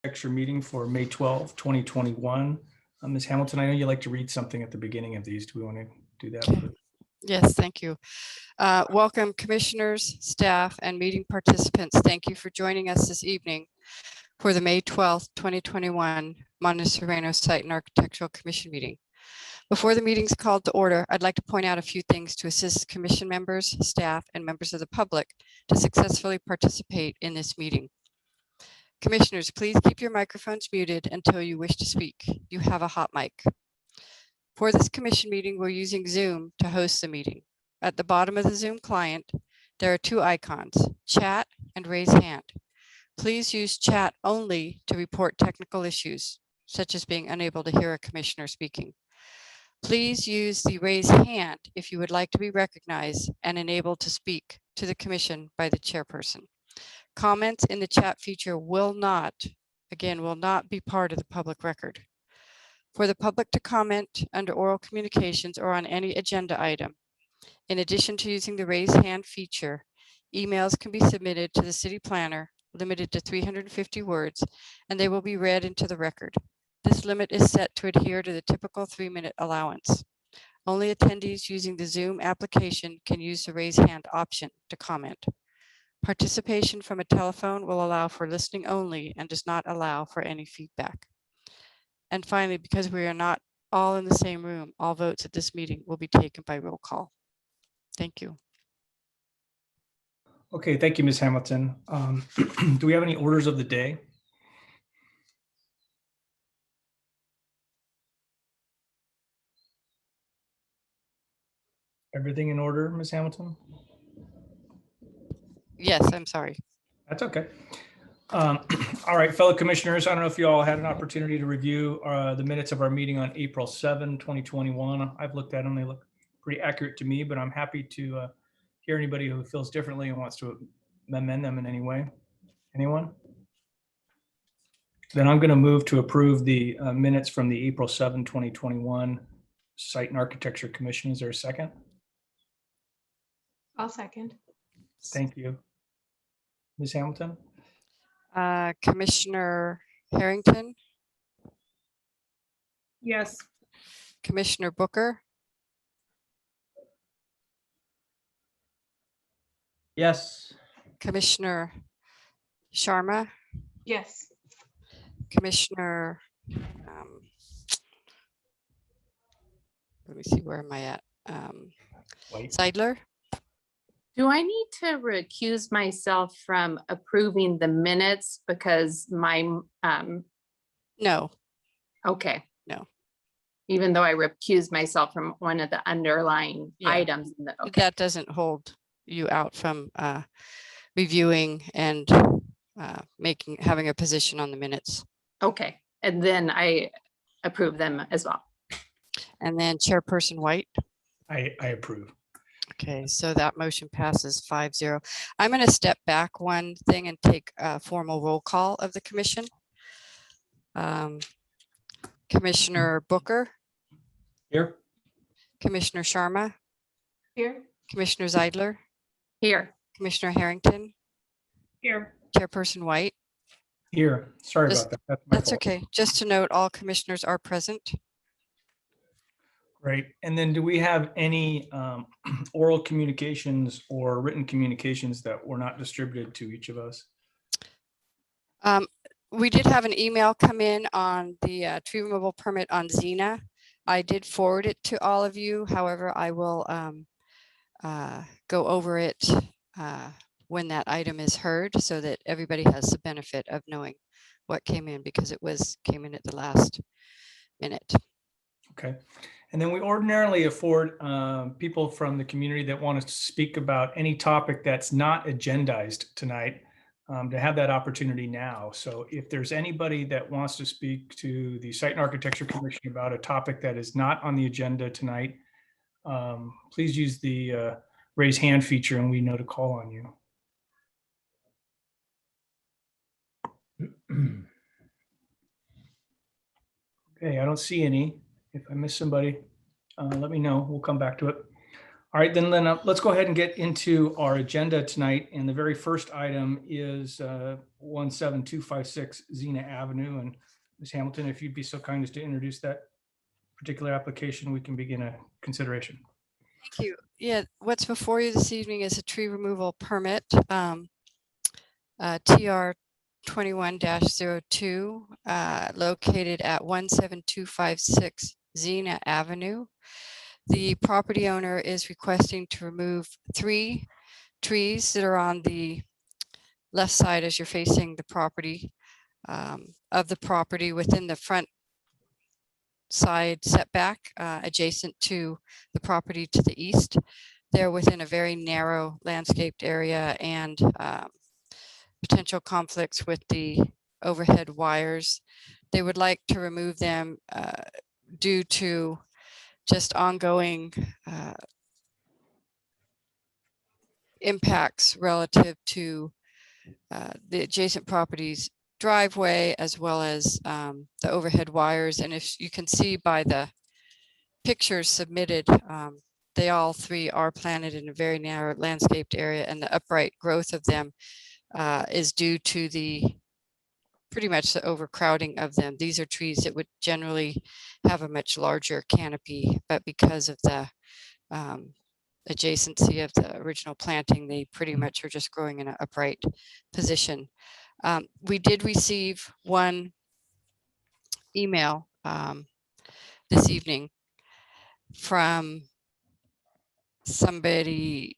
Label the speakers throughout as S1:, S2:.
S1: Architecture meeting for May 12, 2021. Ms. Hamilton, I know you like to read something at the beginning of these. Do we want to do that?
S2: Okay. Yes, thank you. Welcome, commissioners, staff, and meeting participants. Thank you for joining us this evening for the May 12th, 2021 Monte Sereno Site and Architectural Commission meeting. Before the meeting's called to order, I'd like to point out a few things to assist commission members, staff, and members of the public to successfully participate in this meeting. Commissioners, please keep your microphones muted until you wish to speak. You have a hot mic. For this commission meeting, we're using Zoom to host the meeting. At the bottom of the Zoom client, there are two icons, chat and raise hand. Please use chat only to report technical issues, such as being unable to hear a commissioner speaking. Please use the raise hand if you would like to be recognized and enabled to speak to the commission by the chairperson. Comments in the chat feature will not be part of the public record. For the public to comment under oral communications or on any agenda item, in addition to using the raise hand feature, emails can be submitted to the city planner, limited to 350 words, and they will be read into the record. This limit is set to adhere to the typical 3-minute allowance. Only attendees using the Zoom application can use the raise hand option to comment. Participation from a telephone will allow for listening only and does not allow for any feedback. And finally, because we are not all in the same room, all votes at this meeting will be taken by roll call. Thank you.
S1: Okay, thank you, Ms. Hamilton. Do we have any orders of the day? Everything in order, Ms. Hamilton?
S2: Yes, I'm sorry.
S1: That's okay. All right, fellow commissioners, I don't know if you all had an opportunity to review the minutes of our meeting on April 7, 2021. I've looked at them. They look pretty accurate to me, but I'm happy to hear anybody who feels differently and wants to amend them in any way. Anyone? Then I'm going to move to approve the minutes from the April 7, 2021 Site and Architecture Commission. Is there a second?
S3: I'll second.
S1: Thank you. Ms. Hamilton?
S2: Commissioner Harrington,
S3: Yes.
S2: Commissioner Booker,
S1: Yes.
S2: Commissioner Sharma,
S3: Yes.
S2: Commissioner, let me see, where am I at?
S1: Wait.
S2: Seidler,
S4: Do I need to recuse myself from approving the minutes because my,
S2: no,
S4: okay.
S2: No.
S4: Even though I recused myself from one of the underlying
S2: Yeah.
S4: items. Okay.
S2: that doesn't hold you out from reviewing and having a position on the minutes.
S4: Okay. And then I approve them as well.
S2: And then Chairperson White.
S1: I approve.
S2: Okay, so that motion passes 5-0. I'm going to step back one thing and take a formal roll call of the commission. Commissioner Booker,
S1: Here.
S2: Commissioner Sharma,
S3: Here.
S2: Commissioner Zeidler,
S4: Here.
S2: Commissioner Harrington,
S3: Here.
S2: Chairperson White.
S1: Here. Sorry
S2: Just-
S1: about that. My
S2: That's
S1: fault.
S2: okay. Just to note, all commissioners are present.
S1: Great. And then do we have any oral communications or written communications that were not distributed to each of us?
S2: We did have an email come in on the tree removal permit on Zena. I did forward it to all of you. However, I will go over it when that item is heard so that everybody has the benefit of knowing what came in, because it came in at the last minute.
S1: Okay. And then we ordinarily afford people from the community that want to speak about any topic that's not agendized tonight to have that opportunity now. So if there's anybody that wants to speak to the Site and Architecture Commission about a topic that is not on the agenda tonight, please use the raise hand feature and we know to call on you. Okay, I don't see any. If I miss somebody, let me know. We'll come back to it. All right, then let's go ahead and get into our agenda tonight. And the very first item is 17256 Zena Avenue. And Ms. Hamilton, if you'd be so kind as to introduce that particular application, we can begin a consideration.
S2: Thank you. Yeah, what's before you this evening is a tree removal permit, TR 21-02, located at 17256 Zena Avenue. The property owner is requesting to remove 3 trees that are on the left side as you're facing the property, of the property within the front side setback, adjacent to the property to the east. They're within a very narrow landscaped area and potential conflicts with the overhead wires. They would like to remove them due to just ongoing impacts relative to the adjacent properties driveway, as well as the overhead wires. And if you can see by the pictures submitted, they all 3 are planted in a very narrow landscaped area, and the upright growth of them is due to the pretty much the overcrowding of them. These are trees that would generally have a much larger canopy, but because of the adjacency of the original planting, they pretty much are just growing in an upright position. We did receive one email this evening from somebody,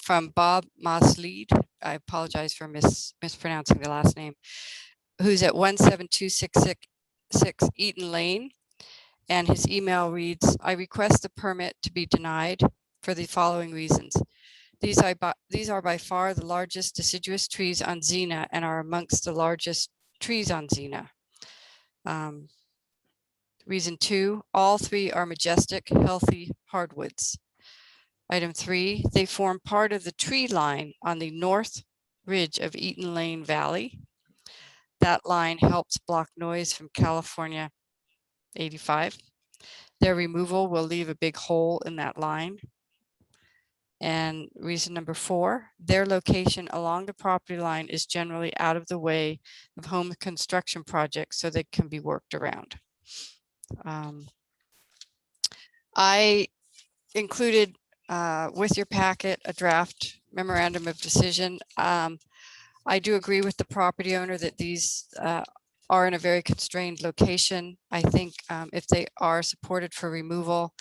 S2: from Bob Mosley. I apologize for mispronouncing the last name, who's at 17266 Eaton Lane. And his email reads, I request the permit to be denied for the following reasons. These are by far the largest deciduous trees on Zena and are amongst the largest trees on Zena. Reason 2, all 3 are majestic, healthy hardwoods. Item 3, they form part of the tree line on the north ridge of Eaton Lane Valley. That line helps block noise from California 85. Their removal will leave a big hole in that line. And reason number 4, their location along the property line is generally out of the way of home construction projects, so they can be worked around. I included with your packet a draft memorandum of decision. I do agree with the property owner that these are in a very constrained location. I think if they are supported for removal,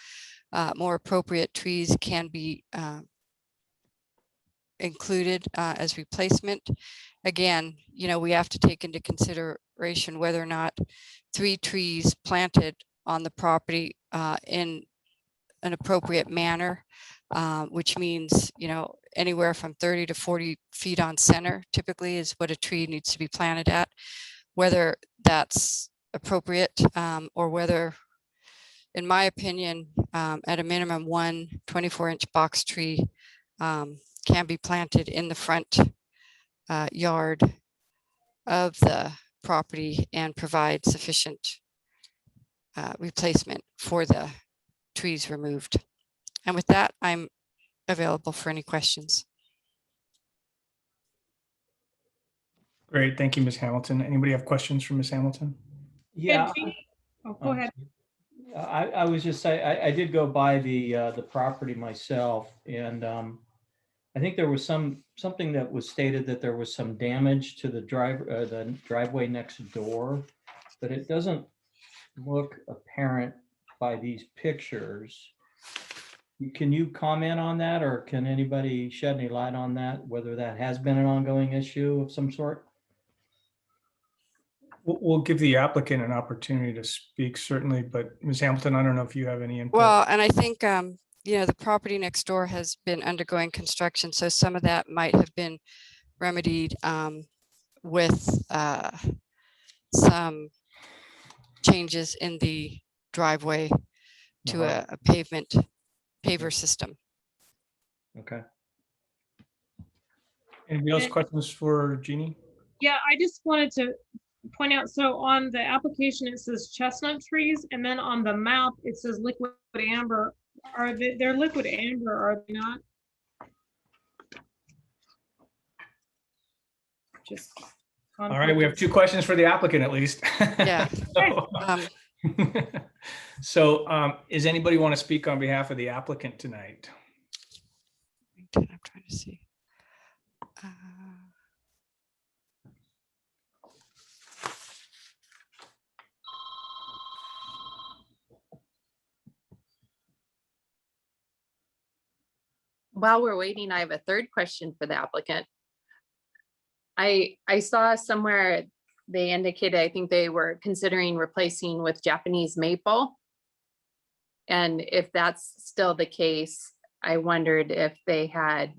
S2: more appropriate trees can be included as replacement. Again, we have to take into consideration whether or not 3 trees planted on the property in an appropriate manner, which means, anywhere from 30 to 40 feet on center typically is what a tree needs to be planted at. Whether that's appropriate or whether, in my opinion, at a minimum, 1 24-inch box tree can be planted in the front yard of the property and provide sufficient replacement for the trees removed. And with that, I'm available for any questions.
S1: Great, thank you, Ms. Hamilton. Anybody have questions for Ms. Hamilton?
S3: Yeah,
S5: Yeah,
S3: go ahead.
S5: I was just saying, I did go by the property myself, and I think there was something that was stated that there was some damage to the driveway next door, but it doesn't look apparent by these pictures. Can you comment on that, or can anybody shed any light on that, whether that has been an ongoing issue of some sort?
S1: We'll give the applicant an opportunity to speak, certainly, but Ms. Hamilton, I don't know if you have any input.
S2: Well, and I think, the property next door has been undergoing construction, so some of that might have been remedied with some changes in the driveway to a paver system.
S5: Okay.
S1: Anybody else questions for Jeannie?
S3: Yeah, I just wanted to point out, so on the application, it says chestnut trees, and then on the map, it says liquid amber. are they, they're liquid amber, are they not? Just.
S1: All right, we have two questions for the applicant at least.
S2: Yeah.
S1: So,
S2: Um,
S1: is anybody want to speak on behalf of the applicant tonight?
S2: I'm trying to see.
S4: While we're waiting, I have a third question for the applicant. I saw somewhere they indicated, I think they were considering replacing with Japanese maple. And if that's still the case, I wondered if they had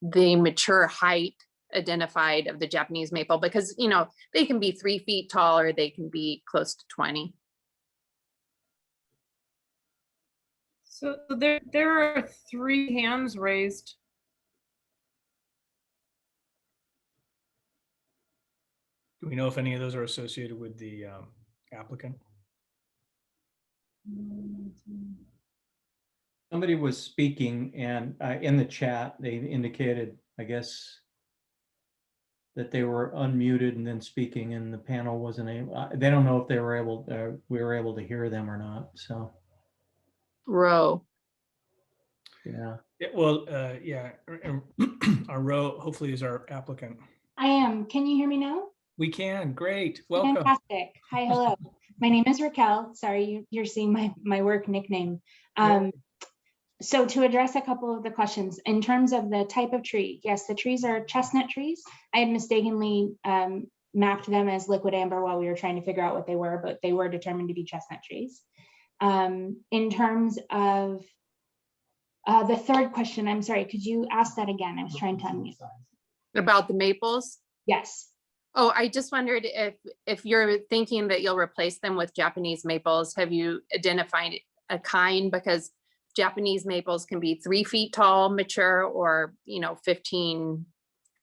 S4: the mature height identified of the Japanese maple, because, you know, they can be 3 feet tall or they can be close to 20.
S3: So there are 3 hands raised.
S1: Do we know if any of those are associated with the applicant?
S5: Somebody was speaking and in the chat, they indicated, I guess, that they were unmuted and then speaking and the panel wasn't able, they don't know if they were able, we were able to hear them or not, so,
S4: Row.
S5: yeah.
S1: Yeah, our row hopefully is our applicant.
S6: I am. Can you hear me now?
S1: We can, great, welcome.
S6: Fantastic. Hi, hello. My name is Raquel. Sorry, you're seeing my work nickname. So to address a couple of the questions, in terms of the type of tree, yes, the trees are chestnut trees. I had mistakenly mapped them as liquid amber while we were trying to figure out what they were, but they were determined to be chestnut trees. In terms of the third question, I'm sorry, could you ask that again? I was trying to unmute.
S4: About the maples?
S6: Yes.
S4: Oh, I just wondered if you're thinking that you'll replace them with Japanese maples, have you identified a kind? Because Japanese maples can be 3 feet tall, mature, or, you know, 15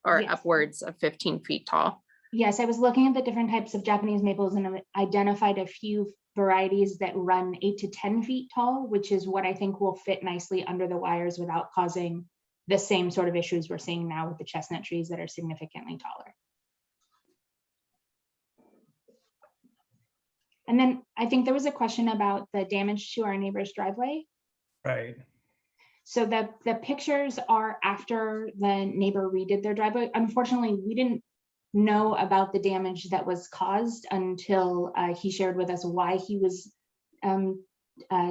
S4: or
S6: Yes.
S4: upwards of 15 feet tall.
S6: Yes, I was looking at the different types of Japanese maples and identified a few varieties that run 8 to 10 feet tall, which is what I think will fit nicely under the wires without causing the same sort of issues we're seeing now with the chestnut trees that are significantly taller. And then I think there was a question about the damage to our neighbor's driveway.
S1: Right.
S6: So the pictures are after the neighbor redid their driveway. Unfortunately, we didn't know about the damage that was caused until he shared with us why he was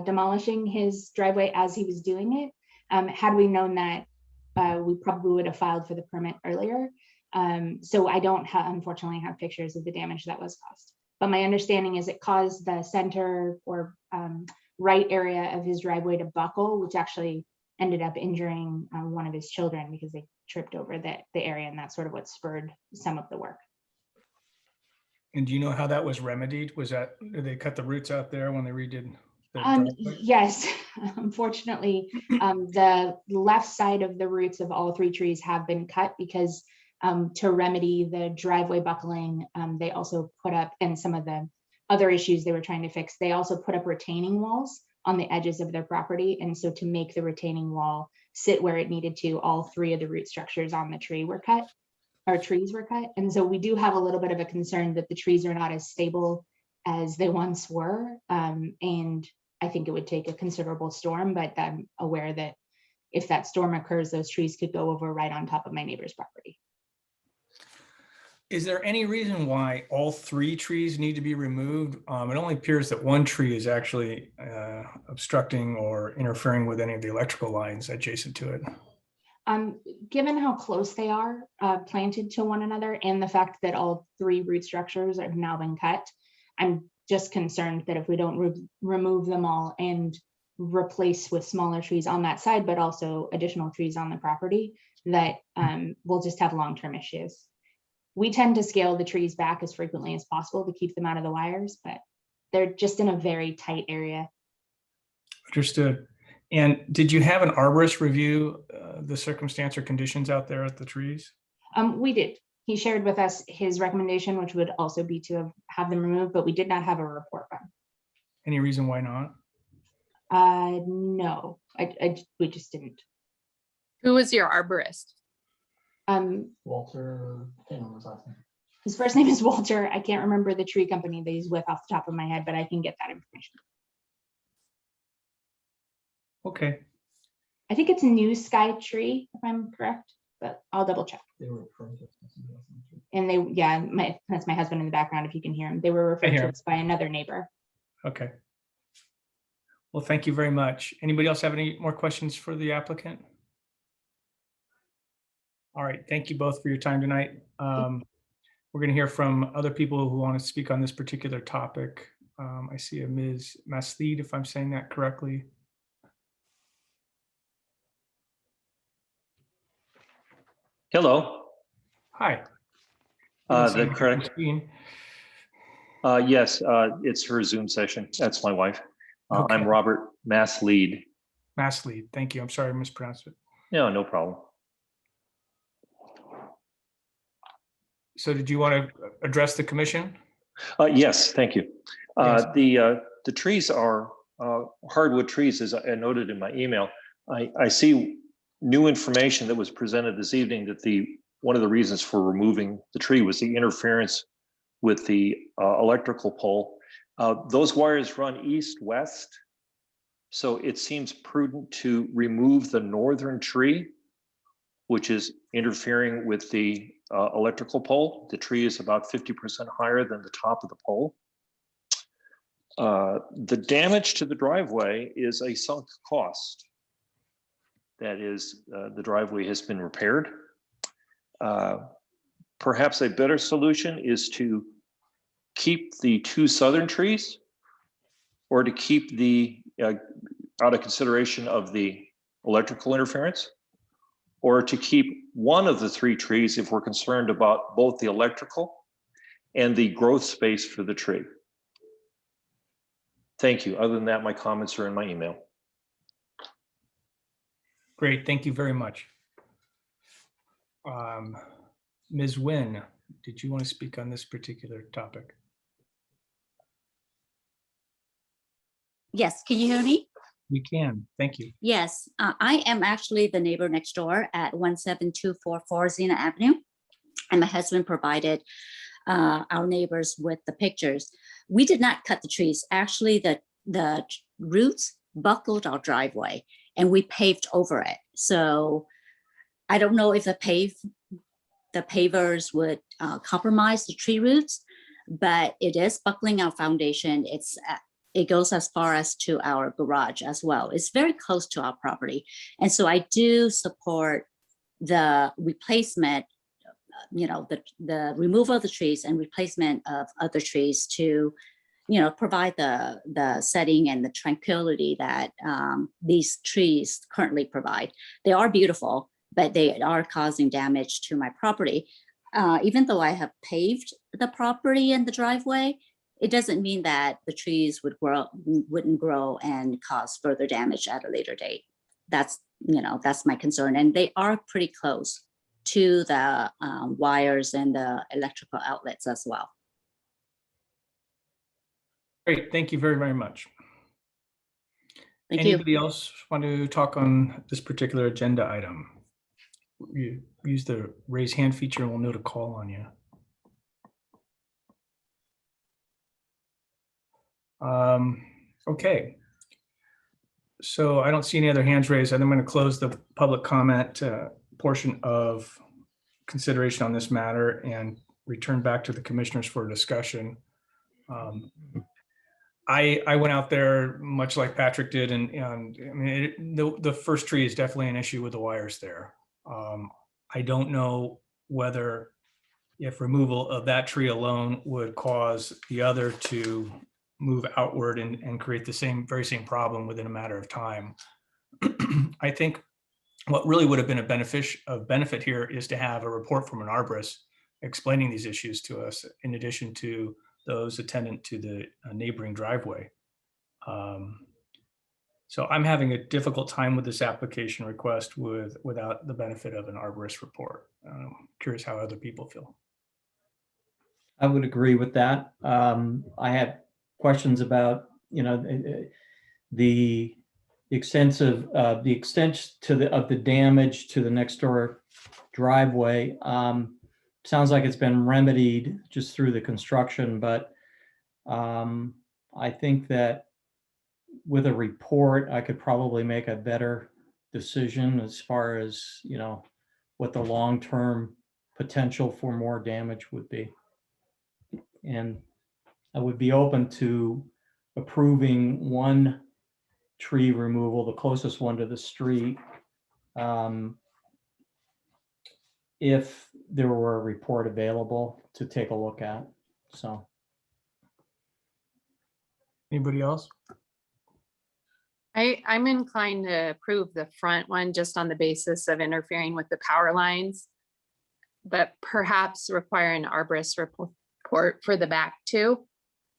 S6: demolishing his driveway as he was doing it. Had we known that, we probably would have filed for the permit earlier. So I don't unfortunately have pictures of the damage that was caused. But my understanding is it caused the center or right area of his driveway to buckle, which actually ended up injuring one of his children because they tripped over the area, and that's sort of what spurred some of the work.
S1: And do you know how that was remedied? Did they cut the roots out there when they redid the driveway?
S6: Yes, unfortunately, the left side of the roots of all 3 trees have been cut because to remedy the driveway buckling, they also put up, and some of the other issues they were trying to fix, they also put up retaining walls on the edges of their property. And so to make the retaining wall sit where it needed to, all 3 of the root structures on the tree were cut, or trees were cut. And so we do have a little bit of a concern that the trees are not as stable as they once were. And I think it would take a considerable storm, but I'm aware that if that storm occurs, those trees could go over right on top of my neighbor's property.
S1: Is there any reason why all 3 trees need to be removed? It only appears that 1 tree is actually obstructing or interfering with any of the electrical lines adjacent to it.
S6: Given how close they are planted to one another and the fact that all 3 root structures have now been cut, I'm just concerned that if we don't remove them all and replace with smaller trees on that side, but also additional trees on the property, that we'll just have long-term issues. We tend to scale the trees back as frequently as possible to keep them out of the wires, but they're just in a very tight area.
S1: Understood. And did you have an arborist review the circumstance or conditions out there at the trees?
S6: We did. He shared with us his recommendation, which would also be to have them removed, but we did not have a report from.
S1: Any reason why not?
S6: No, we just didn't.
S4: Who was your arborist?
S7: Walter, I can't remember his last name.
S6: His first name is Walter. I can't remember the tree company that he's with off the top of my head, but I can get that information.
S1: Okay,
S6: I think it's New Sky Tree, if I'm correct, but I'll double check.
S7: They were referring to something else.
S6: And they, yeah, that's my husband in the background, if you can hear him. They were referred
S1: hear
S6: to
S1: him.
S6: us by another neighbor.
S1: okay. Well, thank you very much. Anybody else have any more questions for the applicant? All right, thank you both for your time tonight. We're going to hear from other people who want to speak on this particular topic. I see a Ms. Maslid, if I'm saying that correctly.
S8: Hello.
S1: Hi.
S8: The correct. Yes, it's her Zoom session. That's my wife.
S1: Okay.
S8: I'm Robert Maslid.
S1: Maslid, thank you. I'm sorry I mispronounced it.
S8: No, no problem.
S1: So did you want to address the commission?
S8: Yes, thank you.
S1: Yes.
S8: The trees are hardwood trees, as I noted in my email. I see new information that was presented this evening that one of the reasons for removing the tree was the interference with the electrical pole. Those wires run east-west, so it seems prudent to remove the northern tree, which is interfering with the electrical pole. The tree is about 50% higher than the top of the pole. The damage to the driveway is a sunk cost. That is, the driveway has been repaired. Perhaps a better solution is to keep the two southern trees, or to keep the, out of consideration of the electrical interference, or to keep one of the three trees if we're concerned about both the electrical and the growth space for the tree. Thank you. Other than that, my comments are in my email.
S1: Great, thank you very much. Ms. Nguyen, did you want to speak on this particular topic?
S9: Yes, can you hear me?
S1: We can, thank you.
S9: Yes, I am actually the neighbor next door at 17244 Zena Avenue. And my husband provided our neighbors with the pictures. We did not cut the trees. Actually, the roots buckled our driveway and we paved over it. So I don't know if the pavers would compromise the tree roots, but it is buckling our foundation. It goes as far as to our garage as well. It's very close to our property. And so I do support the replacement, the removal of the trees and replacement of other trees to, provide the setting and the tranquility that these trees currently provide. They are beautiful, but they are causing damage to my property. Even though I have paved the property and the driveway, it doesn't mean that the trees wouldn't grow and cause further damage at a later date. That's my concern. And they are pretty close to the wires and the electrical outlets as well.
S1: Great, thank you very, very much.
S9: Thank you.
S1: Anybody else want to talk on this particular agenda item? You use the raise hand feature and we'll know to call on you. Okay. So I don't see any other hands raised, and I'm going to close the public comment portion of consideration on this matter and return back to the commissioners for a discussion. I went out there much like Patrick did, and I mean, the first tree is definitely an issue with the wires there. I don't know whether if removal of that tree alone would cause the other to move outward and create the very same problem within a matter of time. I think what really would have been a benefit here is to have a report from an arborist explaining these issues to us, in addition to those attendant to the neighboring driveway. So I'm having a difficult time with this application request without the benefit of an arborist report. I'm curious how other people feel.
S5: I would agree with that. I had questions about, the the extent to the damage to the next door driveway. Sounds like it's been remedied just through the construction, but I think that with a report, I could probably make a better decision as far as, what the long-term potential for more damage would be. And I would be open to approving one tree removal, the closest one to the street, if there were a report available to take a look at. So,
S1: Anybody else?
S4: I'm inclined to approve the front one just on the basis of interfering with the power lines, but perhaps require an arborist report for the back too.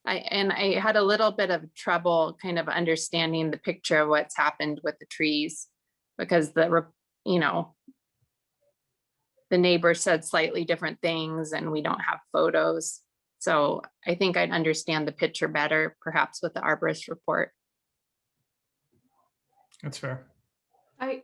S4: I had a little bit of trouble kind of understanding the picture of what's happened with the trees, because the neighbor said slightly different things and we don't have photos. So I think I'd understand the picture better, perhaps with the arborist report.
S1: That's fair.
S10: I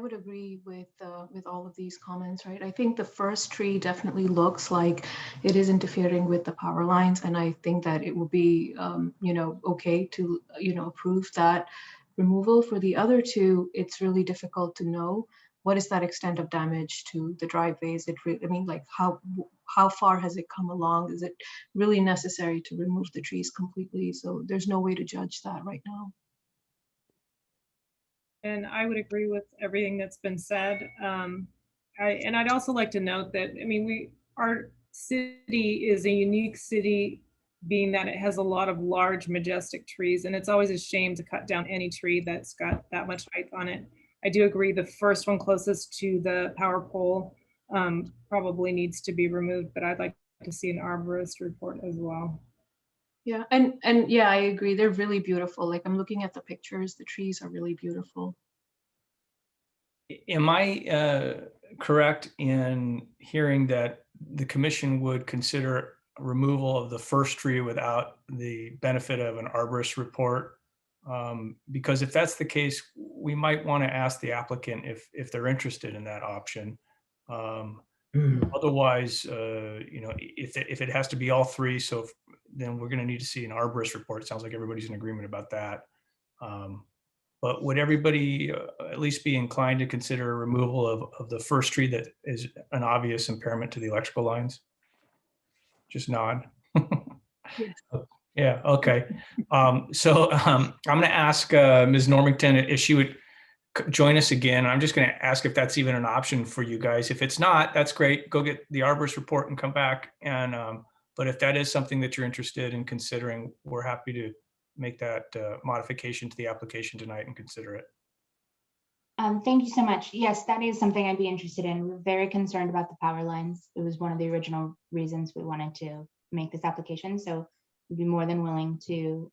S10: would agree with all of these comments, right? I think the first tree definitely looks like it is interfering with the power lines, and I think that it would be, okay to, approve that removal. For the other two, it's really difficult to know what is that extent of damage to the driveways. Like how far has it come along? Is it really necessary to remove the trees completely? So there's no way to judge that right now.
S3: And I would agree with everything that's been said. I'd also like to note that, our city is a unique city, being that it has a lot of large, majestic trees, and it's always a shame to cut down any tree that's got that much height on it. I do agree the first one closest to the power pole probably needs to be removed, but I'd like to see an arborist report as well.
S10: Yeah, and yeah, I agree. They're really beautiful. Like, I'm looking at the pictures. The trees are really beautiful.
S1: Am I correct in hearing that the commission would consider removal of the first tree without the benefit of an arborist report? Because if that's the case, we might want to ask the applicant if they're interested in that option. Otherwise, if it has to be all three, then we're going to need to see an arborist report. It sounds like everybody's in agreement about that. But would everybody at least be inclined to consider removal of the first tree that is an obvious impairment to the electrical lines? Just nod.
S10: Yes.
S1: Yeah, okay. I'm going to ask Ms. Normington if she would join us again. I'm just going to ask if that's even an option for you guys. If it's not, that's great. Go get the arborist report and come back. And but if that is something that you're interested in considering, we're happy to make that modification to the application tonight and consider it.
S6: Thank you so much. Yes, that is something I'd be interested in. We're very concerned about the power lines. It was one of the original reasons we wanted to make this application. So we'd be more than willing to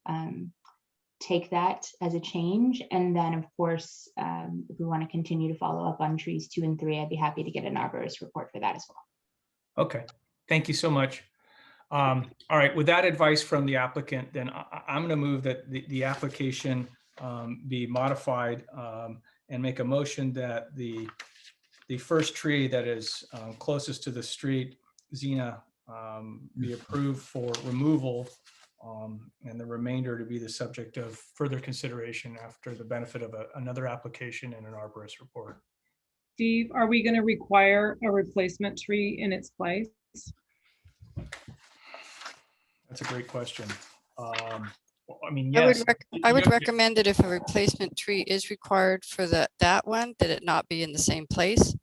S6: take that as a change. And then, of course, if we want to continue to follow up on trees 2 and 3, I'd be happy to get an arborist report for that as well.
S1: Okay, thank you so much. All right, with that advice from the applicant, then I'm going to move that the application be modified and make a motion that the first tree that is closest to the street, Zena, be approved for removal, and the remainder to be the subject of further consideration after the benefit of another application and an arborist report.
S3: Steve, are we going to require a replacement tree in its place?
S1: That's a great question. Yes.
S2: I would recommend that if a replacement tree is required for that one, that it not be in the same place,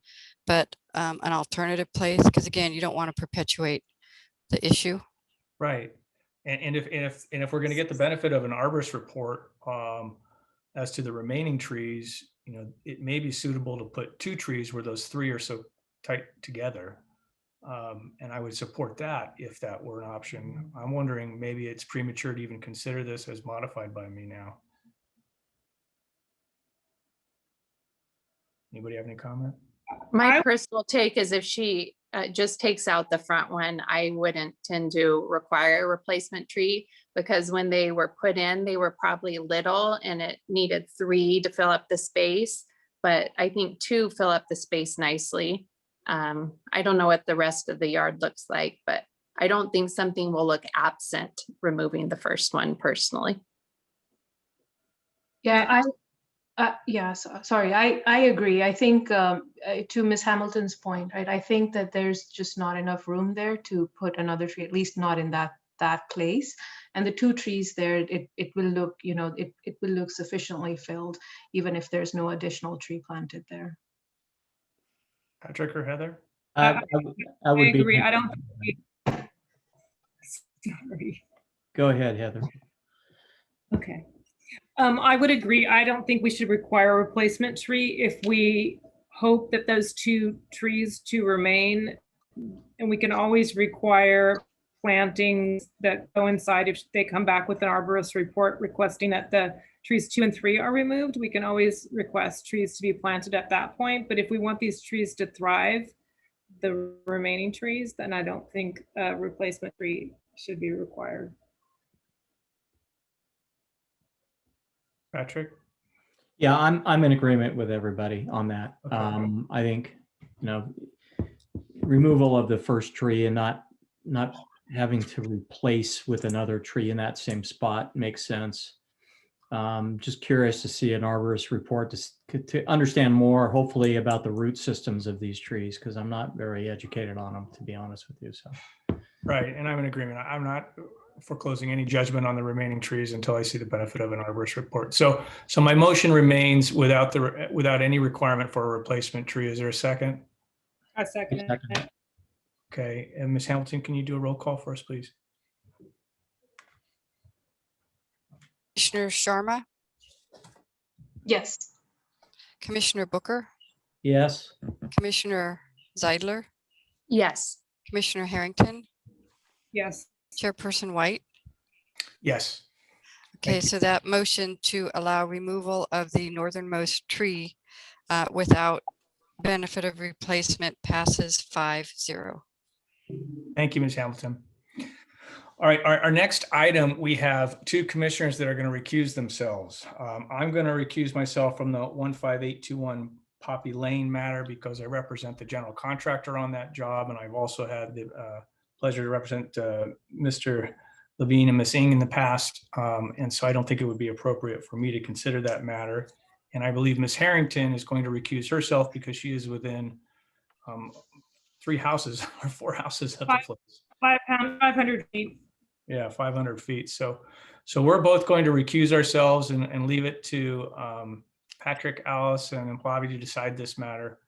S2: but an alternative place, because again, you don't want to perpetuate the issue.
S1: Right. And if we're going to get the benefit of an arborist report as to the remaining trees, it may be suitable to put 2 trees where those 3 are so tight together. And I would support that if that were an option. I'm wondering, maybe it's premature to even consider this as modified by me now. Anybody have any comment?
S4: My
S3: I-
S4: personal take is if she just takes out the front one, I wouldn't tend to require a replacement tree because when they were put in, they were probably little and it needed 3 to fill up the space. But I think 2 fill up the space nicely. I don't know what the rest of the yard looks like, but I don't think something will look absent removing the first one personally.
S10: Yeah, sorry, I agree. I think to Ms. Hamilton's point, right? I think that there's just not enough room there to put another tree, at least not in that place. And the 2 trees there, it will look, it will look sufficiently filled, even if there's no additional tree planted there.
S1: Patrick or Heather?
S5: I
S3: I
S5: would be.
S3: agree. I don't. Sorry.
S5: Go ahead, Heather.
S3: Okay. I would agree. I don't think we should require a replacement tree if we hope that those 2 trees to remain. And we can always require plantings that coincide if they come back with an arborist report requesting that the trees 2 and 3 are removed. We can always request trees to be planted at that point. But if we want these trees to thrive, the remaining trees, then I don't think a replacement tree should be required.
S1: Patrick?
S5: Yeah, I'm in agreement with everybody on that.
S1: Okay.
S5: I think, removal of the first tree and not having to replace with another tree in that same spot makes sense. Just curious to see an arborist report to understand more, hopefully, about the root systems of these trees, because I'm not very educated on them, to be honest with you. So.
S1: Right, and I'm in agreement. I'm not foreclosing any judgment on the remaining trees until I see the benefit of an arborist report. So my motion remains without any requirement for a replacement tree. Is there a second?
S3: I second it.
S1: Okay, and Ms. Hamilton, can you do a roll call for us, please?
S2: Commissioner Sharma,
S10: Yes.
S2: Commissioner Booker,
S5: Yes.
S2: Commissioner Zeidler,
S4: Yes.
S2: Commissioner Harrington,
S3: Yes.
S2: Chairperson White.
S1: Yes.
S2: Okay,
S1: Thank you.
S2: so that motion to allow removal of the northernmost tree without benefit of replacement passes 5-0.
S1: Thank you, Ms. Hamilton. All right, our next item, we have 2 commissioners that are going to recuse themselves. I'm going to recuse myself from the 15821 Poppy Lane matter because I represent the general contractor on that job, and I've also had the pleasure to represent Mr. Levine and Ms. Ng in the past, and so I don't think it would be appropriate for me to consider that matter. And I believe Ms. Harrington is going to recuse herself because she is within 3 houses or 4 houses of the place.
S3: 500 feet.
S1: Yeah, 500 feet. So we're both going to recuse ourselves and leave it to Patrick, Alice, and Bobby to decide this matter.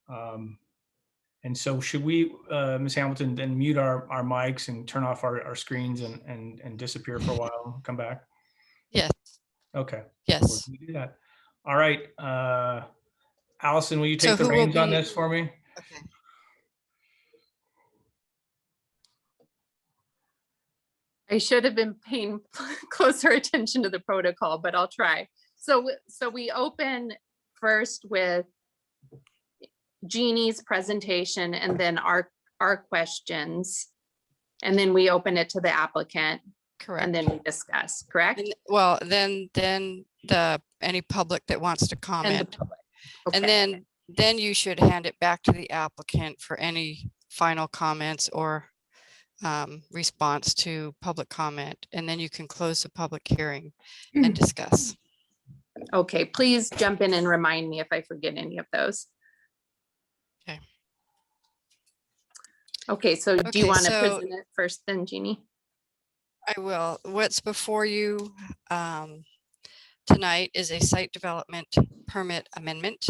S1: And so should we, Ms. Hamilton, then mute our mics and turn off our screens and disappear for a while and come back?
S2: Yes.
S1: Okay.
S2: Yes.
S1: We do that. All right. Allison, will you take
S2: So
S1: the
S2: who will
S1: reins on
S2: be-
S1: this for me?
S2: Okay.
S4: I should have been paying closer attention to the protocol, but I'll try. So we open first with Jeannie's presentation and then our questions. And then we open it to the applicant
S2: Correct.
S4: and then we discuss, correct?
S2: And, well, then any public that wants to
S4: And the
S2: comment.
S4: public.
S2: And
S4: Okay.
S2: then you should hand it back to the applicant for any final comments or response to public comment. And then you can close the public hearing and discuss.
S4: Okay, please jump in and remind me if I forget any of those.
S2: Okay.
S4: Okay, so do you
S2: Okay,
S4: want to
S2: so-
S4: present it first then, Jeannie?
S2: I will. What's before you tonight is a site development permit amendment,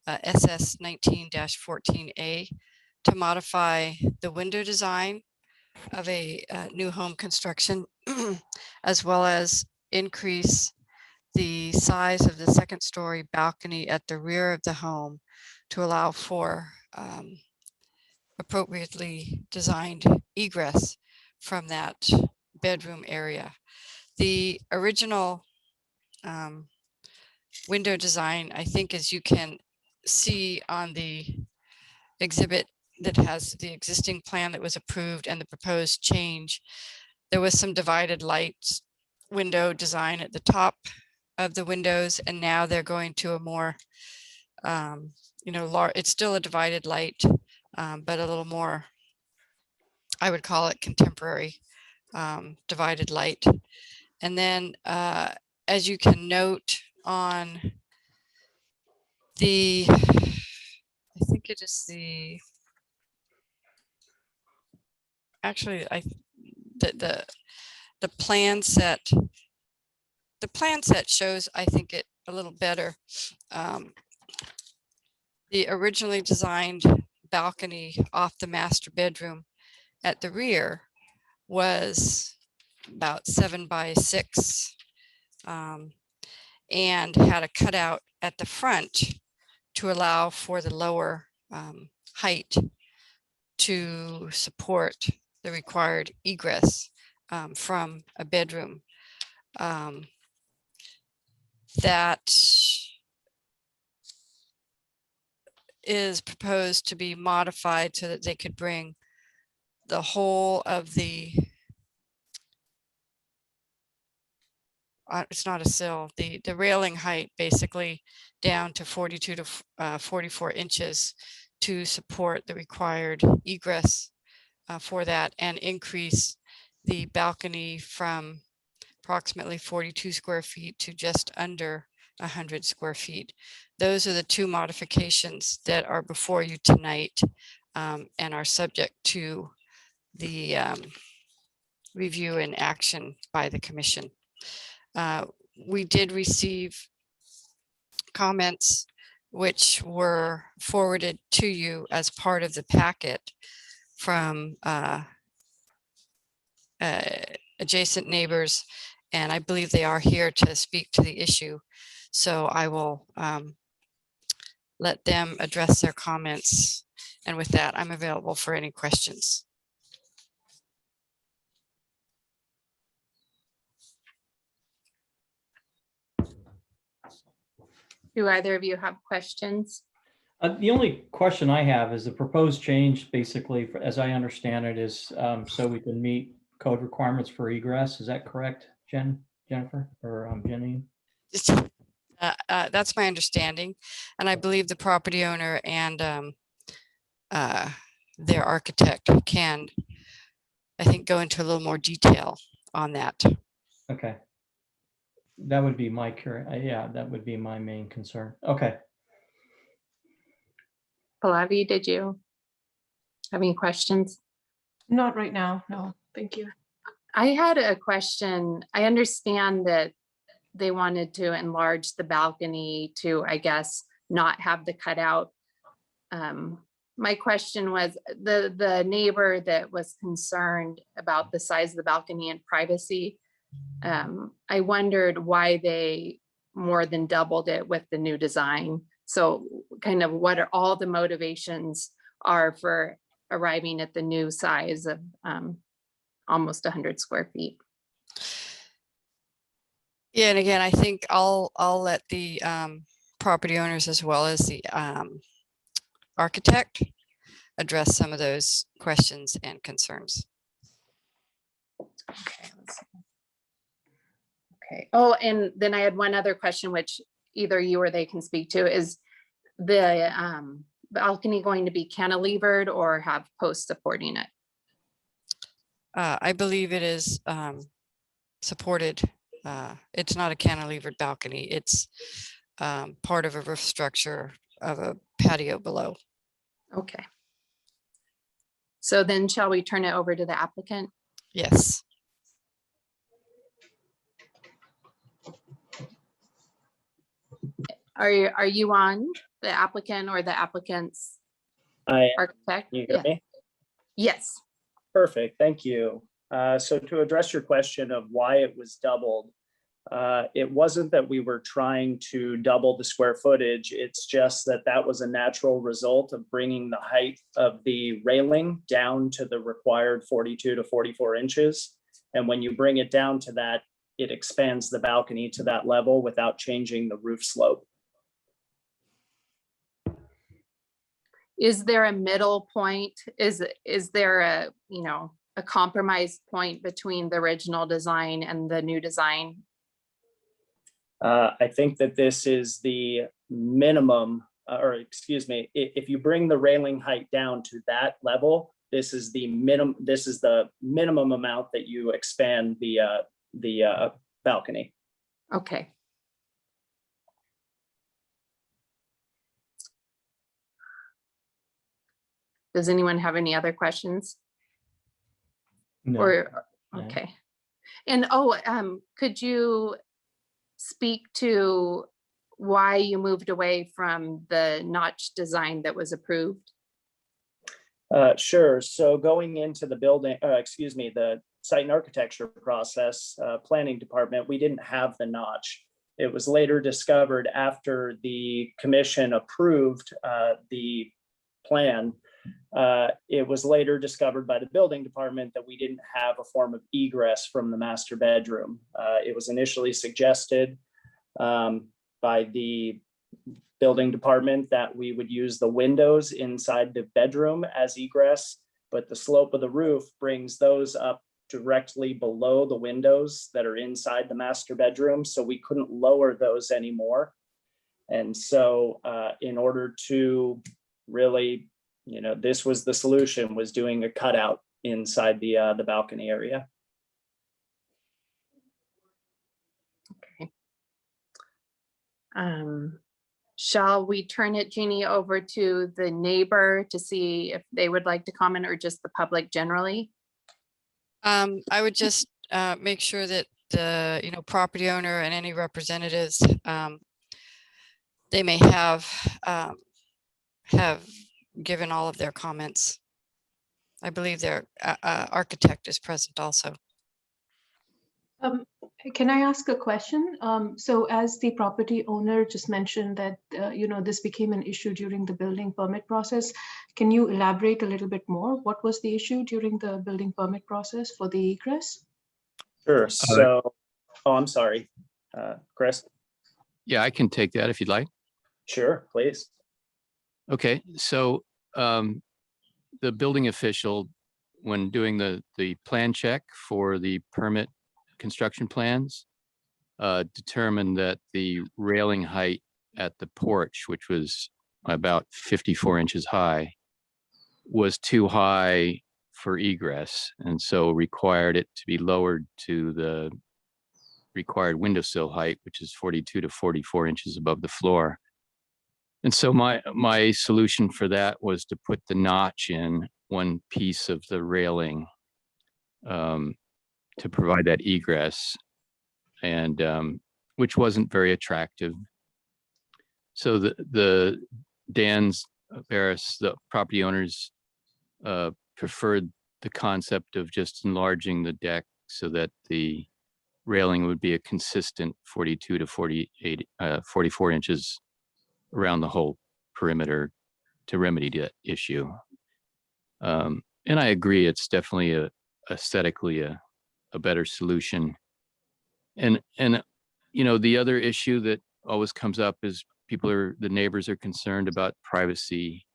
S2: SS 19-14A, to modify the window design of a new home construction, as well as increase the size of the second story balcony at the rear of the home to allow for appropriately designed egress from that bedroom area. The original window design, I think, as you can see on the exhibit that has the existing plan that was approved and the proposed change, there was some divided lights window design at the top of the windows, and now they're going to a more, it's still a divided light, but a little more, I would call it contemporary divided light. And then as you can note on the, I think it is the, actually, the plan set, shows, I think, it a little better. The originally designed balcony off the master bedroom at the rear was about 7 by 6 and had a cutout at the front to allow for the lower height to support the required egress from a bedroom. That is proposed to be modified so that they could bring the whole of the, it's not a sill, the railing height basically down to 42 to 44 inches to support the required egress for that, and increase the balcony from approximately 42 square feet to just under 100 square feet. Those are the two modifications that are before you tonight and are subject to the review and action by the commission. We did receive comments which were forwarded to you as part of the packet from adjacent neighbors, and I believe they are here to speak to the issue. So I will let them address their comments. And with that, I'm available for any questions.
S4: Do either of you have questions?
S5: The only question I have is the proposed change, basically, as I understand it, is so we can meet code requirements for egress. Is that correct, Jennifer or Jenny?
S2: That's my understanding, and I believe the property owner and their architect can, I think, go into a little more detail on that.
S5: Okay. That would be my yeah, that would be my main concern. Okay.
S4: Pallavi, did you have any questions?
S10: Not right now. No, thank you.
S4: I had a question. I understand that they wanted to enlarge the balcony to, I guess, not have the cutout. My question was the neighbor that was concerned about the size of the balcony and privacy. I wondered why they more than doubled it with the new design. So kind of what are all the motivations are for arriving at the new size of almost 100 square feet.
S2: Yeah, and again, I think I'll let the property owners as well as the architect address some of those questions and concerns.
S4: Okay, let's see. Okay. Oh, and then I had one other question, which either you or they can speak to. Is the balcony going to be cantilevered or have posts supporting it?
S2: I believe it is supported. It's not a cantilevered balcony. It's part of a roof structure of a patio below.
S4: Okay. So then shall we turn it over to the applicant?
S2: Yes.
S4: Are you on, the applicant or the applicant's architect?
S11: Can you hear me?
S4: Yes.
S11: Perfect, thank you. So to address your question of why it was doubled, it wasn't that we were trying to double the square footage. It's just that that was a natural result of bringing the height of the railing down to the required 42 to 44 inches. And when you bring it down to that, it expands the balcony to that level without changing the roof slope.
S4: Is there a middle point? Is there a, you know, a compromise point between the original design and the new design?
S11: I think that this is the minimum, or excuse me, if you bring the railing height down to that level, this is the minimum amount that you expand the balcony.
S4: Okay. Does anyone have any other questions?
S5: No.
S4: Or,
S5: No.
S4: okay. And could you speak to why you moved away from the notch design that was approved?
S11: Sure. So going into the building, the site and architecture process, planning department, we didn't have the notch. It was later discovered after the commission approved the plan. It was later discovered by the building department that we didn't have a form of egress from the master bedroom. It was initially suggested by the building department that we would use the windows inside the bedroom as egress, but the slope of the roof brings those up directly below the windows that are inside the master bedroom. So we couldn't lower those anymore. And so in order to really, you know, this was the solution, was doing a cutout inside the balcony area.
S4: Okay. Shall we turn it, Jeannie, over to the neighbor to see if they would like to comment, or just the public generally?
S2: I would just make sure that the, you know, property owner and any representatives, they may have given all of their comments. I believe their architect is present also.
S10: Can I ask a question? So as the property owner just mentioned that, you know, this became an issue during the building permit process. Can you elaborate a little bit more? What was the issue during the building permit process for the egress?
S11: Sure. So, I'm sorry, Chris.
S12: Yeah, I can take that if you'd like.
S11: Sure, please.
S12: Okay, so the building official, when doing the plan check for the permit construction plans, determined that the railing height at the porch, which was about 54 inches high, was too high for egress, and so required it to be lowered to the required windowsill height, which is 42 to 44 inches above the floor. And so my solution for that was to put the notch in one piece of the railing to provide that egress, and which wasn't very attractive. So the Dan's Barris, the property owners, preferred the concept of just enlarging the deck so that the railing would be a consistent 42 to 44 inches around the whole perimeter to remedy that issue. And I agree, it's definitely aesthetically a better solution. And you know, the other issue that always comes up is the neighbors are concerned about privacy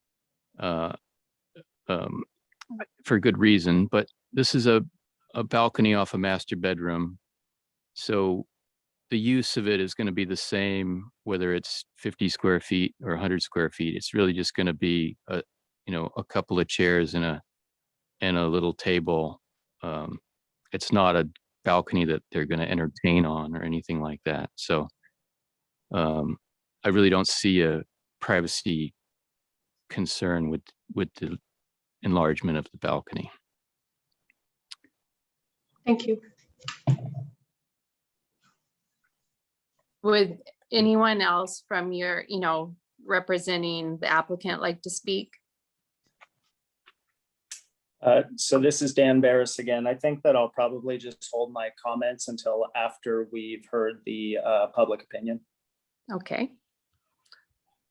S12: for good reason, but this is a balcony off a master bedroom. So the use of it is going to be the same, whether it's 50 square feet or 100 square feet. It's really just going to be a couple of chairs and a little table. It's not a balcony that they're going to entertain on or anything like that. So I really don't see a privacy concern with the enlargement of the balcony.
S10: Thank you.
S4: Would anyone else from your, representing the applicant like to speak?
S11: So this is Dan Barris again. I think that I'll probably just hold my comments until after we've heard the public opinion.
S4: Okay.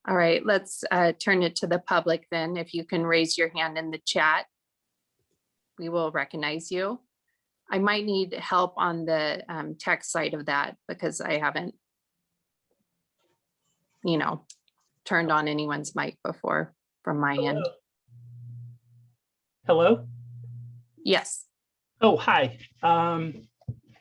S4: All right, let's turn it to the public then. If you can raise your hand in the chat, we will recognize you. I might need help on the text side of that because I haven't, turned on anyone's mic before. from my end.
S13: Hello?
S4: Yes.
S13: Oh, hi.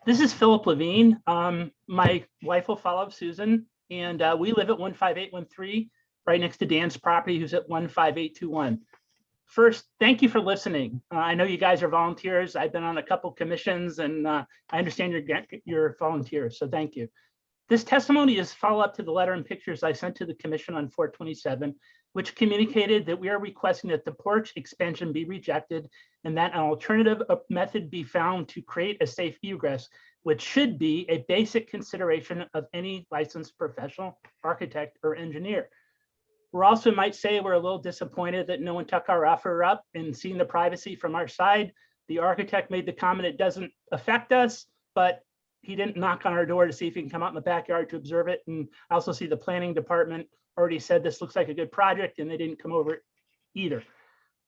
S13: This is Philip Levine. My wife will follow Susan, and we live at 15813, right next to Dan's property, who's at 15821. First, thank you for listening. I know you guys are volunteers. I've been on a couple commissions, and I understand you're volunteers, so thank you. This testimony is follow-up to the letter and pictures I sent to the commission on 4/27, which communicated that we are requesting that the porch expansion be rejected and that an alternative method be found to create a safe egress, which should be a basic consideration of any licensed professional architect or engineer. We're also might say we're a little disappointed that no one took our offer up and seeing the privacy from our side. The architect made the comment, it doesn't affect us, but he didn't knock on our door to see if he can come out in the backyard to observe it. And I also see the planning department already said this looks like a good project and they didn't come over either.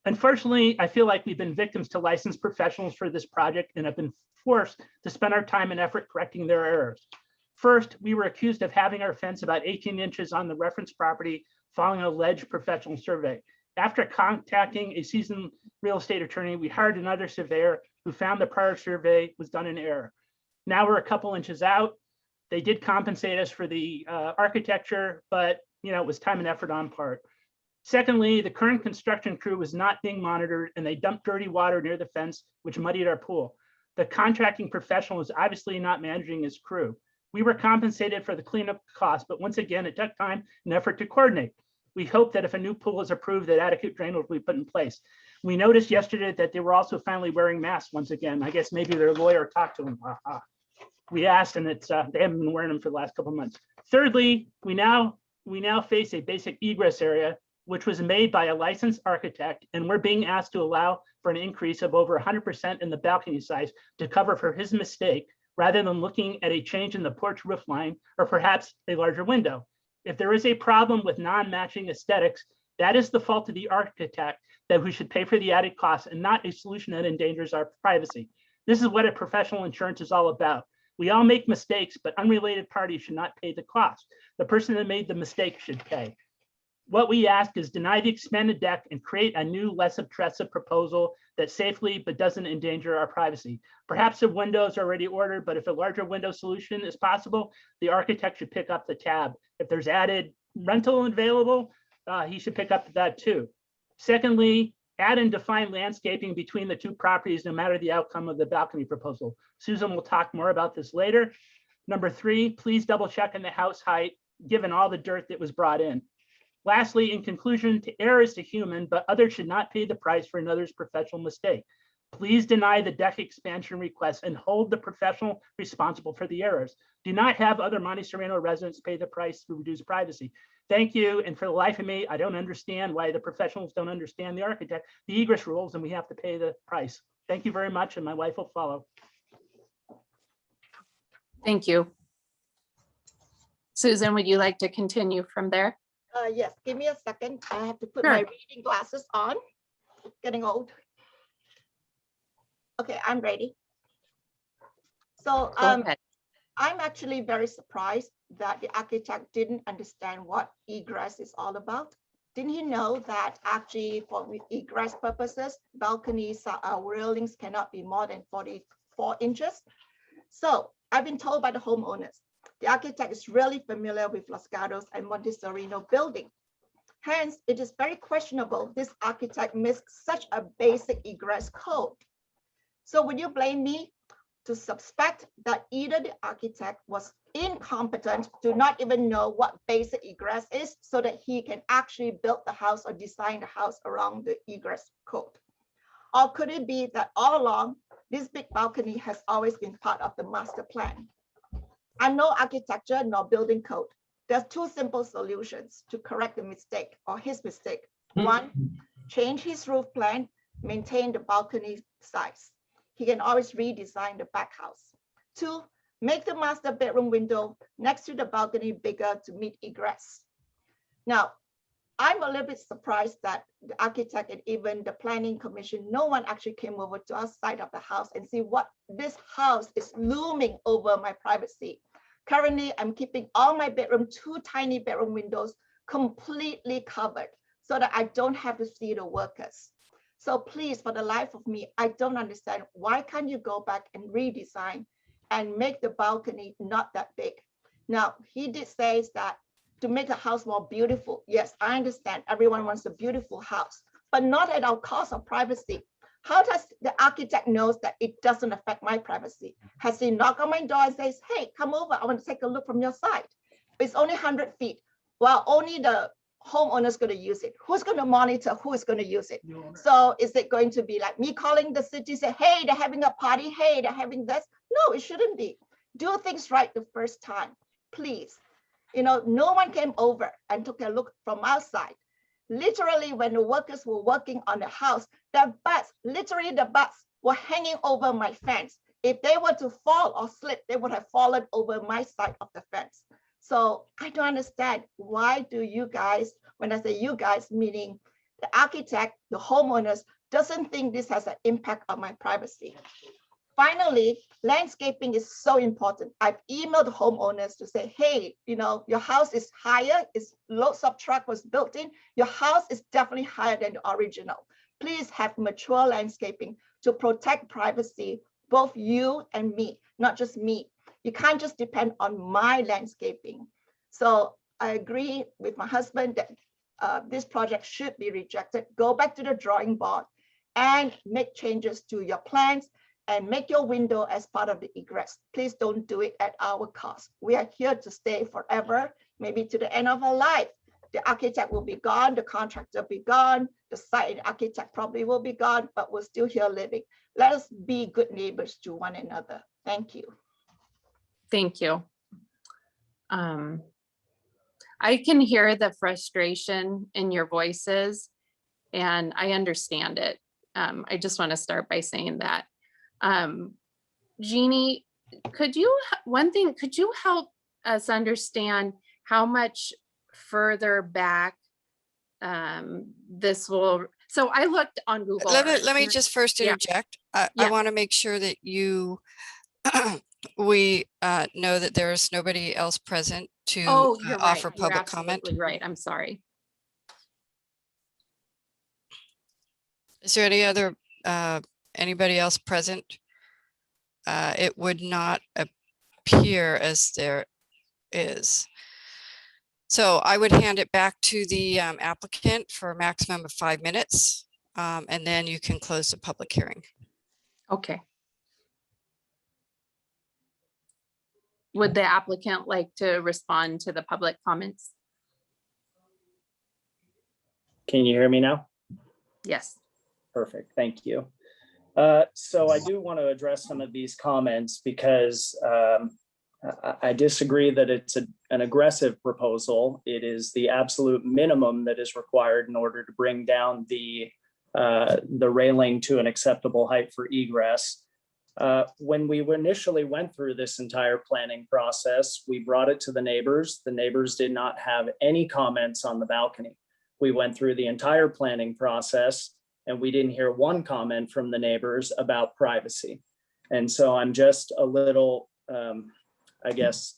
S13: Unfortunately, I feel like we've been victims to licensed professionals for this project and have been forced to spend our time and effort correcting their errors. First, we were accused of having our fence about 18 inches on the reference property following an alleged professional survey. After contacting a seasoned real estate attorney, we hired another surveyor who found the prior survey was done in error. Now we're a couple inches out. They did compensate us for the architecture, but it was time and effort on part. Secondly, the current construction crew was not being monitored and they dumped dirty water near the fence, which muddied our pool. The contracting professional was obviously not managing his crew. We were compensated for the cleanup cost, but once again, it took time and effort to coordinate. We hope that if a new pool is approved, that adequate drain will be put in place. We noticed yesterday that they were also finally wearing masks once again. I guess maybe their lawyer talked to them. We asked, and it's they haven't been wearing them for the last couple of months. Thirdly, we now face a basic egress area, which was made by a licensed architect, and we're being asked to allow for an increase of over 100% in the balcony size to cover for his mistake, rather than looking at a change in the porch roof line or perhaps a larger window. If there is a problem with non-matching aesthetics, that is the fault of the architect that we should pay for the added cost and not a solution that endangers our privacy. This is what a professional insurance is all about. We all make mistakes, but unrelated parties should not pay the cost. The person that made the mistake should pay. What we ask is deny the expanded deck and create a new, less obtrusive proposal that safely but doesn't endanger our privacy. Perhaps the window is already ordered, but if a larger window solution is possible, the architect should pick up the tab. If there's added rental available, he should pick up that too. Secondly, add and define landscaping between the two properties, no matter the outcome of the balcony proposal. Susan will talk more about this later. Number three, please double check on the house height, given all the dirt that was brought in. Lastly, in conclusion, to err is to human, but others should not pay the price for another's professional mistake. Please deny the deck expansion request and hold the professional responsible for the errors. Do not have other Monte Sereno residents pay the price to reduce privacy. Thank you. And for the life of me, I don't understand why the professionals don't understand the architect, the egress rules, and we have to pay the price. Thank you very much, and my wife will follow.
S4: Thank you. Susan, would you like to continue from there?
S14: Yes, give me a second. I have to put
S4: Sure.
S14: my reading glasses on. Getting old. Okay, I'm ready. So
S4: Go ahead.
S14: I'm actually very surprised that the architect didn't understand what egress is all about. Didn't you know that actually for egress purposes, balconies railings cannot be more than 44 inches? So I've been told by the homeowners, the architect is really familiar with Los Gatos and Monte Sereno building. Hence, it is very questionable this architect missed such a basic egress code. So would you blame me to suspect that either the architect was incompetent, to not even know what basic egress is, so that he can actually build the house or design the house around the egress code? Or could it be that all along, this big balcony has always been part of the master plan? I'm no architecture nor building code. There's two simple solutions to correct the mistake or his mistake. One, change his roof plan, maintain the balcony size. He can always redesign the back house. Two, make the master bedroom window next to the balcony bigger to meet egress. Now, I'm a little bit surprised that the architect and even the planning commission, no one actually came over to our side of the house and see what this house is looming over my privacy. Currently, I'm keeping all my bedroom, two tiny bedroom windows completely covered so that I don't have to see the workers. So please, for the life of me, I don't understand, why can't you go back and redesign and make the balcony not that big? Now, he did say that to make the house more beautiful. Yes, I understand everyone wants a beautiful house, but not at our cost of privacy. How does the architect knows that it doesn't affect my privacy? Has he knocked on my door and says, hey, come over, I want to take a look from your side? It's only 100 feet. Well, only the homeowner's going to use it. Who's going to monitor who is going to use it? So is it going to be like me calling the city, say, hey, they're having a party, hey, they're having this? No, it shouldn't be. Do things right the first time, please. You know, no one came over and took a look from outside. Literally, when the workers were working on the house, the bats, literally the bats were hanging over my fence. If they were to fall or slip, they would have fallen over my side of the fence. So I don't understand, why do you guys, when I say you guys, meaning the architect, the homeowners, doesn't think this has an impact on my privacy? Finally, landscaping is so important. I've emailed the homeowners to say, hey, you know, your house is higher, it's loads of truck was built in, your house is definitely higher than the original. Please have mature landscaping to protect privacy, both you and me, not just me. You can't just depend on my landscaping. So I agree with my husband that this project should be rejected. Go back to the drawing board and make changes to your plans and make your window as part of the egress. Please don't do it at our cost. We are here to stay forever, maybe to the end of our life. The architect will be gone, the contractor will be gone, the site architect probably will be gone, but we're still here living. Let us be good neighbors to one another. Thank you.
S4: Thank you. I can hear the frustration in your voices, and I understand it. I just want to start by saying that. Jeannie, could you help us understand how much further back this will, so I looked on Google.
S2: Let me just first interject. I want to make sure that you we know that there's nobody else present to offer
S4: You're
S2: public comment.
S4: absolutely right. I'm sorry.
S2: Is there any other anybody else present? It would not appear as there is. So I would hand it back to the applicant for a maximum of 5 minutes, and then you can close the public hearing.
S4: Okay. Would the applicant like to respond to the public comments?
S11: Can you hear me now?
S4: Yes.
S11: Perfect, thank you. So I do want to address some of these comments because I disagree that it's an aggressive proposal. It is the absolute minimum that is required in order to bring down the railing to an acceptable height for egress. When we initially went through this entire planning process, we brought it to the neighbors. The neighbors did not have any comments on the balcony. We went through the entire planning process and we didn't hear one comment from the neighbors about privacy. And so I'm just a little, I guess,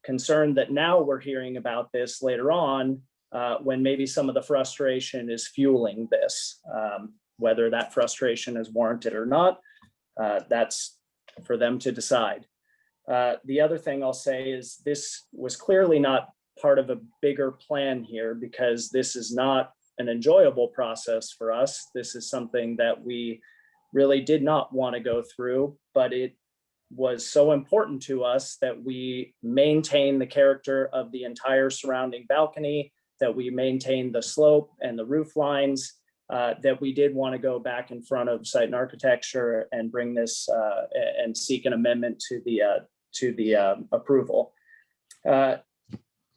S11: concerned that now we're hearing about this later on when maybe some of the frustration is fueling this. Whether that frustration is warranted or not, that's for them to decide. The other thing I'll say is this was clearly not part of a bigger plan here, because this is not an enjoyable process for us. This is something that we really did not want to go through, but it was so important to us that we maintain the character of the entire surrounding balcony, that we maintain the slope and the roof lines, that we did want to go back in front of Site and Architecture and bring this and seek an amendment to the approval.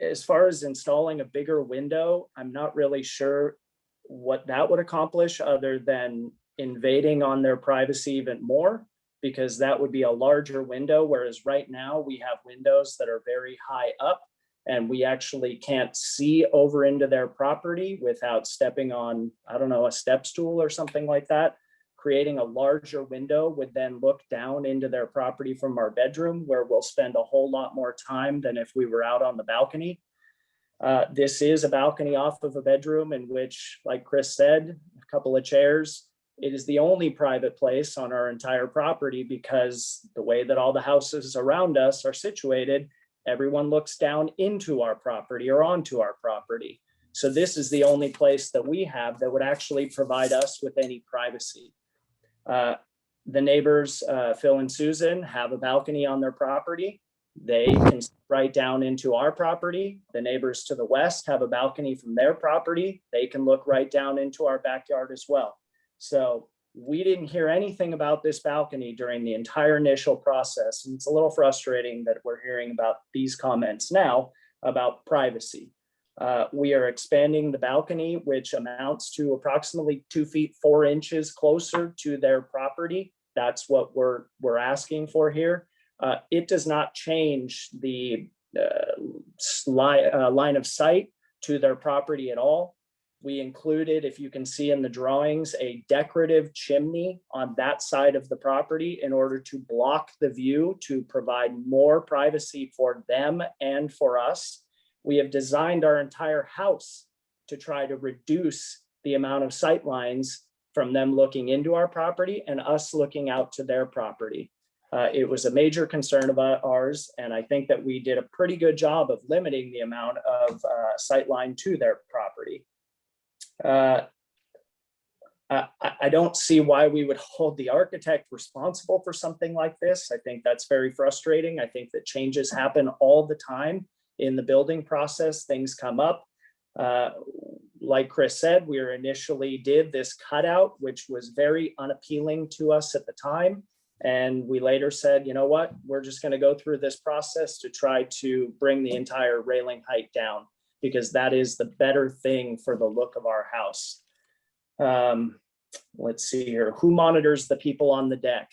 S11: As far as installing a bigger window, I'm not really sure what that would accomplish other than invading on their privacy even more, because that would be a larger window, whereas right now we have windows that are very high up and we actually can't see over into their property without stepping on, I don't know, a step stool or something like that. Creating a larger window would then look down into their property from our bedroom, where we'll spend a whole lot more time than if we were out on the balcony. This is a balcony off of a bedroom in which, like Chris said, a couple of chairs. It is the only private place on our entire property because the way that all the houses around us are situated, everyone looks down into our property or onto our property. So this is the only place that we have that would actually provide us with any privacy. The neighbors, Phil and Susan, have a balcony on their property. They can see right down into our property. The neighbors to the west have a balcony from their property. They can look right down into our backyard as well. So we didn't hear anything about this balcony during the entire initial process. And it's a little frustrating that we're hearing about these comments now about privacy. We are expanding the balcony, which amounts to approximately 2 feet 4 inches closer to their property. That's what we're asking for here. It does not change the line of sight to their property at all. We included, if you can see in the drawings, a decorative chimney on that side of the property in order to block the view to provide more privacy for them and for us. We have designed our entire house to try to reduce the amount of sight lines from them looking into our property and us looking out to their property. It was a major concern of ours, and I think that we did a pretty good job of limiting the amount of sight line to their property. I don't see why we would hold the architect responsible for something like this. I think that's very frustrating. I think that changes happen all the time in the building process. Things come up. Like Chris said, we initially did this cutout, which was very unappealing to us at the time. And we later said, you know what, we're just going to go through this process to try to bring the entire railing height down, because that is the better thing for the look of our house. Let's see here. Who monitors the people on the deck?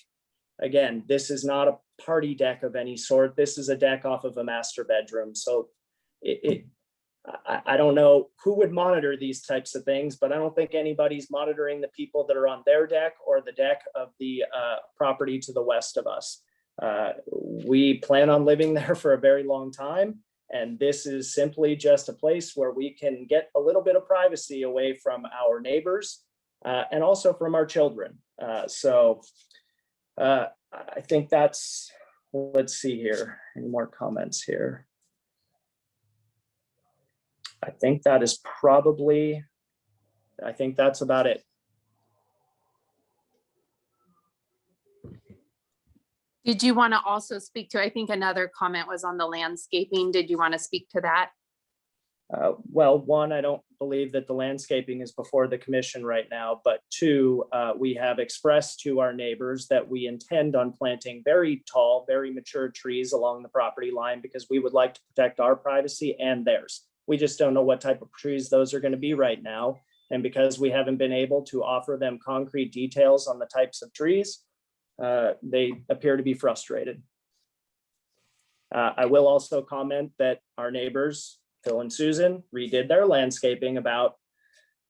S11: Again, this is not a party deck of any sort. This is a deck off of a master bedroom. So I don't know who would monitor these types of things, but I don't think anybody's monitoring the people that are on their deck or the deck of the property to the west of us. We plan on living there for a very long time. And this is simply just a place where we can get a little bit of privacy away from our neighbors and also from our children. I think that's, let's see here, any more comments here? I think that is probably, I think that's about it.
S4: Did you want to also speak to, I think another comment was on the landscaping. Did you want to speak to that?
S11: Well, one, I don't believe that the landscaping is before the commission right now, but two, we have expressed to our neighbors that we intend on planting very tall, very mature trees along the property line because we would like to protect our privacy and theirs. We just don't know what type of trees those are going to be right now. And because we haven't been able to offer them concrete details on the types of trees, they appear to be frustrated. I will also comment that our neighbors, Phil and Susan, redid their landscaping about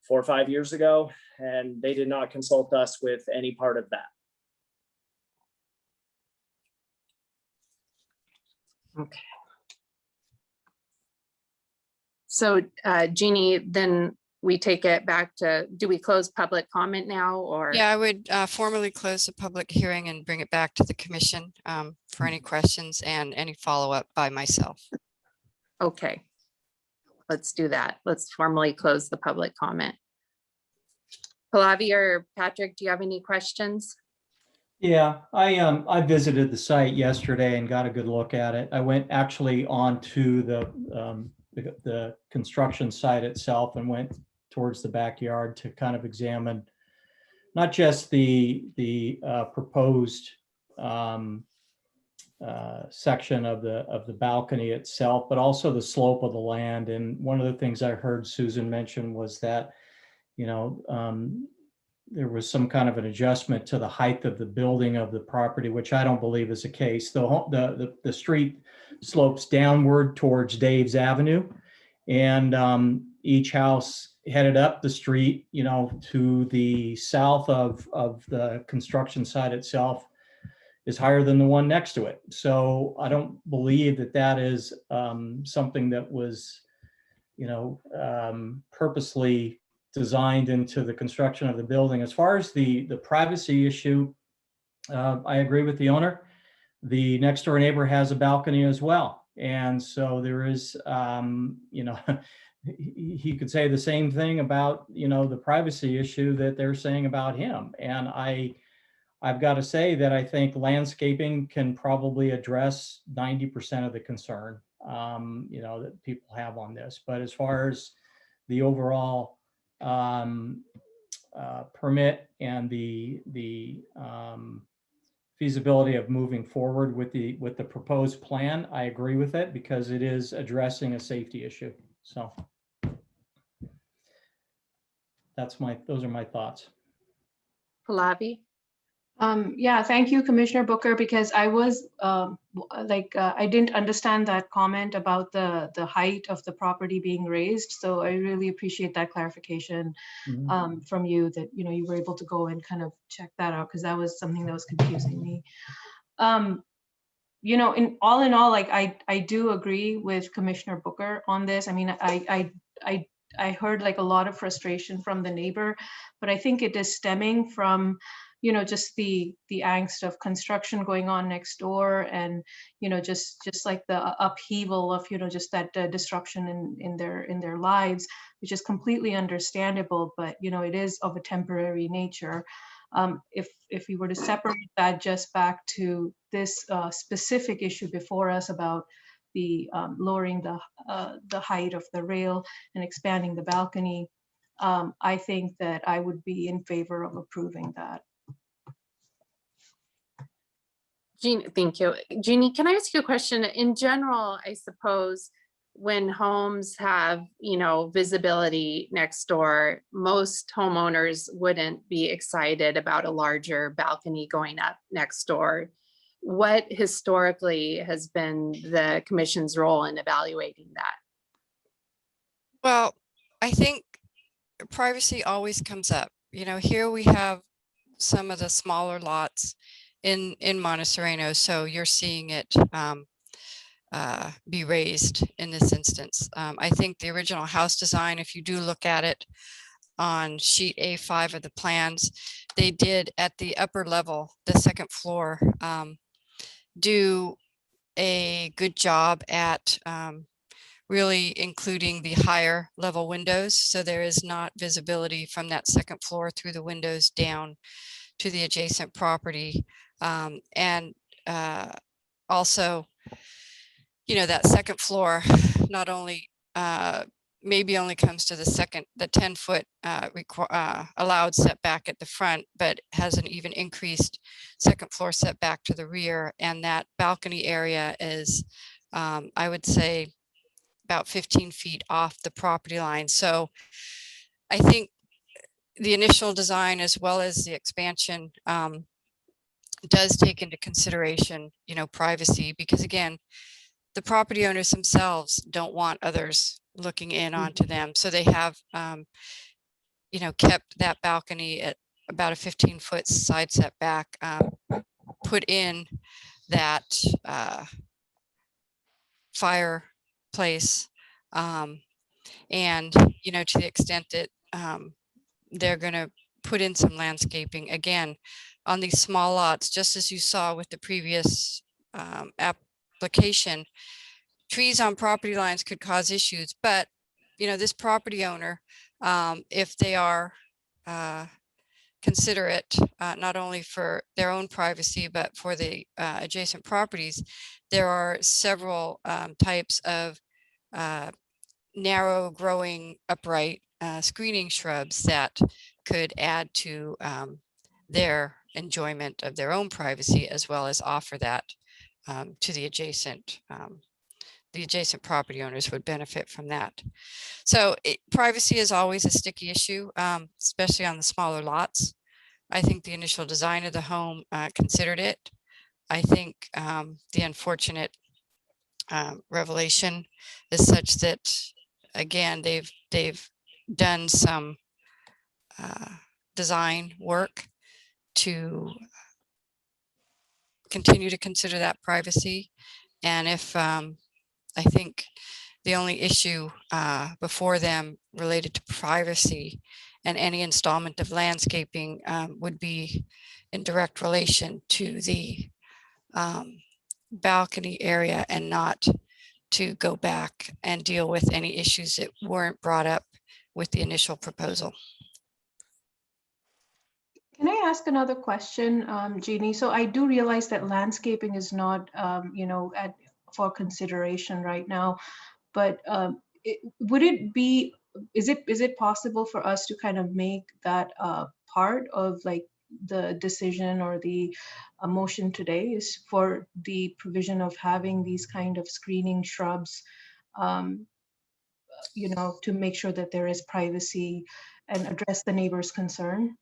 S11: 4 or 5 years ago, and they did not consult us with any part of that.
S4: Okay. So Jeannie, then we take it back to, do we close public comment now or?
S2: Yeah, I would formally close the public hearing and bring it back to the commission for any questions and any follow-up by myself.
S4: Okay, let's do that. Let's formally close the public comment. Pallavi or Patrick, do you have any questions?
S5: Yeah, I visited the site yesterday and got a good look at it. I went actually onto the construction site itself and went towards the backyard to kind of examine not just the proposed section of the balcony itself, but also the slope of the land. And one of the things I heard Susan mention was that, you know, there was some kind of an adjustment to the height of the building of the property, which I don't believe is the case. The street slopes downward towards Dave's Avenue, and each house headed up the street, you know, to the south of the construction site itself is higher than the one next to it. So I don't believe that that is something that was purposely designed into the construction of the building. As far as the privacy issue, I agree with the owner. The next door neighbor has a balcony as well. And so there is, he could say the same thing about, the privacy issue that they're saying about him. And I've got to say that I think landscaping can probably address 90% of the concern, that people have on this. But as far as the overall permit and the feasibility of moving forward with the proposed plan, I agree with it because it is addressing a safety issue. So those are my thoughts.
S4: Pallavi?
S10: Yeah, thank you, Commissioner Booker, because I was I didn't understand that comment about the height of the property being raised. So I really appreciate that clarification from you that, you were able to go and kind of check that out, because that was something that was confusing me. In all, like I do agree with Commissioner Booker on this. I mean, I heard like a lot of frustration from the neighbor, but I think it is stemming from just the angst of construction going on next door, and just like the upheaval of just that disruption in their lives, which is completely understandable, but it is of a temporary nature. If we were to separate that just back to this specific issue before us about the lowering the height of the rail and expanding the balcony, I think that I would be in favor of approving that.
S4: Jeannie, thank you. Jeannie, can I ask you a question? In general, I suppose when homes have, visibility next door, most homeowners wouldn't be excited about a larger balcony going up next door. What historically has been the commission's role in evaluating that?
S2: Well, I think privacy always comes up. Here we have some of the smaller lots in Monte Sereno, so you're seeing it be raised in this instance. I think the original house design, if you do look at it on sheet A5 of the plans, they did at the upper level, the second floor, do a good job at really including the higher level windows. So there is not visibility from that second floor through the windows down to the adjacent property. And also, that second floor not only maybe only comes to the 10-foot allowed setback at the front, but has an even increased second floor setback to the rear. And that balcony area is, I would say, about 15 feet off the property line. So I think the initial design as well as the expansion does take into consideration, privacy, because again, the property owners themselves don't want others looking in onto them. So they have, kept that balcony at about a 15-foot side setback, put in that fireplace, and, to the extent that they're going to put in some landscaping again on these small lots, just as you saw with the previous application. Trees on property lines could cause issues, but this property owner, if they are considerate, not only for their own privacy, but for the adjacent properties, there are several types of narrow growing upright screening shrubs that could add to their enjoyment of their own privacy, as well as offer that to the adjacent property owners would benefit from that. So privacy is always a sticky issue, especially on the smaller lots. I think the initial design of the home considered it. I think the unfortunate revelation is such that, again, they've done some design work to continue to consider that privacy. And if I think The only issue before them related to privacy and any installment of landscaping would be in direct relation to the balcony area and not to go back and deal with any issues that weren't brought up with the initial proposal.
S10: Can I ask another question, Jeannie? So I do realize that landscaping is not, for consideration right now, but would it be, is it possible for us to kind of make that part of like the decision or the motion today is for the provision of having these kind of screening shrubs, to make sure that there is privacy and address the neighbor's concern?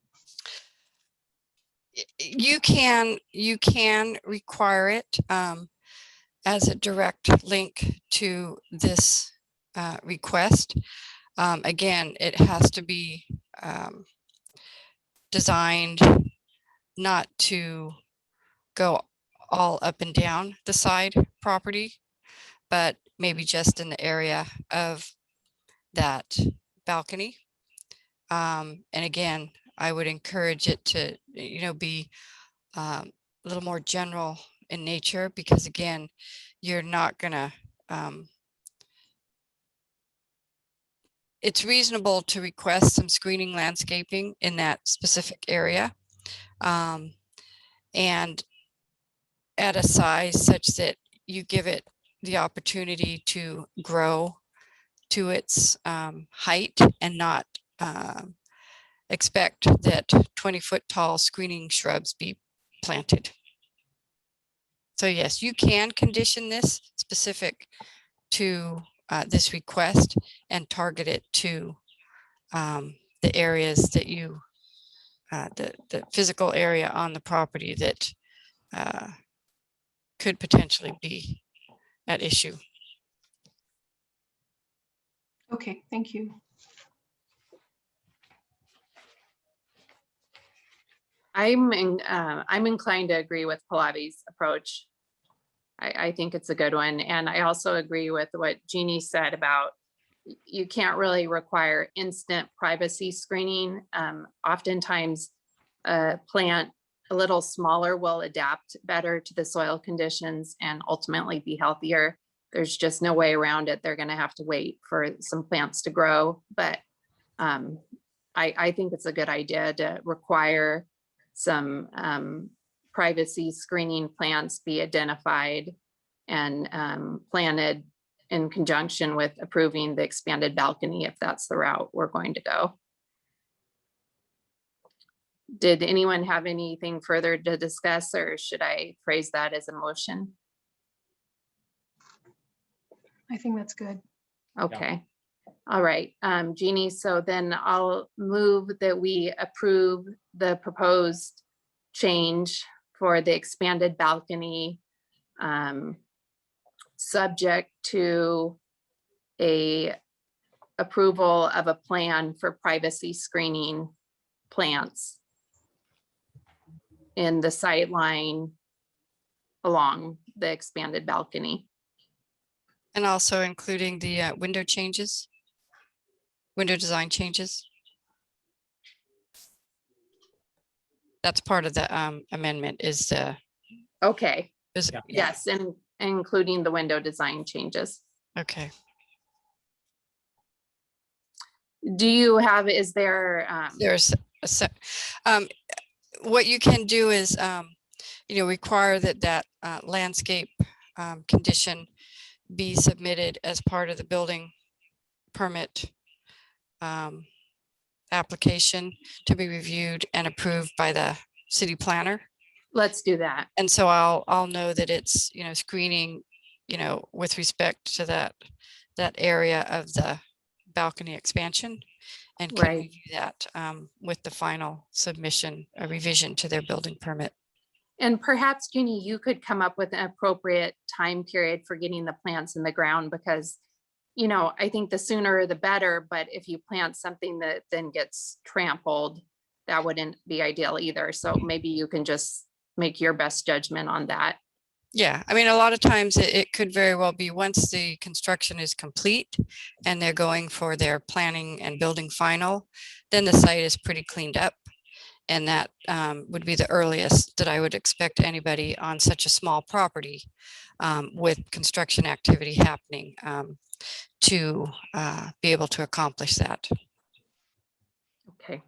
S2: You can require it as a direct link to this request. Again, it has to be designed not to go all up and down the side property, but maybe just in the area of that balcony. And again, I would encourage it to, be a little more general in nature, because again, you're not gonna, it's reasonable to request some screening landscaping in that specific area. And at a size such that you give it the opportunity to grow to its height and not expect that 20-foot tall screening shrubs be planted. So yes, you can condition this specific to this request and target it to the areas that you, the physical area on the property that could potentially be at issue.
S10: Okay, thank you.
S4: I'm inclined to agree with Pallavi's approach. I think it's a good one. And I also agree with what Jeannie said about you can't really require instant privacy screening. Oftentimes a plant a little smaller will adapt better to the soil conditions and ultimately be healthier. There's just no way around it. They're going to have to wait for some plants to grow. But I think it's a good idea to require some privacy screening plants be identified and planted in conjunction with approving the expanded balcony, if that's the route we're going to go. Did anyone have anything further to discuss, or should I phrase that as a motion?
S10: I think that's good.
S4: Okay. All right, Jeannie, so then I'll move that we approve the proposed change for the expanded balcony, subject to a approval of a plan for privacy screening plants in the sight line along the expanded balcony.
S2: And also including the window changes, window design changes. That's part of the amendment is the.
S4: Okay,
S2: Is,
S4: yes, and including the window design changes.
S2: Okay.
S4: Do you have, is there?
S2: There's a what you can do is, require that landscape condition be submitted as part of the building permit application to be reviewed and approved by the city planner.
S4: Let's do that.
S2: And so I'll know that it's, screening, with respect to that area of the balcony expansion, and can review that with the final submission, a revision to their building permit.
S4: And perhaps, Jeannie, you could come up with an appropriate time period for getting the plants in the ground, because, I think the sooner the better, but if you plant something that then gets trampled, that wouldn't be ideal either. So maybe you can just make your best judgment on that.
S2: Yeah, I mean, a lot of times it could very well be once the construction is complete and they're going for their planning and building final, then the site is pretty cleaned up. And that would be the earliest that I would expect anybody on such a small property with construction activity happening to be able to accomplish that.
S4: Okay.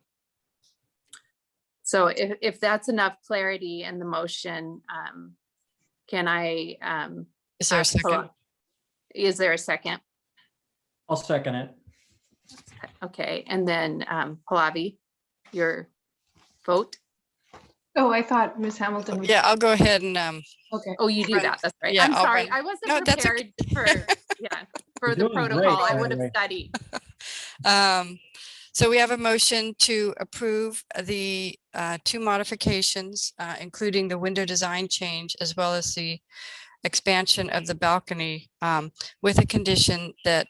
S4: So if that's enough clarity in the motion, can I?
S2: Is there a
S4: ask
S2: second?
S4: Is there a second?
S5: I'll second it.
S4: Okay, and then Pallavi, your vote?
S10: Oh, I thought Ms. Hamilton. was-
S2: Yeah, I'll go ahead and
S10: Okay.
S4: Oh, you do that. That's right.
S2: Yeah,
S4: I'm
S2: I'll
S4: sorry.
S2: run-
S4: I wasn't
S2: No, that's
S4: prepared for for
S5: You're
S4: the
S5: doing great,
S4: protocol. I
S5: by
S4: would
S5: the
S4: have
S5: way.
S4: studied.
S2: So we have a motion to approve the 2 modifications, including the window design change, as well as the expansion of the balcony with a condition that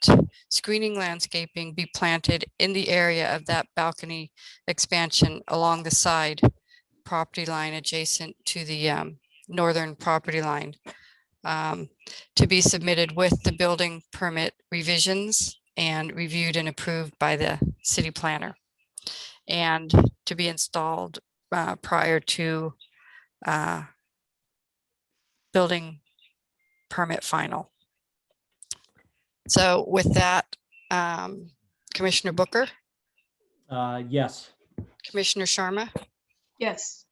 S2: screening landscaping be planted in the area of that balcony expansion along the side property line adjacent to the northern property line to be submitted with the building permit revisions and reviewed and approved by the city planner, and to be installed prior to building permit final. So with that, Commissioner Booker,
S5: Yes.
S2: Commissioner Sharma,
S10: Yes.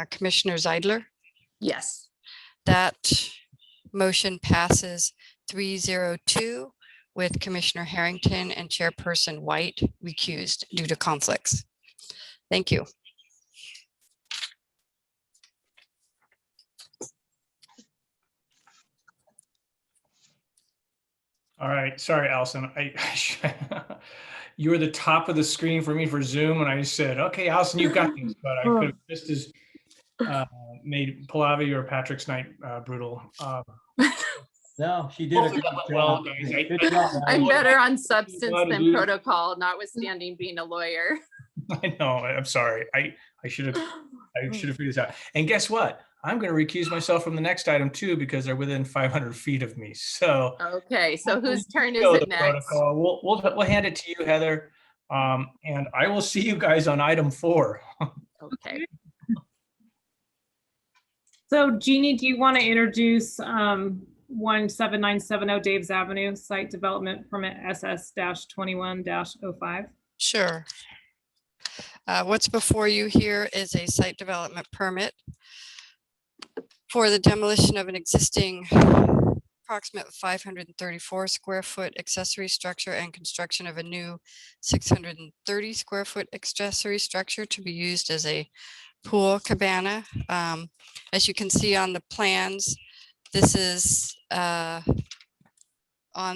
S2: Commissioner Zeidler,
S4: Yes.
S2: that motion passes 302 with Commissioner Harrington and Chairperson White recused due to conflicts. Thank you.
S1: All right, sorry, Allison. You were the top of the screen for me for Zoom, and I just said, "Okay, Allison, you got this." But I could have just as made Pallavi or Patrick's night brutal.
S5: No, she did a good
S1: Well,
S5: job.
S1: guys,
S5: Good job,
S4: I'm
S5: Ally.
S4: better on substance
S1: Glad to
S4: than
S1: do-
S4: protocol, notwithstanding being a lawyer.
S1: I know. I'm sorry. I should have figured this out. And guess what? I'm going to recuse myself from the next item too because they're within 500 feet of me. So
S4: Okay, so whose turn is
S1: know
S4: it
S1: the
S4: next?
S1: protocol. We'll hand it to you, Heather, and I will see you guys on item 4.
S4: Okay.
S3: So Jeannie, do you want to introduce 17970 Daves Avenue Site Development Permit SS-21-05?
S2: Sure. What's before you here is a site development permit for the demolition of an existing approximate 534 square foot accessory structure and construction of a new 630 square foot accessory structure to be used as a pool cabana. As you can see on the plans, this is on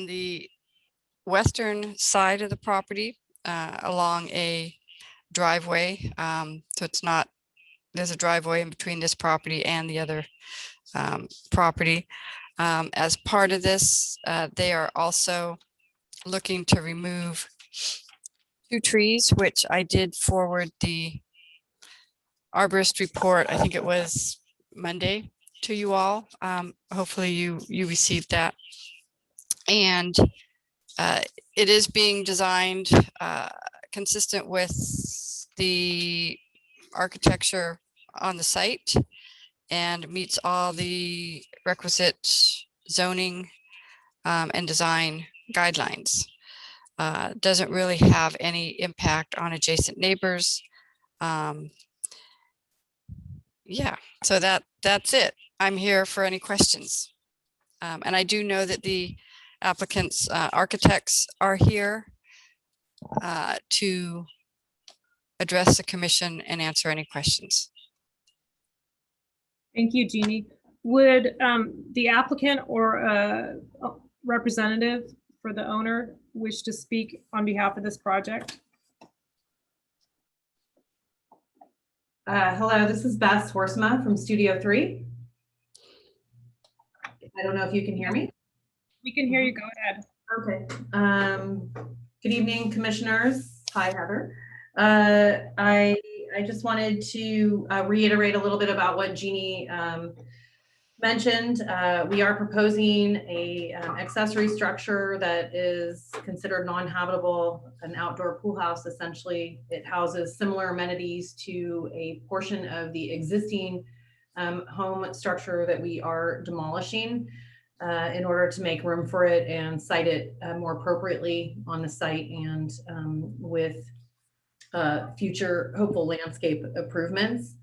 S2: the western side of the property along a driveway. So it's not, there's a driveway in between this property and the other property. As part of this, they are also looking to remove 2 trees, which I did forward the arborist report. I think it was Monday to you all. Hopefully you received that. And it is being designed consistent with the architecture on the site and meets all the requisite zoning and design guidelines. Doesn't really have any impact on adjacent neighbors. Yeah, so that's it. I'm here for any questions. And I do know that the applicants' architects are here to address the commission and answer any questions.
S3: Thank you, Jeannie. Would the applicant or a representative for the owner wish to speak on behalf of this project?
S15: Hello, this is Beth Horsma from Studio 3. I don't know if you can hear me.
S3: We can hear you. Go ahead.
S15: Okay. Good evening, commissioners. Hi, Heather. I just wanted to reiterate a little bit about what Jeannie mentioned, we are proposing a accessory structure that is considered non-habitable, an outdoor pool house. Essentially, it houses similar amenities to a portion of the existing home structure that we are demolishing in order to make room for it and site it more appropriately on the site and with future hopeful landscape improvements.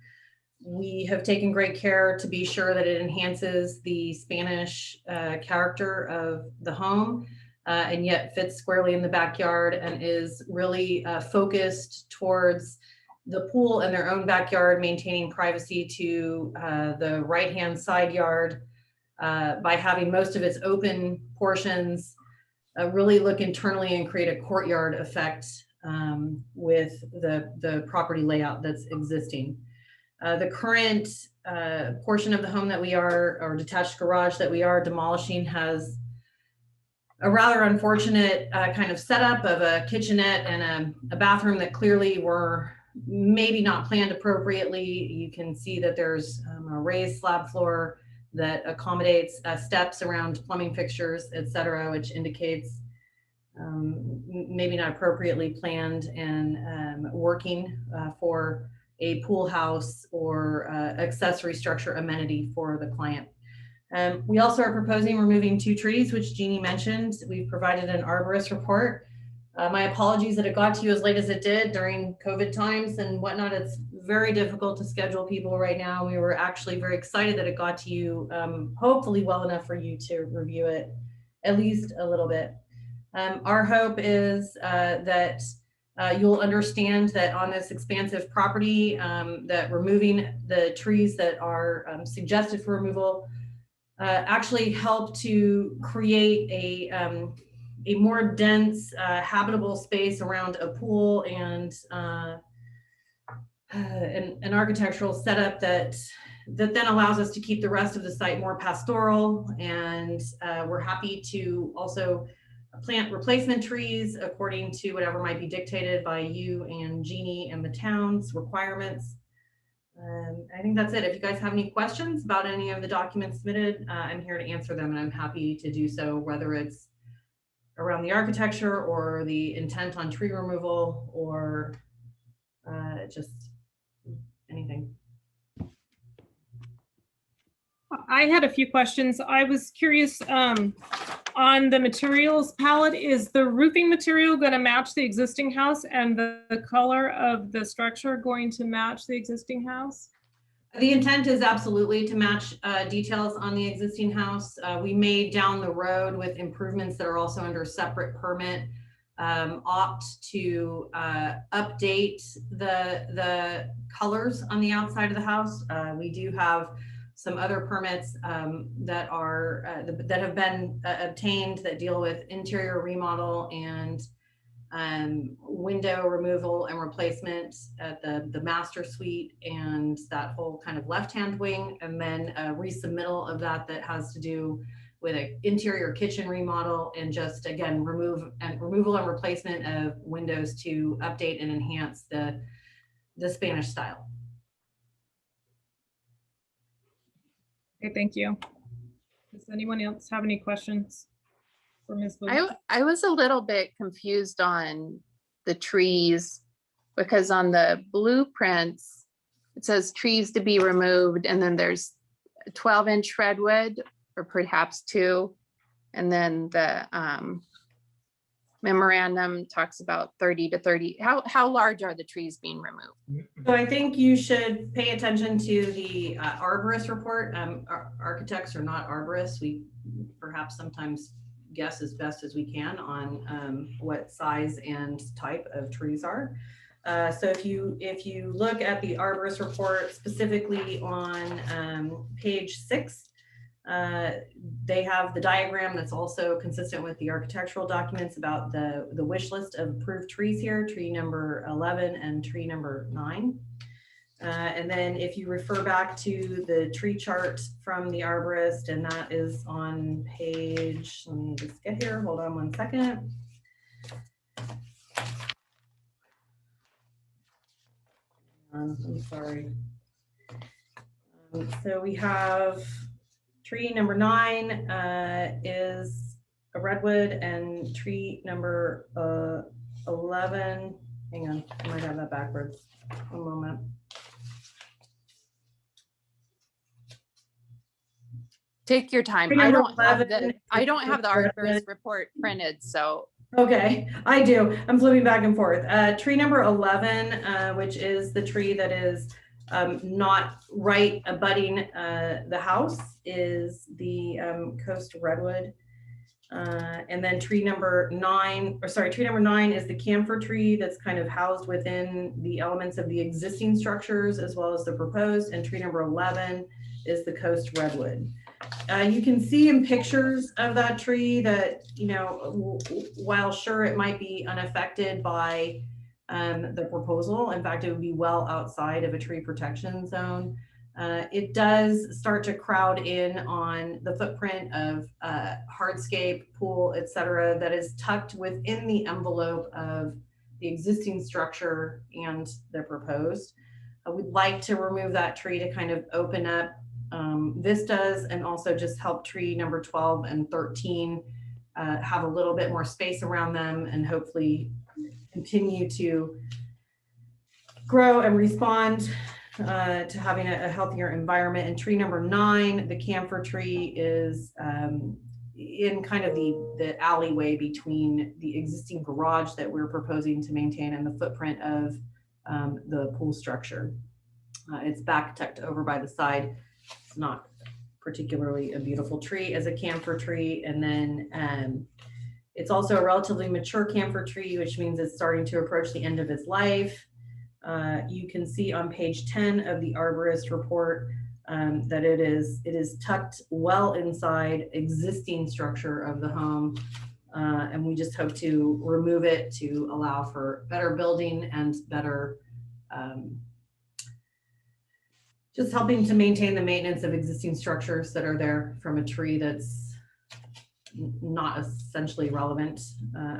S15: We have taken great care to be sure that it enhances the Spanish character of the home and yet fits squarely in the backyard and is really focused towards the pool and their own backyard, maintaining privacy to the right-hand side yard by having most of its open portions really look internally and create a courtyard effect with the property layout that's existing. The current portion of the home that we are, or detached garage that we are demolishing, has a rather unfortunate kind of setup of a kitchenette and a bathroom that clearly were maybe not planned appropriately. You can see that there's a raised slab floor that accommodates steps around plumbing fixtures, etc., which indicates maybe not appropriately planned and working for a pool house or accessory structure amenity for the client. We also are proposing removing 2 trees, which Jeannie mentioned. We've provided an arborist report. My apologies that it got to you as late as it did during COVID times and whatnot. It's very difficult to schedule people right now. We were actually very excited that it got to you, hopefully well enough for you to review it at least a little bit. Our hope is that you'll understand that on this expansive property, that removing the trees that are suggested for removal actually help to create a more dense, habitable space around a pool and an architectural setup that then allows us to keep the rest of the site more pastoral. And we're happy to also plant replacement trees according to whatever might be dictated by you and Jeannie and the town's requirements. I think that's it. If you guys have any questions about any of the documents submitted, I'm here to answer them, and I'm happy to do so, whether it's around the architecture or the intent on tree removal or just anything.
S3: I had a few questions. I was curious on the materials palette, is the roofing material going to match the existing house and the color of the structure going to match the existing house?
S15: The intent is absolutely to match details on the existing house. We may down the road with improvements that are also under separate permit opt to update the colors on the outside of the house. We do have some other permits that have been obtained that deal with interior remodel and window removal and replacement at the master suite and that whole kind of left-hand wing, and then a resubmittal of that has to do with an interior kitchen remodel and just again removal and replacement of windows to update and enhance the Spanish style.
S3: Okay, thank you. Does anyone else have any questions for Ms. Booth?
S4: I was a little bit confused on the trees because on the blueprints, it says trees to be removed, and then there's 12-inch redwood or perhaps 2. And then the memorandum talks about 30 to 30. How large are the trees being removed?
S15: So I think you should pay attention to the arborist report. Architects are not arborists. We perhaps sometimes guess as best as we can on what size and type of trees are. So if you look at the arborist report specifically on page 6, they have the diagram that's also consistent with the architectural documents about the wish list of approved trees here, tree number 11 and tree number 9. And then if you refer back to the tree chart from the arborist, and that is on page, let me just get here, hold on one second. I'm sorry. So we have Tree number 9 is a redwood, and tree number 11, hang on, I might have that backwards. One moment.
S4: Take your time.
S15: Tree
S4: I
S15: number
S4: don't have the
S15: 11
S4: arborist
S15: redwood.
S4: report printed, so.
S15: Okay, I do. I'm flipping back and forth. Tree number 11, which is the tree that is not right abutting the house, is the coast redwood. And then tree number 9 is the camphor tree that's kind of housed within the elements of the existing structures as well as the proposed. And tree number 11 is the coast redwood. You can see in pictures of that tree that, you know, while sure it might be unaffected by the proposal, in fact, it would be well outside of a tree protection zone. It does start to crowd in on the footprint of hardscape, pool, etc., that is tucked within the envelope of the existing structure and the proposed. We'd like to remove that tree to kind of open up vistas and also just help tree number 12 and 13 have a little bit more space around them and hopefully continue to grow and respond to having a healthier environment. And tree number 9, the camphor tree, is in kind of the alleyway between the existing garage that we're proposing to maintain and the footprint of the pool structure. It's back tucked over by the side. It's not particularly a beautiful tree as a camphor tree. And then it's also a relatively mature camphor tree, which means it's starting to approach the end of its life. You can see on page 10 of the arborist report that it is tucked well inside existing structure of the home. And we just hope to remove it to allow for better building and better just helping to maintain the maintenance of existing structures that are there from a tree that's not essentially relevant.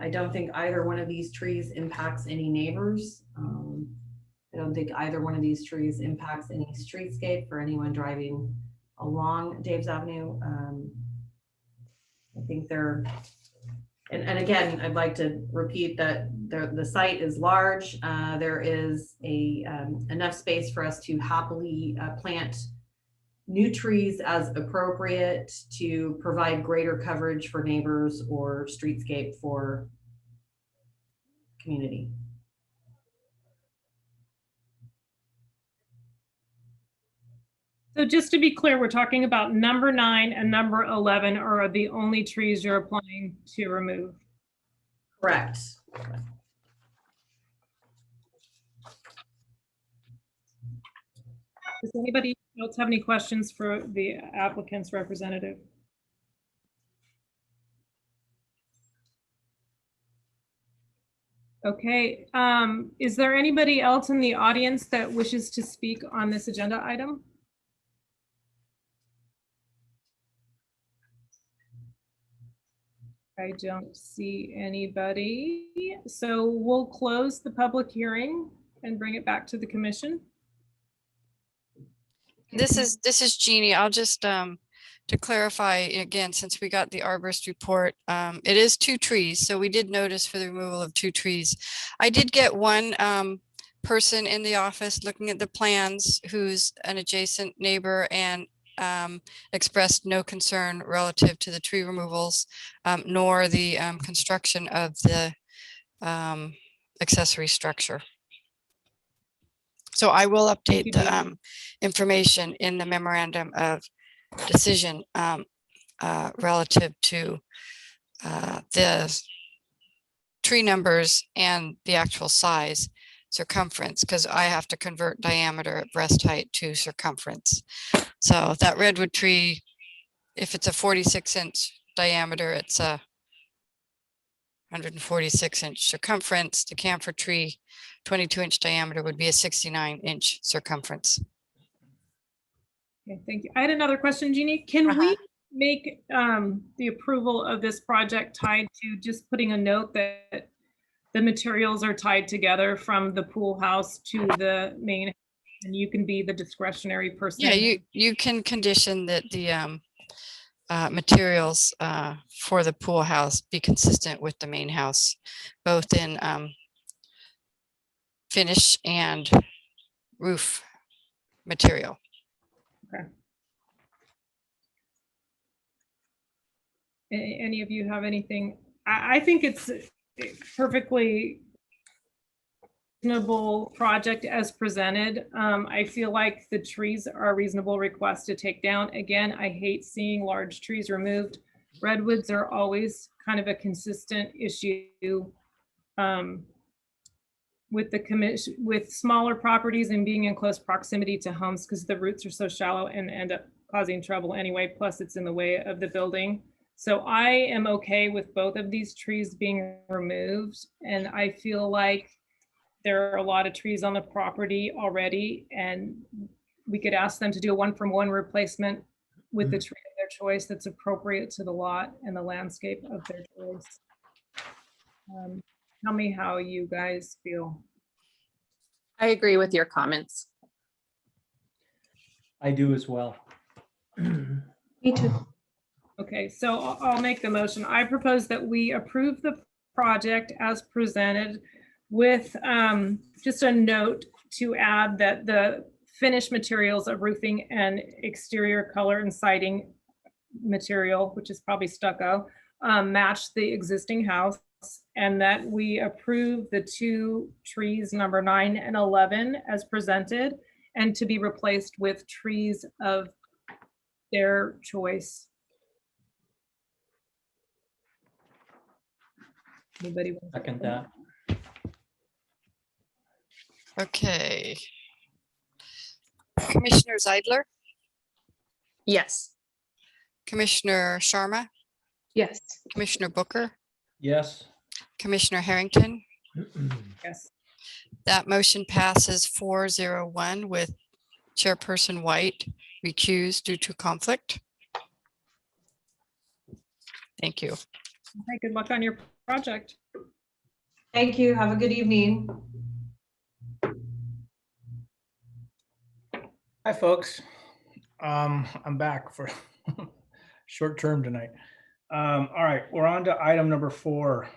S15: I don't think either one of these trees impacts any neighbors. I don't think either one of these trees impacts any streetscape for anyone driving along Dave's Avenue. I think they're, and again, I'd like to repeat that the site is large. There is enough space for us to happily plant new trees as appropriate to provide greater coverage for neighbors or streetscape for community.
S3: So just to be clear, we're talking about number 9 and number 11 are the only trees you're applying to remove.
S15: Correct.
S3: Does anybody else have any questions for the applicant's representative? Okay, is there anybody else in the audience that wishes to speak on this agenda item? I don't see anybody. So we'll close the public hearing and bring it back to the commission.
S2: This is Jeannie. I'll just to clarify again, since we got the arborist report, it is 2 trees. So we did notice for the removal of 2 trees. I did get one person in the office looking at the plans who's an adjacent neighbor and expressed no concern relative to the tree removals, nor the construction of the accessory structure. So I will update the information in the memorandum of decision relative to the tree numbers and the actual size, circumference, because I have to convert diameter at breast height to circumference. So that redwood tree, if it's a 46-inch diameter, it's a 146-inch circumference. The camphor tree, 22-inch diameter, would be a 69-inch circumference.
S3: Okay, thank you. I had another question, Jeannie. Can we make the approval of this project tied to just putting a note that the materials are tied together from the pool house to the main house, and you can be the discretionary person?
S2: Yeah, you can condition that materials for the pool house be consistent with the main house, both in finish and roof material.
S3: Okay. Any of you have anything? I think it's perfectly reasonable project as presented. I feel like the trees are a reasonable request to take down. Again, I hate seeing large trees removed. Redwoods are always kind of a consistent issue with the commission, with smaller properties and being in close proximity to homes because the roots are so shallow and end up causing trouble anyway. Plus it's in the way of the building. So I am okay with both of these trees being removed. And I feel like there are a lot of trees on the property already, and we could ask them to do a one-for-one replacement with the tree of their choice that's appropriate to the lot and the landscape of their choice. Tell me how you guys feel.
S4: I agree with your comments.
S5: I do as well.
S10: Me too.
S3: Okay, so I'll make the motion. I propose that we approve the project as presented with just a note to add that the finished materials of roofing and exterior color and siding material, which is probably stucco, match the existing house, and that we approve the two trees, number 9 and 11, as presented, and to be replaced with trees of their choice. Anybody want to
S5: Second that.
S2: Okay. Commissioner Zeidler,
S4: Yes.
S2: Commissioner Sharma,
S10: Yes.
S2: Commissioner Booker,
S5: Yes.
S2: Commissioner Harrington.
S3: Yes.
S2: That motion passes 401 with Chairperson White recused due to conflict. Thank you.
S3: Okay, good luck on your project.
S15: Thank you. Have a good evening.
S1: Hi, folks. I'm back for short term tonight. All right, we're on to item number 4.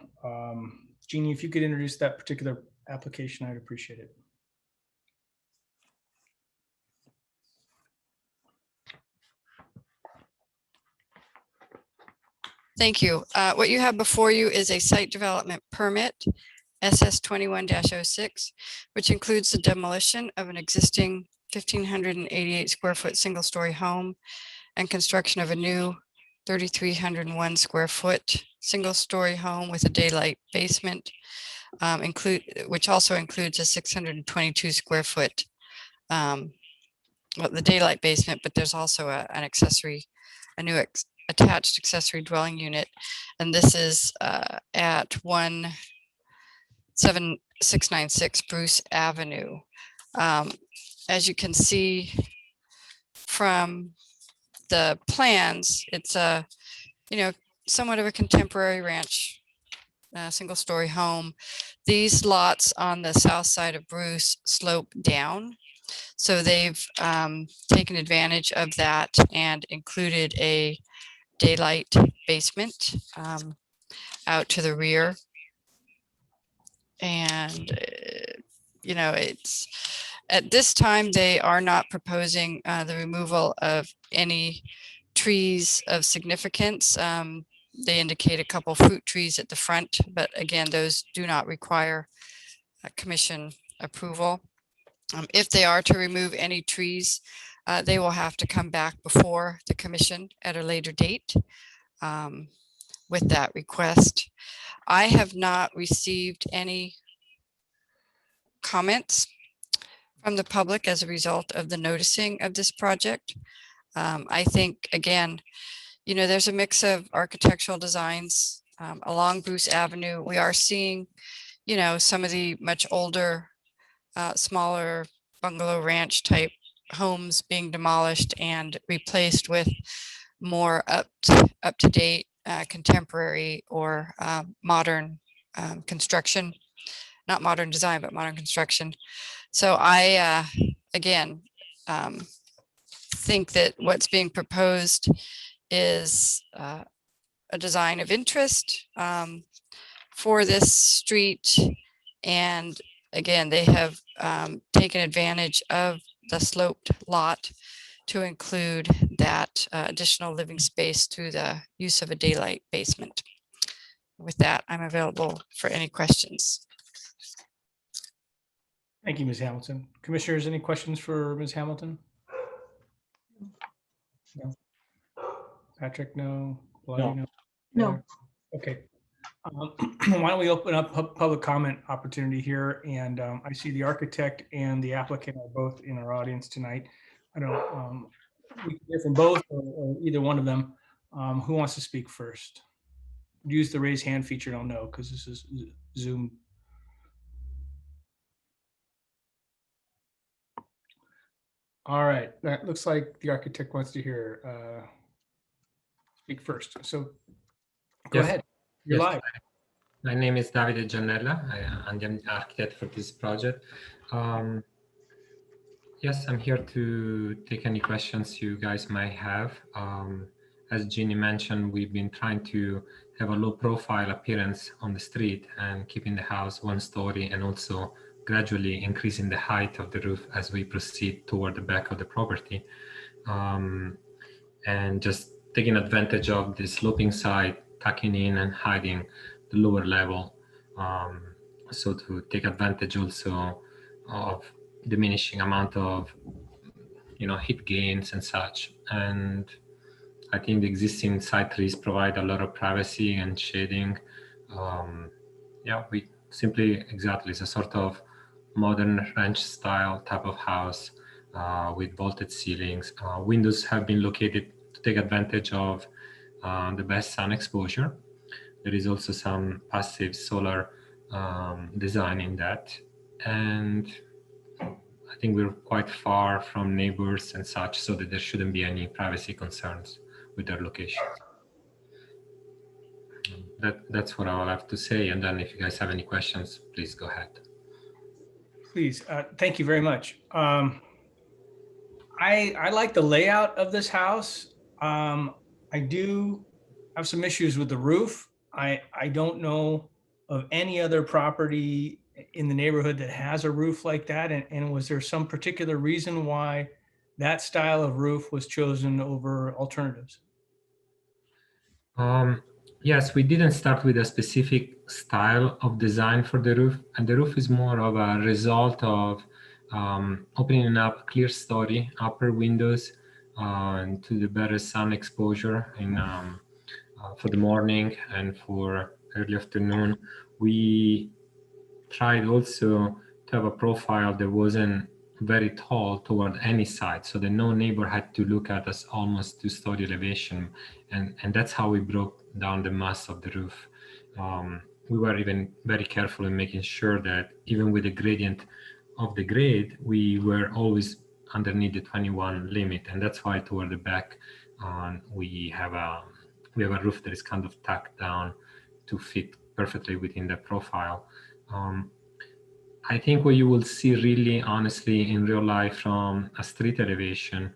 S1: Jeannie, if you could introduce that particular application, I'd appreciate it.
S2: Thank you. What you have before you is a site development permit, SS 21-06, which includes the demolition of an existing 1,588 square foot single story home and construction of a new 3,301 square foot single story home with a daylight basement, which also includes a 622 square foot, well, the daylight basement, but there's also an accessory, a new attached accessory dwelling unit. And this is at 17696 Bruce Avenue. As you can see from the plans, it's a, somewhat of a contemporary ranch, single story home. These lots on the south side of Bruce slope down. So they've taken advantage of that and included a daylight basement out to the rear. And, it's at this time, they are not proposing the removal of any trees of significance. They indicate a couple fruit trees at the front, but again, those do not require commission approval. If they are to remove any trees, they will have to come back before the commission at a later date with that request. I have not received any comments from the public as a result of the noticing of this project. I think, again, there's a mix of architectural designs along Bruce Avenue. We are seeing, some of the much older, smaller bungalow ranch type homes being demolished and replaced with more up to date, contemporary or modern construction, not modern design, but modern construction. So I, again, think that what's being proposed is a design of interest for this street. And again, they have taken advantage of the sloped lot to include that additional living space through the use of a daylight basement. With that, I'm available for any questions.
S1: Thank you, Ms. Hamilton. Commissioners, any questions for Ms. Hamilton? No. Patrick, no. Bloody, no.
S10: No.
S1: Okay. Why don't we open up public comment opportunity here? And I see the architect and the applicant are both in our audience tonight. I don't, we can hear from both or either one of them. Who wants to speak first? Use the raise hand feature. I don't know because this is Zoom. All right, that looks like the architect wants to hear speak first. So go
S16: Yes.
S1: ahead. You're
S16: Yes.
S1: live.
S16: My name is Davide Giannella. I'm the architect for this project. Yes, I'm here to take any questions you guys might have. As Jeannie mentioned, we've been trying to have a low profile appearance on the street and keeping the house one story and also gradually increasing the height of the roof as we proceed toward the back of the property. And just taking advantage of the sloping side, tucking in and hiding the lower level. So to take advantage also of diminishing amount of, heat gains and such. And I think the existing side trees provide a lot of privacy and shading. We simply, exactly, it's a sort of modern ranch style type of house with vaulted ceilings. Windows have been located to take advantage of the best sun exposure. There is also some passive solar design in that. And I think we're quite far from neighbors and such, so that there shouldn't be any privacy concerns with their location. That's what I'll have to say. And then if you guys have any questions, please go ahead.
S1: Please. Thank you very much. I like the layout of this house. I do have some issues with the roof. I don't know of any other property in the neighborhood that has a roof like that. And was there some particular reason why that style of roof was chosen over alternatives?
S16: Yes, we didn't start with a specific style of design for the roof, and the roof is more of a result of opening up clear story, upper windows to the better sun exposure in, for the morning and for early afternoon. We tried also to have a profile that wasn't very tall toward any side, so that no neighbor had to look at us almost 2-story elevation, and that's how we broke down the mass of the roof. We were even very careful in making sure that even with the gradient of the grade, we were always underneath the 21 limit, and that's why toward the back we have a roof that is kind of tucked down to fit perfectly within the profile. I think what you will see really honestly in real life from a street elevation,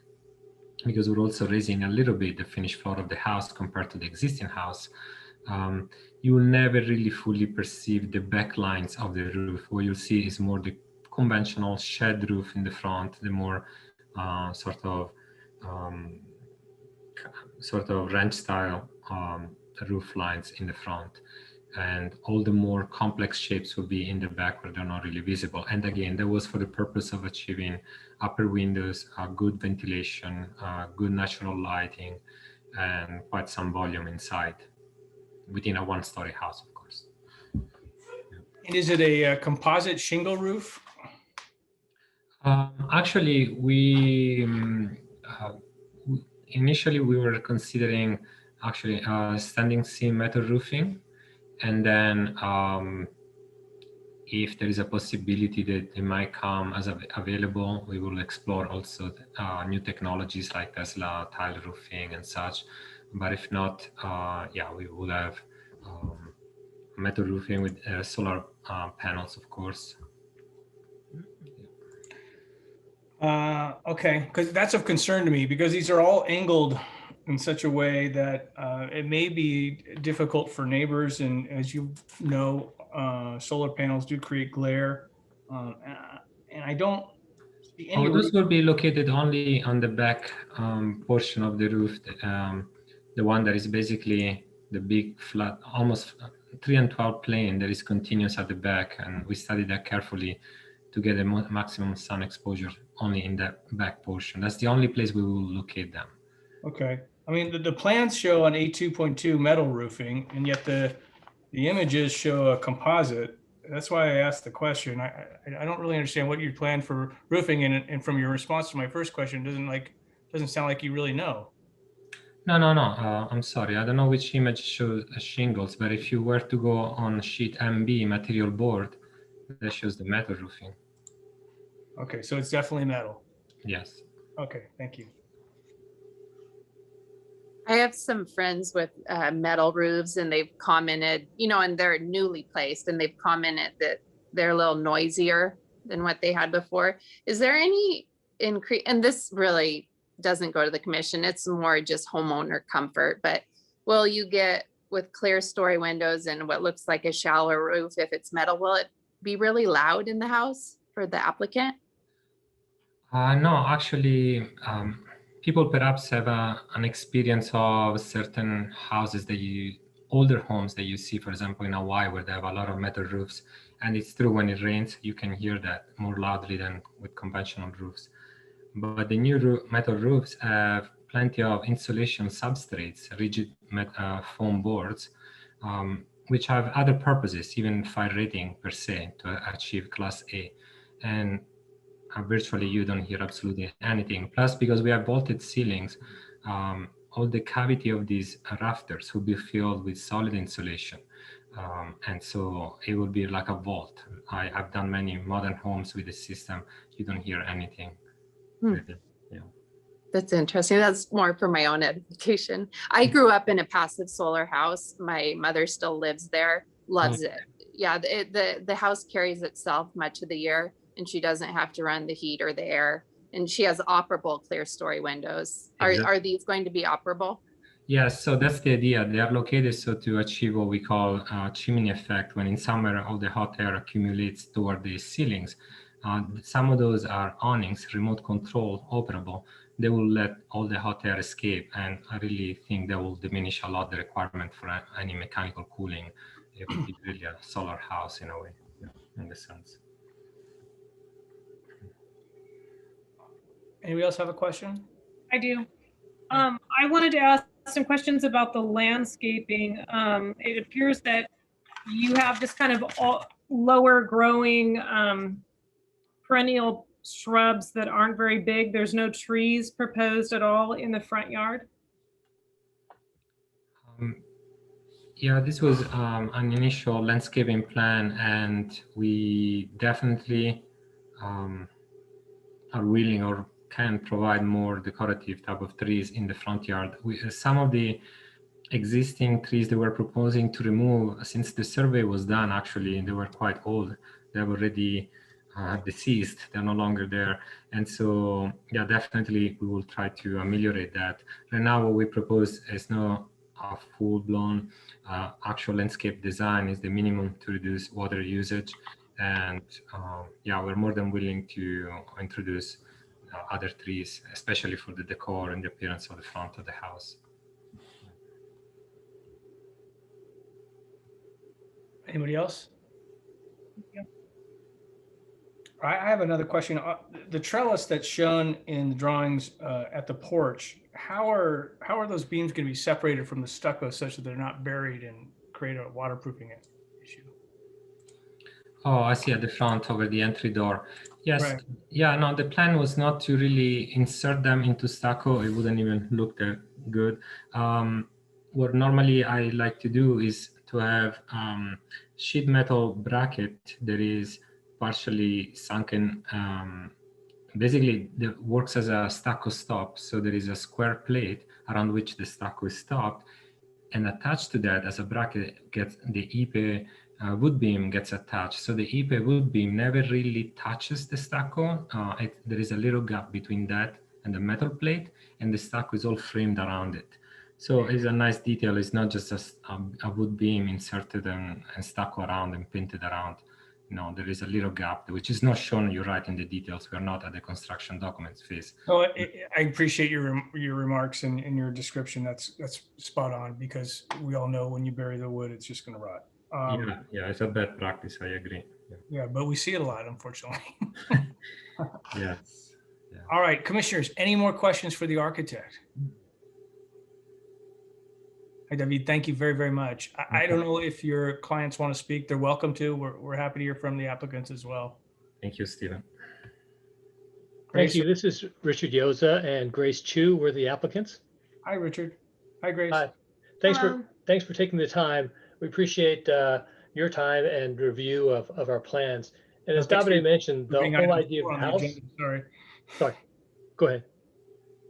S16: because we're also raising a little bit the finished floor of the house compared to the existing house, you will never really fully perceive the back lines of the roof. What you'll see is more the conventional shed roof in the front, the more sort of ranch style roof lines in the front. And all the more complex shapes will be in the back where they're not really visible. And again, that was for the purpose of achieving upper windows, good ventilation, good natural lighting, and quite some volume inside within a 1-story house, of course.
S1: And is it a composite shingle roof?
S16: Actually, we initially we were considering actually standing seam metal roofing. And then if there is a possibility that it might come as available, we will explore also new technologies like Tesla tile roofing and such. But if not, we will have metal roofing with solar panels, of course.
S1: Okay, because that's of concern to me, because these are all angled in such a way that it may be difficult for neighbors. And as you know, solar panels do create glare. And I don't see any.
S16: Oh, those will be located only on the back portion of the roof, the one that is basically the big flat, almost 3 and 12 plane that is continuous at the back. And we studied that carefully to get a maximum sun exposure only in that back portion. That's the only place we will locate them.
S1: Okay. I mean, the plans show an A2.2 metal roofing, and yet the images show a composite. That's why I asked the question. I don't really understand what you plan for roofing, and from your response to my first question, doesn't sound like you really know.
S16: No. I'm sorry. I don't know which image shows shingles, but if you were to go on sheet MB material board, that shows the metal roofing.
S1: Okay, so it's definitely metal.
S16: Yes.
S1: Okay, thank you.
S4: I have some friends with metal roofs, and they've commented, and they're newly placed, and they've commented that they're a little noisier than what they had before. Is there any increase? And this really doesn't go to the commission. It's more just homeowner comfort, but will you get with clear story windows and what looks like a shallow roof, if it's metal, will it be really loud in the house for the applicant?
S16: No, actually, people perhaps have an experience of certain houses older homes that you see, for example, in Hawaii, where they have a lot of metal roofs. And it's true, when it rains, you can hear that more loudly than with conventional roofs. But the new metal roofs have plenty of insulation substrates, rigid foam boards, which have other purposes, even fire rating per se, to achieve Class A. And virtually you don't hear absolutely anything. Plus, because we have vaulted ceilings, all the cavity of these rafters will be filled with solid insulation. And so it will be like a vault. I've done many modern homes with the system. You don't hear anything. Really. Yeah.
S4: That's interesting. That's more for my own edification. I grew up in a passive solar house. My mother still lives there, loves it. Yeah, the house carries itself much of the year, and she doesn't have to run the heat or the air. And she has operable clear story windows. Are these going to be operable?
S16: Yes, so that's the idea. They are located so to achieve what we call chimney effect, when in summer all the hot air accumulates toward the ceilings. Some of those are awnings, remote control, operable. They will let all the hot air escape, and I really think that will diminish a lot the requirement for any mechanical cooling. It will be really a solar house in a way, in the sense.
S1: Anybody else have a question?
S3: I do. I wanted to ask some questions about the landscaping. It appears that you have this kind of lower growing perennial shrubs that aren't very big. There's no trees proposed at all in the front yard.
S16: Yeah, this was an initial landscaping plan, and we definitely are willing or can provide more decorative type of trees in the front yard. Some of the existing trees they were proposing to remove, since the survey was done, actually, they were quite old. They were already deceased. They're no longer there. And so, yeah, definitely we will try to ameliorate that. Right now, what we propose is no full-blown actual landscape design is the minimum to reduce water usage. And yeah, we're more than willing to introduce other trees, especially for the decor and the appearance of the front of the house.
S1: Anybody else? I have another question. The trellis that's shown in the drawings at the porch, how are those beams going to be separated from the stucco such that they're not buried and create a waterproofing issue?
S16: Oh, I see, at the front over the entry door. Yes.
S1: Right.
S16: Yeah, no, the plan was not to really insert them into stucco. It wouldn't even look that good. What normally I like to do is to have sheet metal bracket that is partially sunken. Basically, that works as a stucco stop. So there is a square plate around which the stucco is stopped, and attached to that as a bracket gets the IPE wood beam gets attached. So the IPE wood beam never really touches the stucco. There is a little gap between that and the metal plate, and the stucco is all framed around it. So it's a nice detail. It's not just a wood beam inserted and stucco around and painted around. No, there is a little gap, which is not shown, you're right, in the details. We're not at the construction documents phase.
S1: Oh, I appreciate your remarks and your description. That's spot on, because we all know when you bury the wood, it's just going to rot.
S16: Yeah, it's a bad practice. I agree.
S1: Yeah, but we see it a lot, unfortunately.
S16: Yes. Yeah.
S1: All right, commissioners, any more questions for the architect? Hi, David. Thank you very, very much. I don't know if your clients want to speak. They're welcome to. We're happy to hear from the applicants as well.
S16: Thank you, Stephen.
S1: Grace?
S17: Thank you. This is Richard Yoza and Grace Chu. We're the applicants.
S1: Hi, Richard. Hi, Grace.
S17: Hi. Thanks for taking the time. We appreciate your time and review of our plans. And as Davide mentioned, the whole idea of the house. Sorry. Go ahead.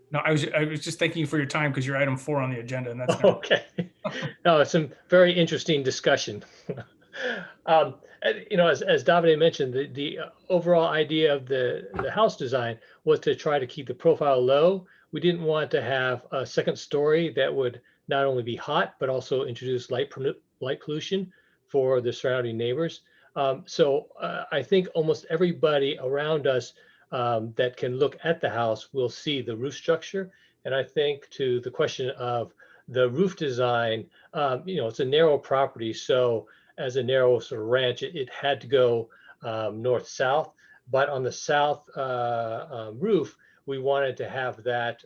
S1: No, I was just thanking you for your time, because you're item 4 on the agenda, and that's
S17: okay. No, it's some very interesting discussion. You know, as Davide mentioned, the overall idea of the house design was to try to keep the profile low. We didn't want to have a second story that would not only be hot, but also introduce light pollution for the surrounding neighbors. So I think almost everybody around us that can look at the house will see the roof structure. And I think to the question of the roof design, you know, it's a narrow property. So as a narrow sort of ranch, it had to go north-south. But on the south roof, we wanted to have that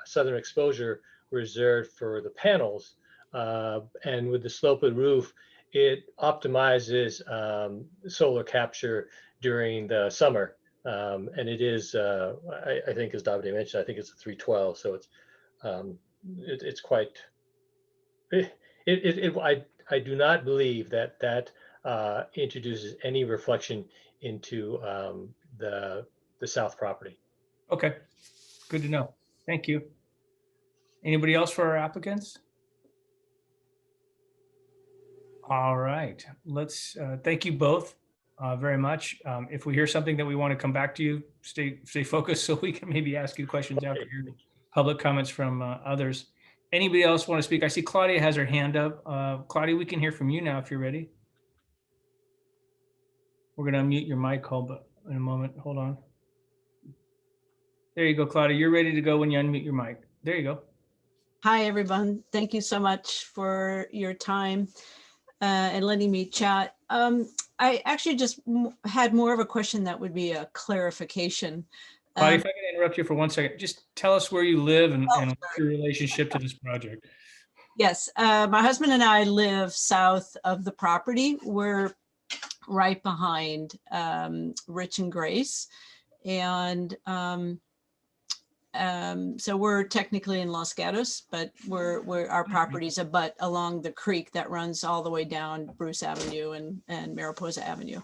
S17: southern exposure reserved for the panels. And with the slope of the roof, it optimizes solar capture during the summer. And it is, I think, as Davide mentioned, I think it's a 312. So it's quite, I do not believe that introduces any reflection into the south property.
S1: Okay, good to know. Thank you. Anybody else for our applicants? All right, let's thank you both very much. If we hear something that we want to come back to you, stay focused, so we can maybe ask you questions after hearing public comments from others. Anybody else want to speak? I see Claudia has her hand up. Claudia, we can hear from you now if you're ready. We're going to unmute your mic, but in a moment. Hold on. There you go, Claudia. You're ready to go when you unmute your mic. There you go.
S18: Hi, everyone. Thank you so much for your time and letting me chat. I actually just had more of a question that would be a clarification.
S1: Claudia, if I can interrupt you for 1 second, just tell us where you live and what's your relationship to this project.
S18: Yes, my husband and I live south of the property. We're right behind Rich and Grace. And so we're technically in Los Gatos, but our properties abut along the creek that runs all the way down Bruce Avenue and Mariposa Avenue.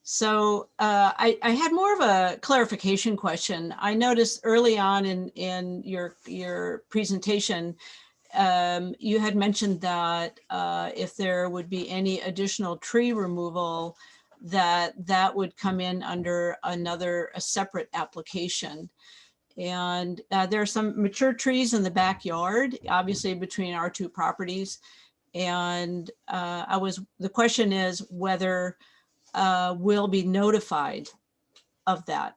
S18: So I had more of a clarification question. I noticed early on in your presentation, you had mentioned that if there would be any additional tree removal, that would come in under a separate application. And there are some mature trees in the backyard, obviously between our two properties. And the question is whether we'll be notified of that.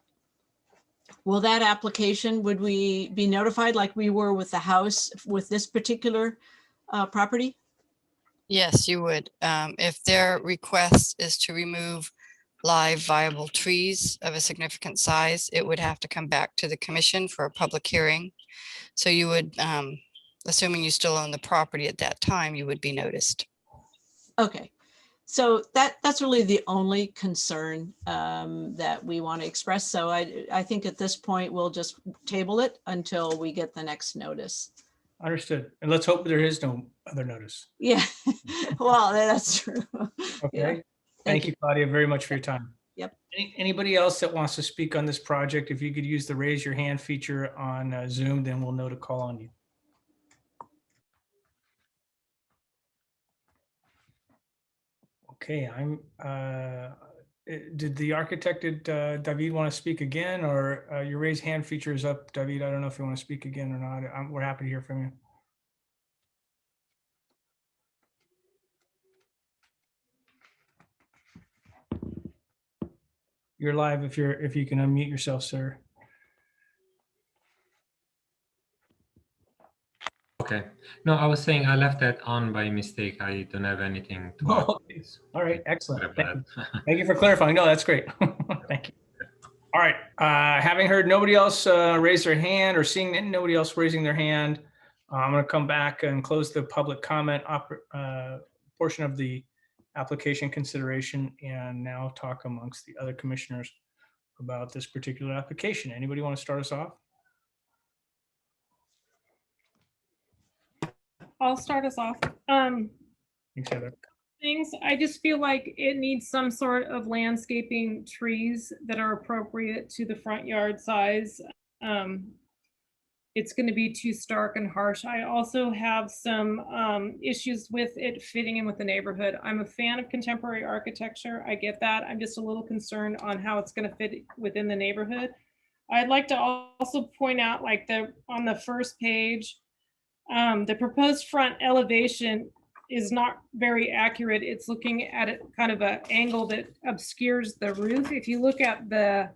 S18: Will that application, would we be notified like we were with the house with this particular property?
S2: Yes, you would. If their request is to remove live viable trees of a significant size, it would have to come back to the commission for a public hearing. So you would, assuming you still own the property at that time, you would be noticed.
S18: Okay. So that's really the only concern that we want to express. So I think at this point, we'll just table it until we get the next notice.
S1: Understood. And let's hope there is no other notice.
S18: Yeah, well, that's true.
S1: Okay.
S18: Yeah.
S1: Thank you, Claudia, very much for your time.
S18: Yep.
S1: Anybody else that wants to speak on this project, if you could use the raise your hand feature on Zoom, then we'll know to call on you. Okay, Did the architect, David, want to speak again, or your raised hand feature is up, David? I don't know if you want to speak again or not. We're happy to hear from you. You're live if you can unmute yourself, sir.
S16: Okay. No, I was saying I left that on by mistake. I don't have anything to add.
S1: Oh, all right, excellent.
S16: Sorry
S1: Thank
S16: about
S1: you.
S16: that.
S1: Thank you for clarifying. No, that's great. Thank you. All right. Having heard nobody else raise their hand or seeing nobody else raising their hand, I'm going to come back and close the public comment portion of the application consideration and now talk amongst the other commissioners about this particular application. Anybody want to start us off?
S3: I'll start us off.
S1: Thanks, Heather.
S3: Things, I just feel like it needs some sort of landscaping trees that are appropriate to the front yard size. It's going to be too stark and harsh. I also have some issues with it fitting in with the neighborhood. I'm a fan of contemporary architecture. I get that. I'm just a little concerned on how it's going to fit within the neighborhood. I'd like to also point out, like on the first page, the proposed front elevation is not very accurate. It's looking at it kind of an angle that obscures the roof. If you look at the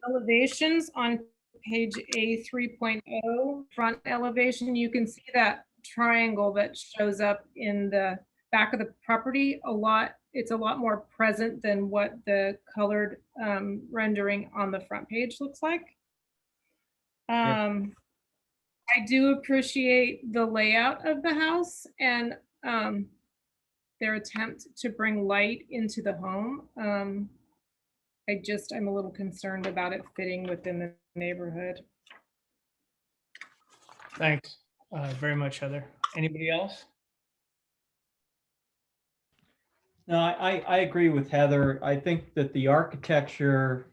S3: elevations on page A 3.0 front elevation, you can see that triangle that shows up in the back of the property a lot. It's a lot more present than what the colored rendering on the front page looks like. I do appreciate the layout of the house and their attempt to bring light into the home. I'm a little concerned about it fitting within the neighborhood.
S1: Thanks very much, Heather. Anybody else?
S5: No, I agree with Heather. I think that the architecture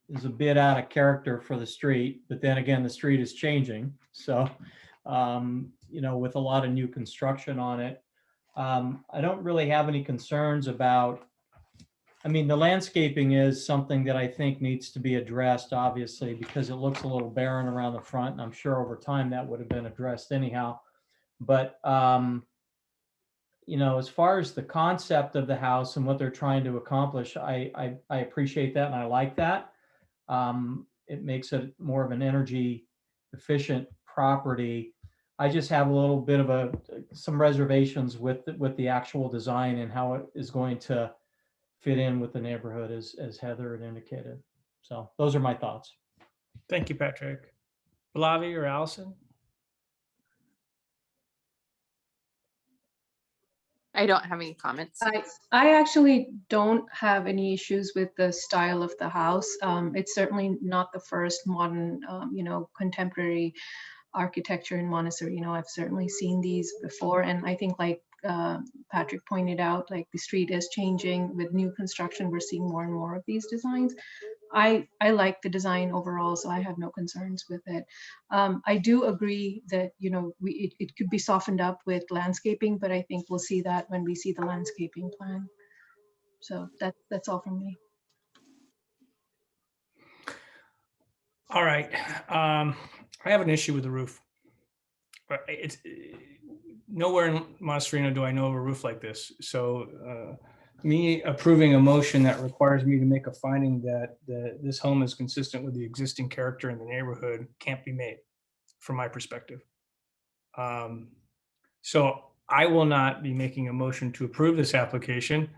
S5: is a bit out of character for the street, but then again, the street is changing. So, you know, with a lot of new construction on it, I don't really have any concerns about, I mean, the landscaping is something that I think needs to be addressed, obviously, because it looks a little barren around the front. And I'm sure over time that would have been addressed anyhow. But, you know, as far as the concept of the house and what they're trying to accomplish, I appreciate that and I like that. It makes it more of an energy efficient property. I just have a little bit of some reservations with the actual design and how it is going to fit in with the neighborhood as Heather had indicated. So those are my thoughts.
S1: Thank you, Patrick. Flavia or Allison?
S4: I don't have any comments.
S10: I actually don't have any issues with the style of the house. It's certainly not the first modern, you know, contemporary architecture in Monte Sereno. I've certainly seen these before. And I think like Patrick pointed out, like the street is changing with new construction. We're seeing more and more of these designs. I like the design overall, so I have no concerns with it. I do agree that, you know, it could be softened up with landscaping, but I think we'll see that when we see the landscaping plan. So that's all from me.
S1: All right. I have an issue with the roof. But it's nowhere in Monte Sereno do I know of a roof like this. So me approving a motion that requires me to make a finding that this home is consistent with the existing character in the neighborhood can't be made from my perspective. So I will not be making a motion to approve this application.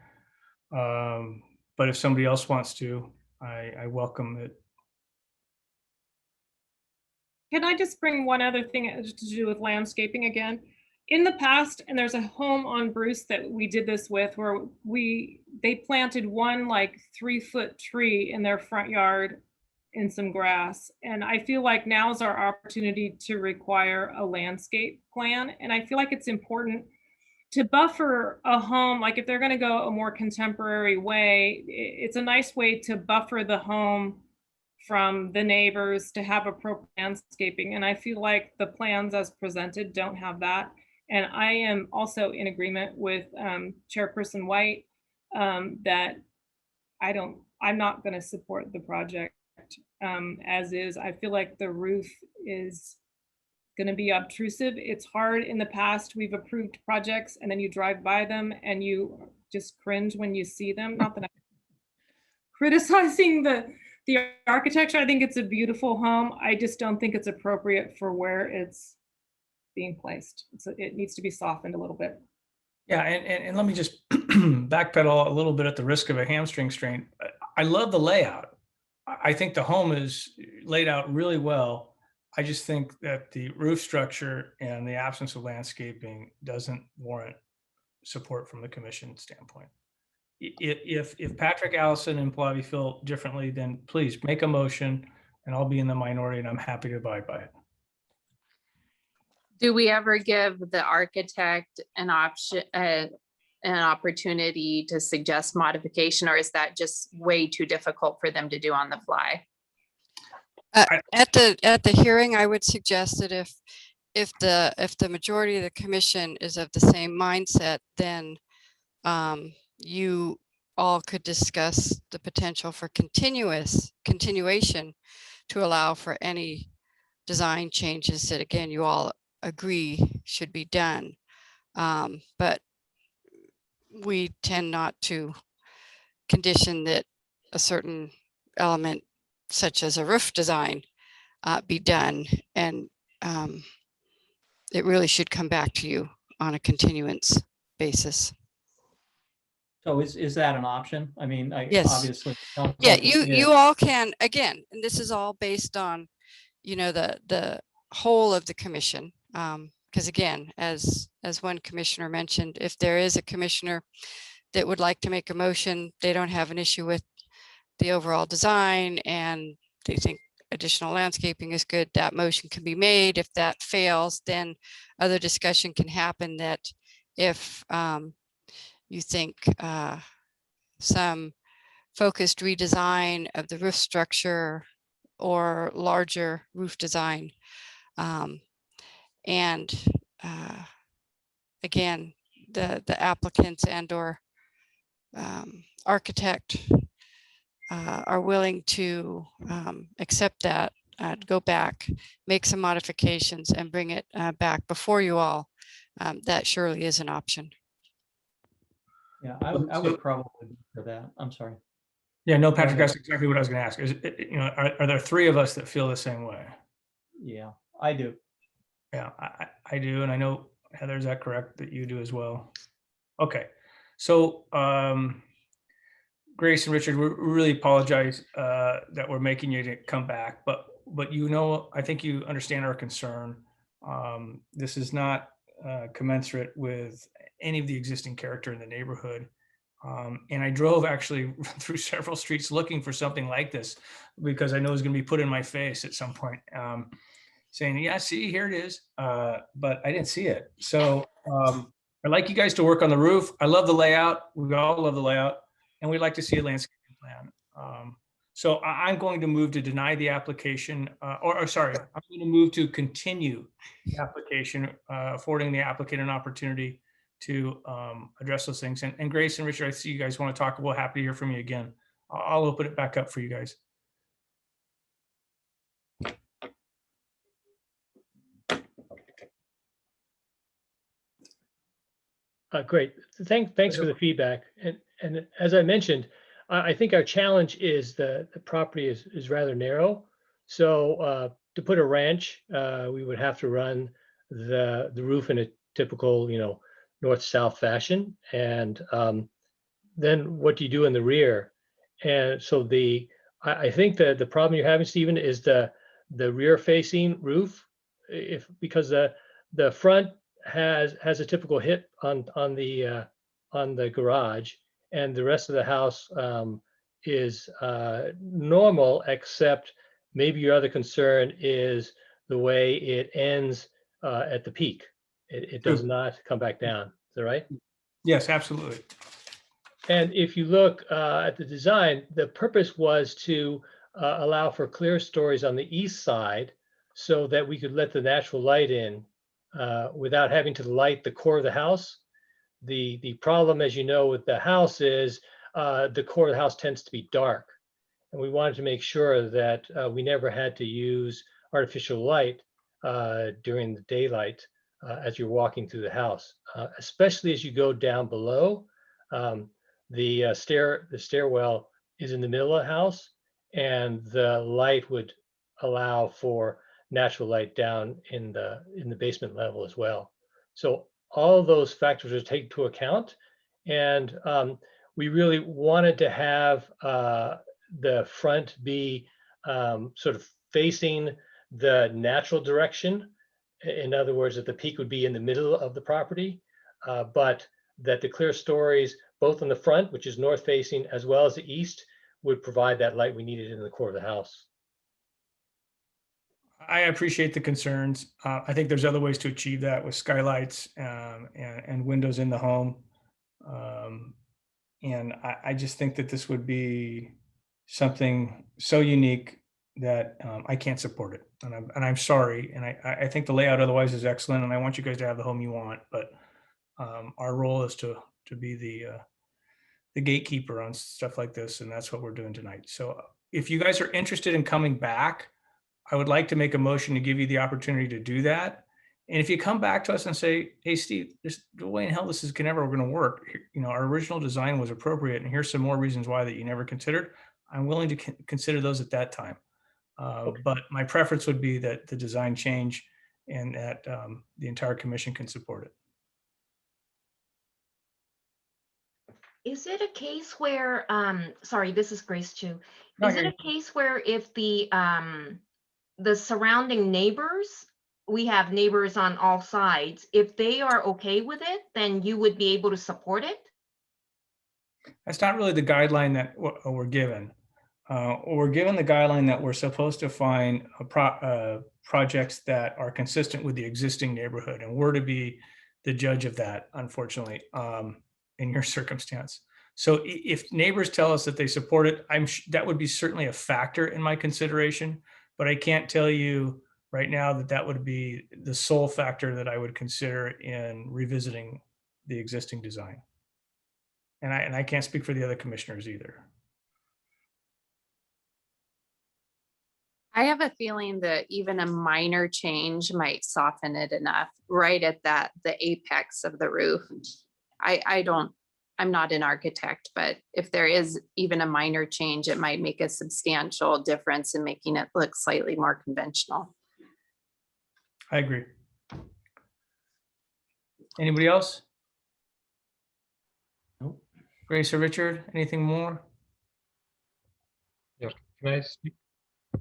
S1: But if somebody else wants to, I welcome it.
S3: Can I just bring one other thing to do with landscaping again? In the past, and there's a home on Bruce that we did this with, where they planted one like 3-foot tree in their front yard in some grass. And I feel like now's our opportunity to require a landscape plan. And I feel like it's important to buffer a home, like if they're going to go a more contemporary way, it's a nice way to buffer the home from the neighbors, to have appropriate landscaping. And I feel like the plans as presented don't have that. And I am also in agreement with Chairperson White that I'm not going to support the project as is. I feel like the roof is going to be obtrusive. It's hard. In the past, we've approved projects and then you drive by them and you just cringe when you see them. Not that I'm criticizing the architecture. I think it's a beautiful home. I just don't think it's appropriate for where it's being placed. It needs to be softened a little bit.
S1: Yeah, and let me just backpedal a little bit at the risk of a hamstring strain. I love the layout. I think the home is laid out really well. I just think that the roof structure and the absence of landscaping doesn't warrant support from the commission standpoint. If Patrick, Allison, and Pallavi feel differently, then please make a motion and I'll be in the minority and I'm happy to abide by it.
S4: Do we ever give the architect an option, an opportunity to suggest modification, or is that just way too difficult for them to do on the fly?
S2: At the hearing, I would suggest that if the majority of the commission is of the same mindset, then you all could discuss the potential for continuation to allow for any design changes that, again, you all agree should be done. But we tend not to condition that a certain element such as a roof design be done, and it really should come back to you on a continuance basis.
S5: So is that an option? I mean,
S2: Yes.
S5: obviously.
S2: Yeah, you all can, again, and this is all based on, you know, the whole of the commission. Because again, as one commissioner mentioned, if there is a commissioner that would like to make a motion, they don't have an issue with the overall design and they think additional landscaping is good, that motion can be made. If that fails, then other discussion can happen that if you think some focused redesign of the roof structure or larger roof design, and again, the applicants and or architect are willing to accept that, go back, make some modifications and bring it back before you all, that surely is an option.
S5: Yeah, I would probably be for that. I'm sorry.
S1: Yeah, no, Patrick, that's exactly what I was going to ask. Is you know, are there three of us that feel the same way?
S5: Yeah, I do.
S1: Yeah, I do, and I know, Heather, is that correct that you do as well? Okay, so Grace and Richard, we really apologize that we're making you to come back, but you know, I think you understand our concern. This is not commensurate with any of the existing character in the neighborhood. And I drove actually through several streets looking for something like this because I know it's going to be put in my face at some point, saying, yeah, see, here it is. But I didn't see it. So I'd like you guys to work on the roof. I love the layout. We all love the layout. And we'd like to see a landscaping plan. So I'm going to move to deny the application, or sorry, I'm going to move to continue the application, affording the applicant an opportunity to address those things. And Grace and Richard, I see you guys want to talk. We're happy to hear from you again. I'll open it back up for you guys.
S17: Great. Thanks for the feedback. And as I mentioned, I think our challenge is the property is rather narrow. So to put a ranch, we would have to run the roof in a typical, you know, north-south fashion. And then what do you do in the rear? And so I think that the problem you're having, Stephen, is the rear-facing roof. Because the front has a typical hit on the garage, and the rest of the house is normal, except maybe your other concern is the way it ends at the peak. It does not come back down. Is that right?
S1: Yes, absolutely.
S17: And if you look at the design, the purpose was to allow for clear stories on the east side so that we could let the natural light in without having to light the core of the house. The problem, as you know, with the house is the core of the house tends to be dark. And we wanted to make sure that we never had to use artificial light during the daylight as you're walking through the house, especially as you go down below. The stairwell is in the middle of the house, and the light would allow for natural light down in the basement level as well. So all of those factors are taken into account, and we really wanted to have the front be sort of facing the natural direction. In other words, that the peak would be in the middle of the property, but that the clear stories, both on the front, which is north facing, as well as the east, would provide that light we needed in the core of the house.
S1: I appreciate the concerns. I think there's other ways to achieve that with skylights and windows in the home. And I just think that this would be something so unique that I can't support it. And I'm sorry. And I think the layout otherwise is excellent. And I want you guys to have the home you want. But our role is to be the gatekeeper on stuff like this. And that's what we're doing tonight. So if you guys are interested in coming back, I would like to make a motion to give you the opportunity to do that. And if you come back to us and say, hey, Steve, there's no way in hell this is never going to work. You know, our original design was appropriate, and here's some more reasons why that you never considered. I'm willing to consider those at that time. But my preference would be that the design change and that the entire commission can support it.
S19: Is it a case where, sorry, this is Grace too. Is it a case where if the surrounding neighbors, we have neighbors on all sides, if they are okay with it, then you would be able to support it?
S1: That's not really the guideline that we're given. We're given the guideline that we're supposed to find projects that are consistent with the existing neighborhood, and we're to be the judge of that, unfortunately, in your circumstance. So if neighbors tell us that they support it, that would be certainly a factor in my consideration, but I can't tell you right now that that would be the sole factor that I would consider in revisiting the existing design. And I can't speak for the other commissioners either.
S4: I have a feeling that even a minor change might soften it enough right at the apex of the roof. I'm not an architect, but if there is even a minor change, it might make a substantial difference in making it look slightly more conventional.
S1: I agree. Anybody else?
S16: Nope.
S1: Grace or Richard, anything more?
S16: Yeah, can I speak?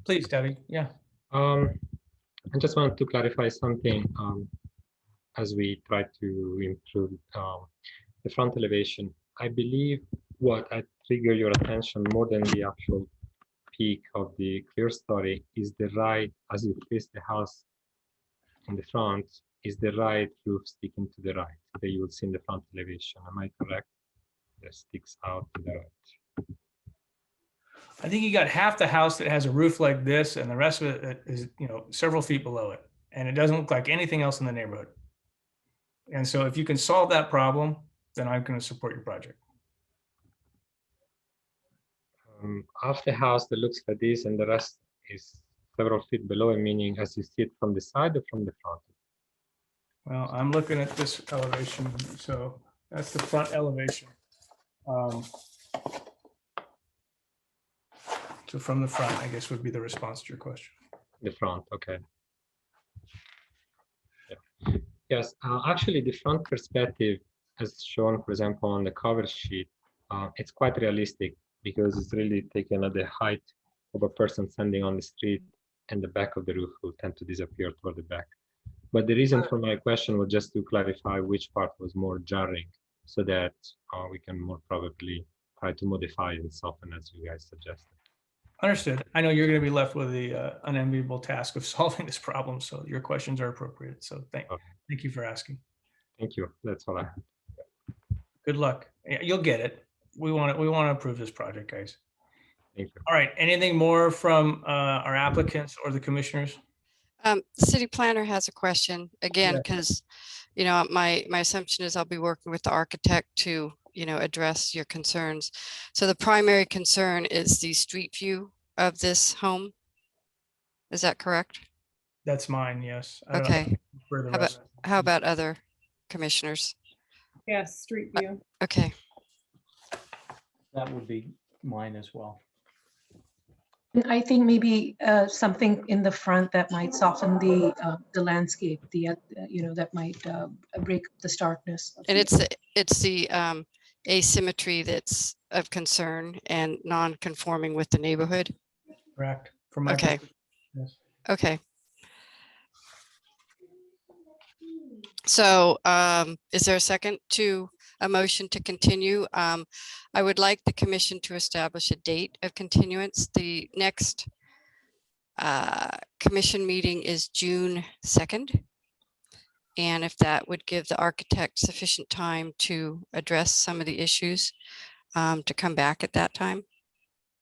S1: Please, Debbie. Yeah.
S16: I just want to clarify something as we try to improve the front elevation. I believe what I trigger your attention more than the actual peak of the clear story is the right, as you face the house in the front, is the right roof sticking to the right that you will see in the front elevation. Am I correct? That sticks out to the right.
S1: I think you got half the house that has a roof like this, and the rest of it is, several feet below it, and it doesn't look like anything else in the neighborhood. And so, if you can solve that problem, then I'm going to support your project.
S16: Half the house that looks like this, and the rest is several feet below, meaning as you see it from the side or from the front.
S1: Well, I'm looking at this elevation, so that's the front elevation. So from the front, I guess, would be the response to your question.
S16: The front, okay. Yeah. Yes, actually the front perspective, as shown, for example, on the cover sheet, it's quite realistic because it's really taken at the height of a person standing on the street, and the back of the roof will tend to disappear toward the back. But the reason for my question was just to clarify which part was more jarring, so that we can more probably try to modify and soften as you guys suggested.
S1: Understood. I know you're going to be left with the unenviable task of solving this problem, so your questions are appropriate. So thank you for asking.
S16: Thank you. That's all I have.
S1: Good luck. You'll get it. We want to approve this project, guys.
S16: Thank you.
S1: All right. Anything more from our applicants or the commissioners?
S2: City planner has a question again, because my assumption is I'll be working with the architect to address your concerns. So the primary concern is the street view of this home. Is that correct?
S1: That's mine, yes. I don't
S2: Okay.
S1: for the
S2: How about,
S1: rest.
S2: how about other commissioners?
S3: Yes, street view.
S2: Okay.
S5: That would be mine as well.
S10: I think maybe something in the front that might soften the landscape, that might break the starkness.
S2: And it's the asymmetry that's of concern and non-conforming with the neighborhood.
S1: Correct. From my
S2: Okay.
S1: perspective, yes.
S2: Okay. So is there a second to a motion to continue? I would like the commission to establish a date of continuance. The next commission meeting is June 2nd. And if that would give the architect sufficient time to address some of the issues to come back at that time.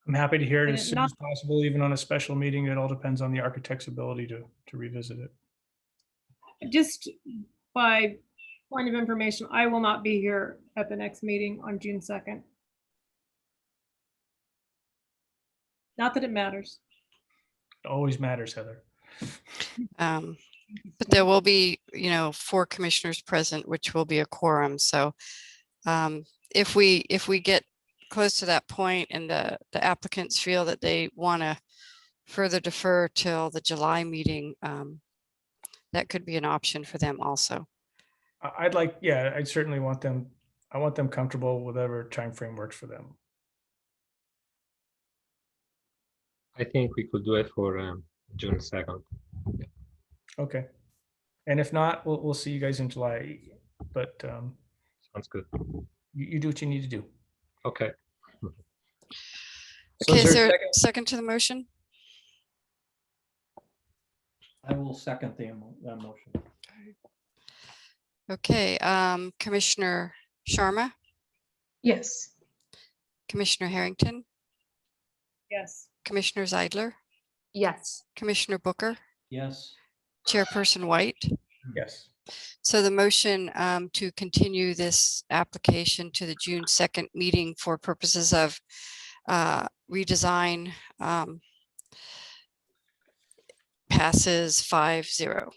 S1: I'm happy to hear it
S3: And
S1: as soon
S3: not-
S1: as possible, even on a special meeting. It all depends on the architect's ability to revisit it.
S3: Just by point of information, I will not be here at the next meeting on June 2nd. Not that it matters.
S1: It always matters, Heather.
S2: But there will be, 4 commissioners present, which will be a quorum. So if we get close to that point and the applicants feel that they want to further defer till the July meeting, that could be an option for them also.
S1: I'd certainly want them, I want them comfortable with whatever timeframe works for them.
S16: I think we could do it for June 2nd.
S1: Okay. And if not, we'll see you guys in July, but
S16: Sounds good.
S1: you do what you need to do.
S16: Okay.
S1: So
S2: Okay, is
S1: a
S2: there a second to the motion?
S5: I will second that motion.
S2: Okay, Commissioner Sharma,
S10: Yes.
S2: Commissioner Harrington,
S3: Yes.
S2: Commissioner Zeidler,
S4: Yes.
S2: Commissioner Booker,
S5: Yes.
S2: Chairperson White.
S1: Yes.
S2: So the motion to continue this application to the June 2nd meeting for purposes of redesign passes 5-0.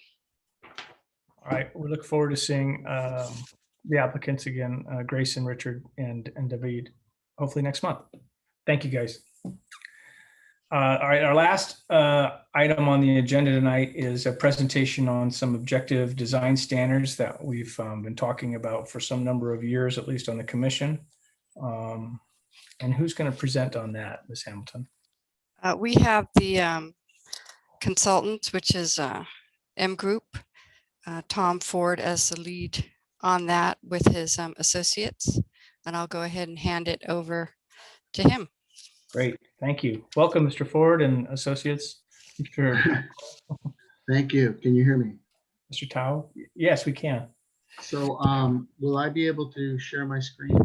S1: All right. We look forward to seeing the applicants again, Grace and Richard and David, hopefully next month. Thank you, guys. All right, our last item on the agenda tonight is a presentation on some objective design standards that we've been talking about for some number of years, at least on the commission. And who's going to present on that, Ms. Hamilton?
S2: We have the consultant, which is M Group, Tom Ford as the lead on that with his associates. And I'll go ahead and hand it over to him.
S1: Great, thank you. Welcome, Mr. Ford and associates.
S20: Thank you. Can you hear me?
S1: Mr. Tao? Yes, we can.
S20: So will I be able to share my screen?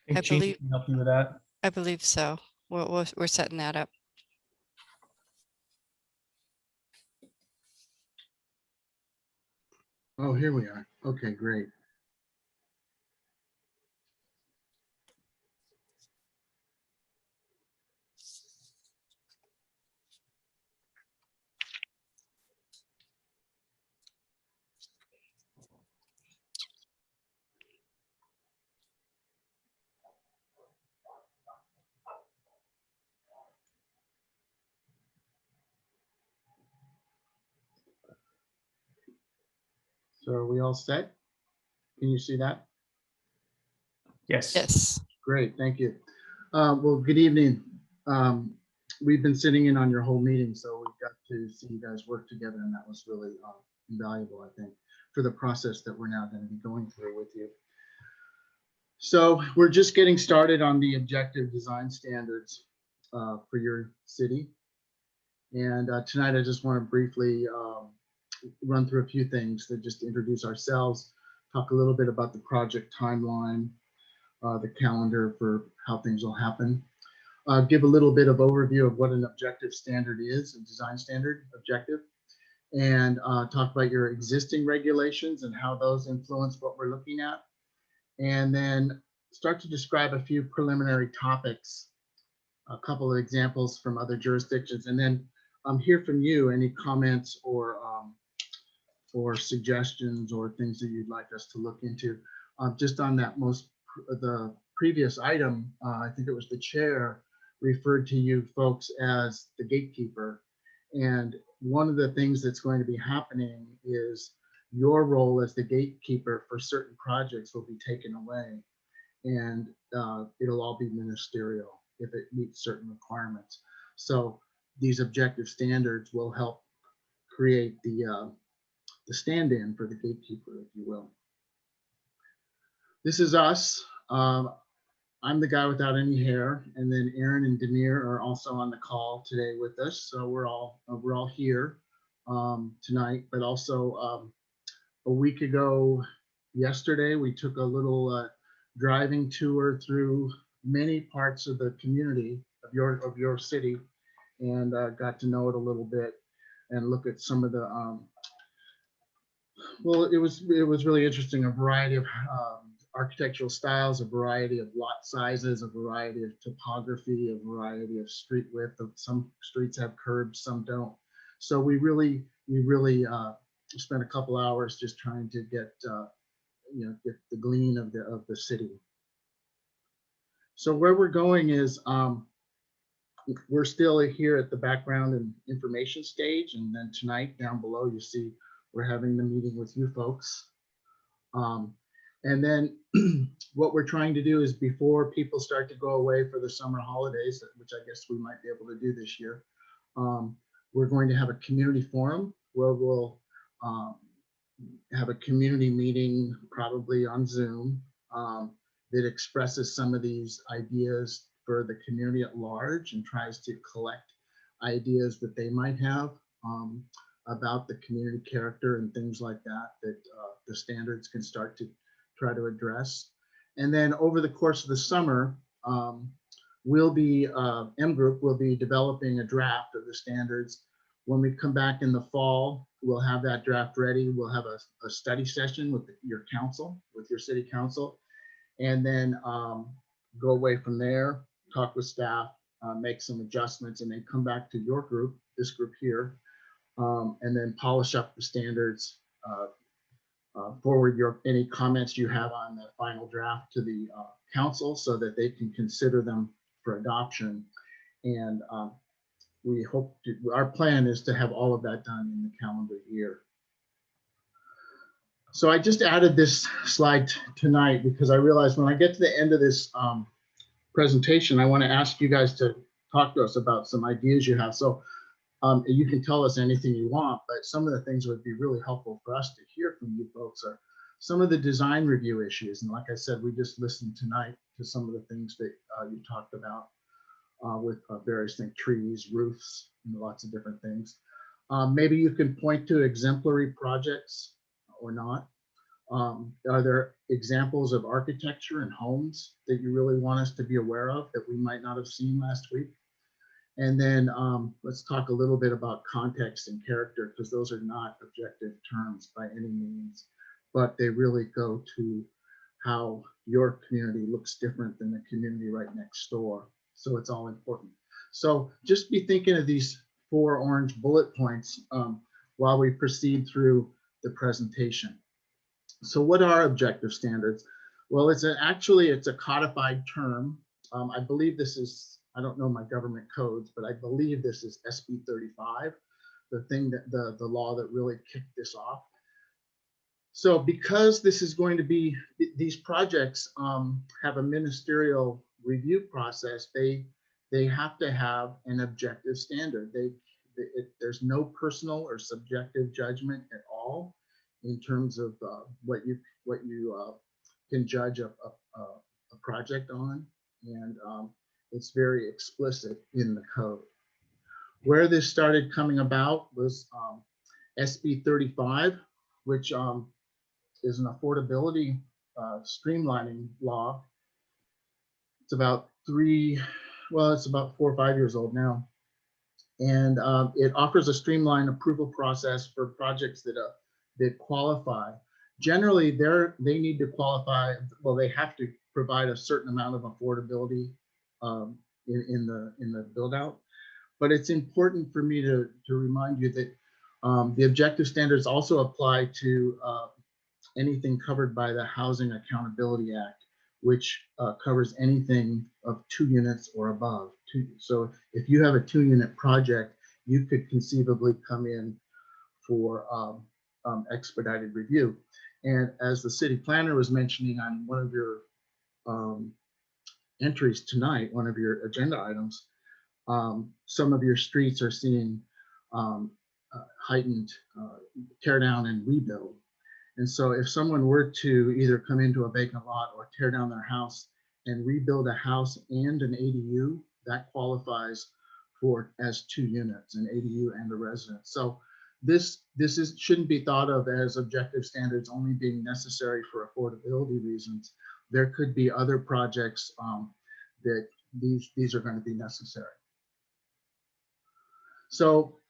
S1: I think Chief
S2: believe-
S1: can help you with that.
S2: I believe so. We're setting that up.
S20: Oh, here we are. Okay, great. So are we all set? Can you see that?
S1: Yes.
S2: Yes.
S20: Great, thank you. Well, good evening. We've been sitting in on your whole meeting, so we've got to see you guys work together, and that was really invaluable, I think, for the process that we're now going to be going through with you. So we're just getting started on the objective design standards for your city. And tonight I just want to briefly run through a few things to just introduce ourselves, talk a little bit about the project timeline, the calendar for how things will happen, give a little bit of overview of what an objective standard is, a design standard objective, and talk about your existing regulations and how those influence what we're looking at. and then start to describe a few preliminary topics, a couple of examples from other jurisdictions, and then hear from you any comments or suggestions or things that you'd like us to look into. Just on that the previous item, I think it was the chair referred to you folks as the gatekeeper. And one of the things that's going to be happening is your role as the gatekeeper for certain projects will be taken away, and it'll all be ministerial if it meets certain requirements. So these objective standards will help create the stand-in for the gatekeeper, if you will. This is us. I'm the guy without any hair, and then Aaron and Demir are also on the call today with us. So we're all here tonight. But also a week ago, yesterday, we took a little driving tour through many parts of the community of your city, and got to know it a little bit and look at some of the well, it was really interesting. A variety of architectural styles, a variety of lot sizes, a variety of topography, a variety of street width. Some streets have curbs, some don't. So we really spent a couple hours just trying to get get the glean of the city. So where we're going is we're still here at the background and information stage, and then tonight down below you see we're having the meeting with you folks. And then what we're trying to do is, before people start to go away for the summer holidays, which I guess we might be able to do this year, we're going to have a community forum where we'll have a community meeting, probably on Zoom, that expresses some of these ideas for the community at large and tries to collect ideas that they might have about the community character and things like that, that the standards can start to try to address. And then over the course of the summer, we'll be, M Group will be developing a draft of the standards. When we come back in the fall, we'll have that draft ready. We'll have a study session with your council, with your city council, and then go away from there, talk with staff, make some adjustments, and then come back to your group, this group here, and then polish up the standards, forward any comments you have on the final draft to the council so that they can consider them for adoption. And we hope our plan is to have all of that done in the calendar year. So I just added this slide tonight because I realized when I get to the end of this presentation, I want to ask you guys to talk to us about some ideas you have. So you can tell us anything you want, but some of the things that would be really helpful for us to hear from you folks are some of the design review issues. And like I said, we just listened tonight to some of the things that you talked about with various things, trees, roofs, and lots of different things. Maybe you can point to exemplary projects or not. Are there examples of architecture and homes that you really want us to be aware of that we might not have seen last week? And then let's talk a little bit about context and character, because those are not objective terms by any means, but they really go to how your community looks different than the community right next door. So it's all important. So just be thinking of these 4 orange bullet points while we proceed through the presentation. So what are objective standards? Well, it's a codified term. I believe this is, I don't know my government codes, but I believe this is SB 35, the thing that the law that really kicked this off. So because this is going to be, these projects have a ministerial review process, they have to have an objective standard. There's no personal or subjective judgment at all in terms of what you can judge a project on, and it's very explicit in the code. Where this started coming about was SB 35, which is an affordability streamlining law. It's about 4 or 5 years old now. And it offers a streamlined approval process for projects that qualify. Generally, they need to qualify, well, they have to provide a certain amount of affordability in the build out. But it's important for me to remind you that the objective standards also apply to anything covered by the Housing Accountability Act, which covers anything of 2 units or above. So if you have a 2-unit project, you could conceivably come in for expedited review. And as the city planner was mentioning on one of your entries tonight, one of your agenda items, some of your streets are seeing heightened tear down and rebuild. And so if someone were to either come into a vacant lot or tear down their house and rebuild a house and an ADU, that qualifies for as 2 units, an ADU and a residence. So this shouldn't be thought of as objective standards only being necessary for affordability reasons. There could be other projects that these are going to be necessary. So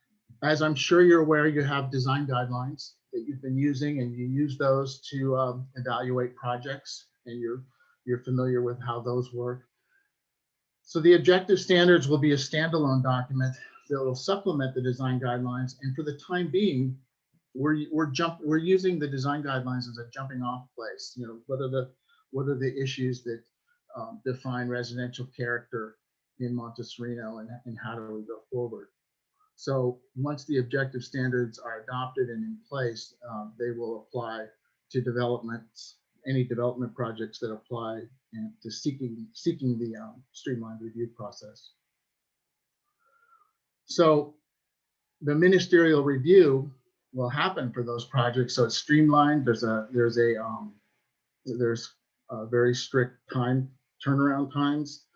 S20: as I'm sure you're aware, you have design guidelines that you've been using, and you use those to evaluate projects, and you're familiar with how those work. So the objective standards will be a standalone document that will supplement the design guidelines. And for the time being, we're using the design guidelines as a jumping off place. You know, what are the issues that define residential character in Monte Sereno, and how do we go forward? So once the objective standards are adopted and in place, they will apply to developments, any development projects that apply to seeking the streamlined review process. So the ministerial review will happen for those projects. So it's streamlined. There's very strict turnaround times.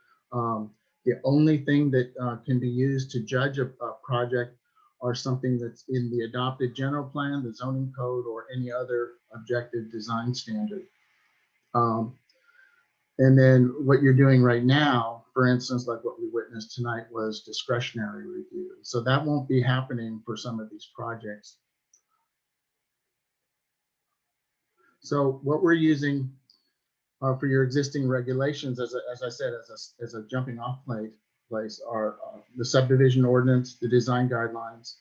S20: The only thing that can be used to judge a project are something that's in the adopted general plan, the zoning code, or any other objective design standard. And then what you're doing right now, for instance, like what we witnessed tonight, was discretionary review. So that won't be happening for some of these projects. So what we're using for your existing regulations, as I said, as a jumping off place are the subdivision ordinance, the design guidelines,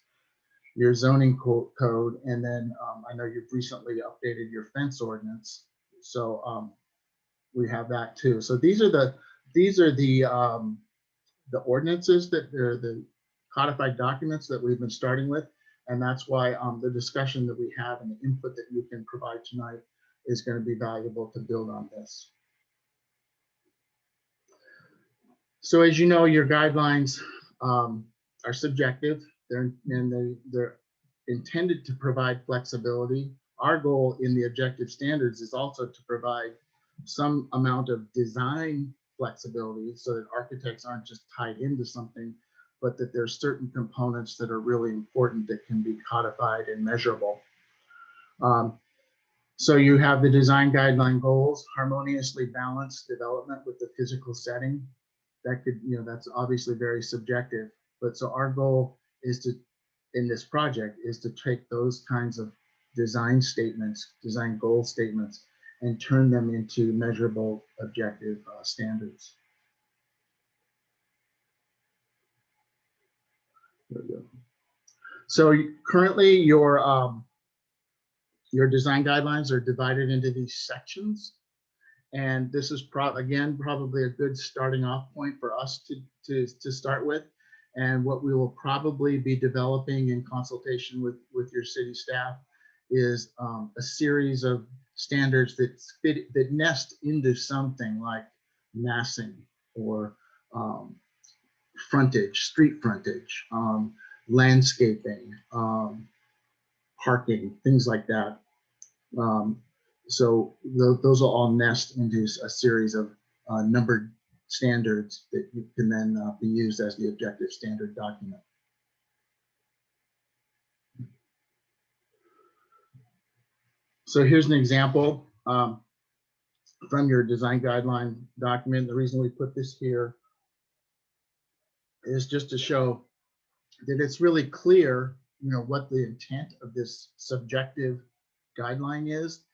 S20: your zoning code, and then I know you've recently updated your fence ordinance, so we have that too. So these are the ordinances that are the codified documents that we've been starting with, and that's why the discussion that we have and the input that you can provide tonight is going to be valuable to build on this. So as you know, your guidelines are subjective. They're intended to provide flexibility. Our goal in the objective standards is also to provide some amount of design flexibility so that architects aren't just tied into something, but that there's certain components that are really important that can be codified and measurable. So you have the design guideline goals, harmoniously balanced development with the physical setting. That could, that's obviously very subjective. But so our goal is to, in this project, is to take those kinds of design statements, design goal statements, and turn them into measurable objective standards. There we go. So currently your design guidelines are divided into these sections. And this is again, probably a good starting off point for us to start with. And what we will probably be developing in consultation with your city staff is a series of standards that nest into something like massing or frontage, street frontage, landscaping, parking, things like that. So those will all nest into a series of numbered standards that you can then be used as the objective standard document. So here's an example from your design guideline document. The reason we put this here is just to show that it's really clear, what the intent of this subjective guideline is.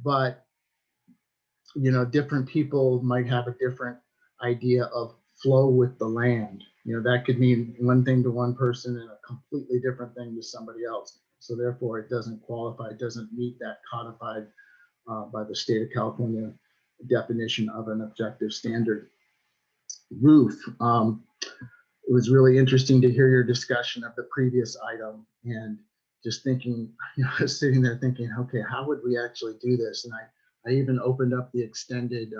S20: but different people might have a different idea of flow with the land. That could mean one thing to one person and a completely different thing to somebody else. So therefore, it doesn't qualify, it doesn't meet that codified by the state of California definition of an objective standard roof. It was really interesting to hear your discussion of the previous item, and just thinking, sitting there thinking, okay, how would we actually do this? And I even opened up the extended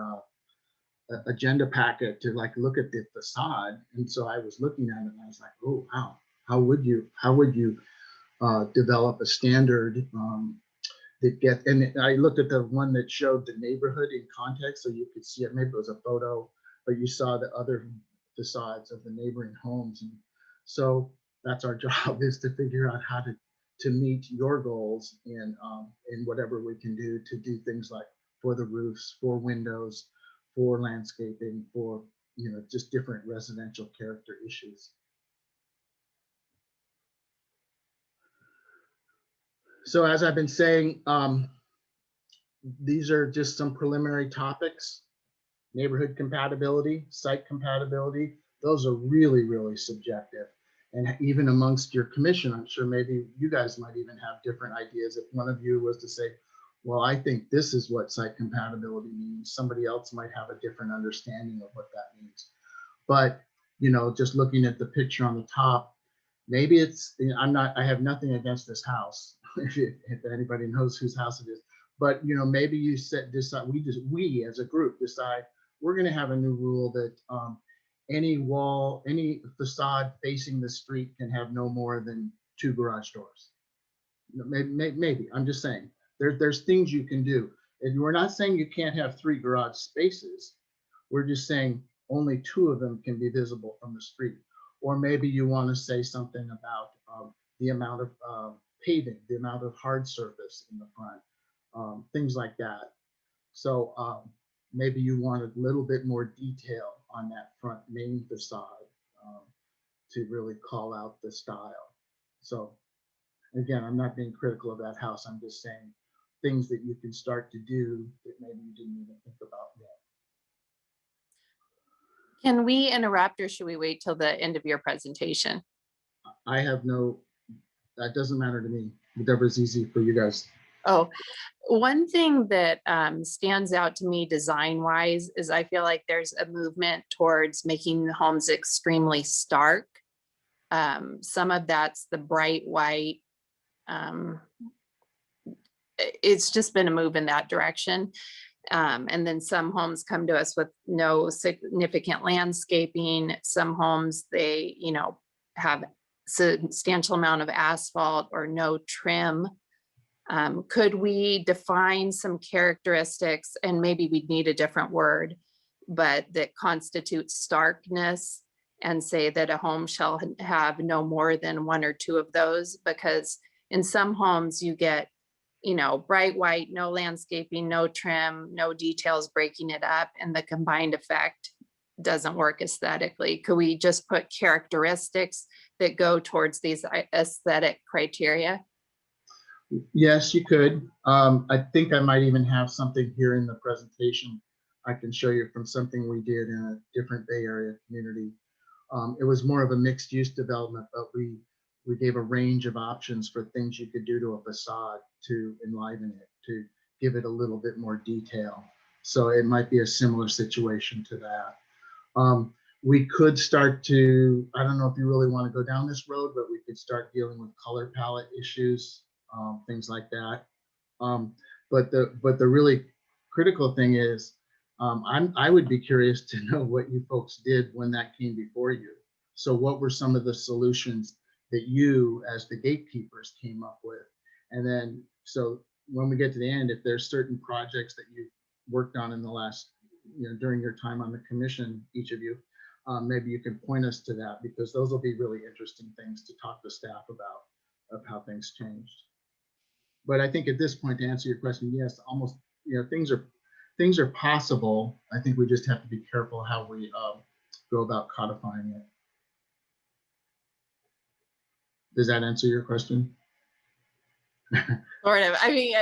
S20: agenda packet to look at the facade. And so I was looking at it and I was like, oh, wow, how would you develop a standard that and I looked at the one that showed the neighborhood in context, so you could see it. Maybe it was a photo, but you saw the other facades of the neighboring homes. And so that's our job, is to figure out how to meet your goals and whatever we can do to do things like for the roofs, for windows, for landscaping, for just different residential character issues. So as I've been saying, these are just some preliminary topics. Neighborhood compatibility, site compatibility, those are really, really subjective. And even amongst your commission, I'm sure maybe you guys might even have different ideas. If one of you was to say, well, I think this is what site compatibility means, somebody else might have a different understanding of what that means. But, just looking at the picture on the top, maybe it's, I have nothing against this house, if anybody knows whose house it is. But, maybe you decide, we as a group decide, we're going to have a new rule that any facade facing the street can have no more than 2 garage doors. Maybe, I'm just saying, there's things you can do. And we're not saying you can't have 3 garage spaces. We're just saying only 2 of them can be visible from the street. Or maybe you want to say something about the amount of paving, the amount of hard surface in the front, things like that. So maybe you want a little bit more detail on that front main facade to really call out the style. So again, I'm not being critical of that house. I'm just saying things that you can start to do that maybe you didn't even think about yet.
S4: Can we interrupt, or should we wait till the end of your presentation?
S20: I have that doesn't matter to me. Whatever's easy for you guys.
S4: Oh, one thing that stands out to me design-wise is I feel like there's a movement towards making the homes extremely stark. Some of that's the bright white. It's just been a move in that direction. And then some homes come to us with no significant landscaping. Some homes, they, have substantial amount of asphalt or no trim. Could we define some characteristics, and maybe we'd need a different word, but that constitutes starkness, and say that a home shall have no more than 1 or 2 of those? Because in some homes you get, bright white, no landscaping, no trim, no details breaking it up, and the combined effect doesn't work aesthetically. Could we just put characteristics that go towards these aesthetic criteria?
S20: Yes, you could. I think I might even have something here in the presentation I can show you from something we did in a different Bay Area community. It was more of a mixed use development, but we gave a range of options for things you could do to a facade to enliven it, to give it a little bit more detail. So it might be a similar situation to that. We could start to, I don't know if you really want to go down this road, but we could start dealing with color palette issues, things like that. But the really critical thing is, I would be curious to know what you folks did when that came before you. So what were some of the solutions that you as the gatekeepers came up with? And then, so when we get to the end, if there's certain projects that you worked on in the last, during your time on the commission, each of you, maybe you can point us to that, because those will be really interesting things to talk to staff about, of how things changed. But I think at this point, to answer your question, yes, almost, things are possible. I think we just have to be careful how we go about codifying it. Does that answer your question?
S4: Sort of. I mean,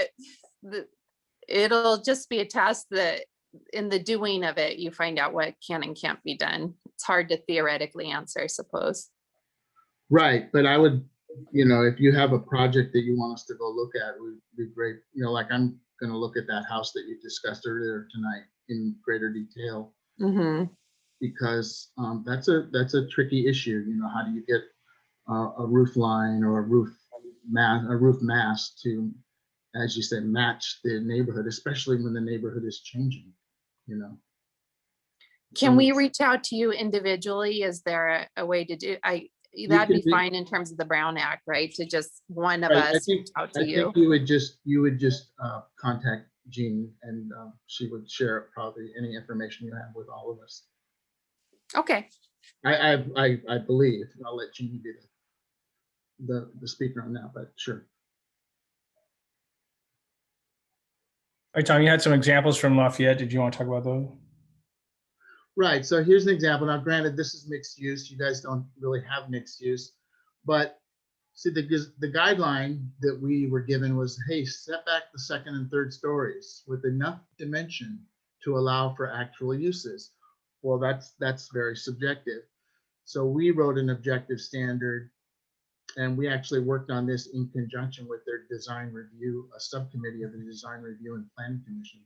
S4: it'll just be a task that in the doing of it, you find out what can and can't be done. It's hard to theoretically answer, I suppose.
S20: Right, but I would, if you have a project that you want us to go look at, it would be great. Like I'm going to look at that house that you discussed earlier tonight in greater detail, because that's a tricky issue. How do you get a roof line or a roof mass to, as you said, match the neighborhood, especially when the neighborhood is changing.
S4: Can we reach out to you individually? Is there a way to do? That'd be fine in terms of the Brown Act, right? To just one of us reach out to you.
S20: I think you would just contact Jean, and she would share probably any information you have with all of us.
S4: Okay.
S20: I believe. I'll let Jean be the speaker on that, but sure.
S1: All right, Tom, you had some examples from Lafayette. Did you want to talk about those?
S20: Right, so here's an example. Now, granted, this is mixed use. You guys don't really have mixed use, but see, the guideline that we were given was, hey, set back the second and third stories with enough dimension to allow for actual uses. Well, that's very subjective. So we wrote an objective standard, and we actually worked on this in conjunction with their design review, a subcommittee of the Design Review and Planning Commission.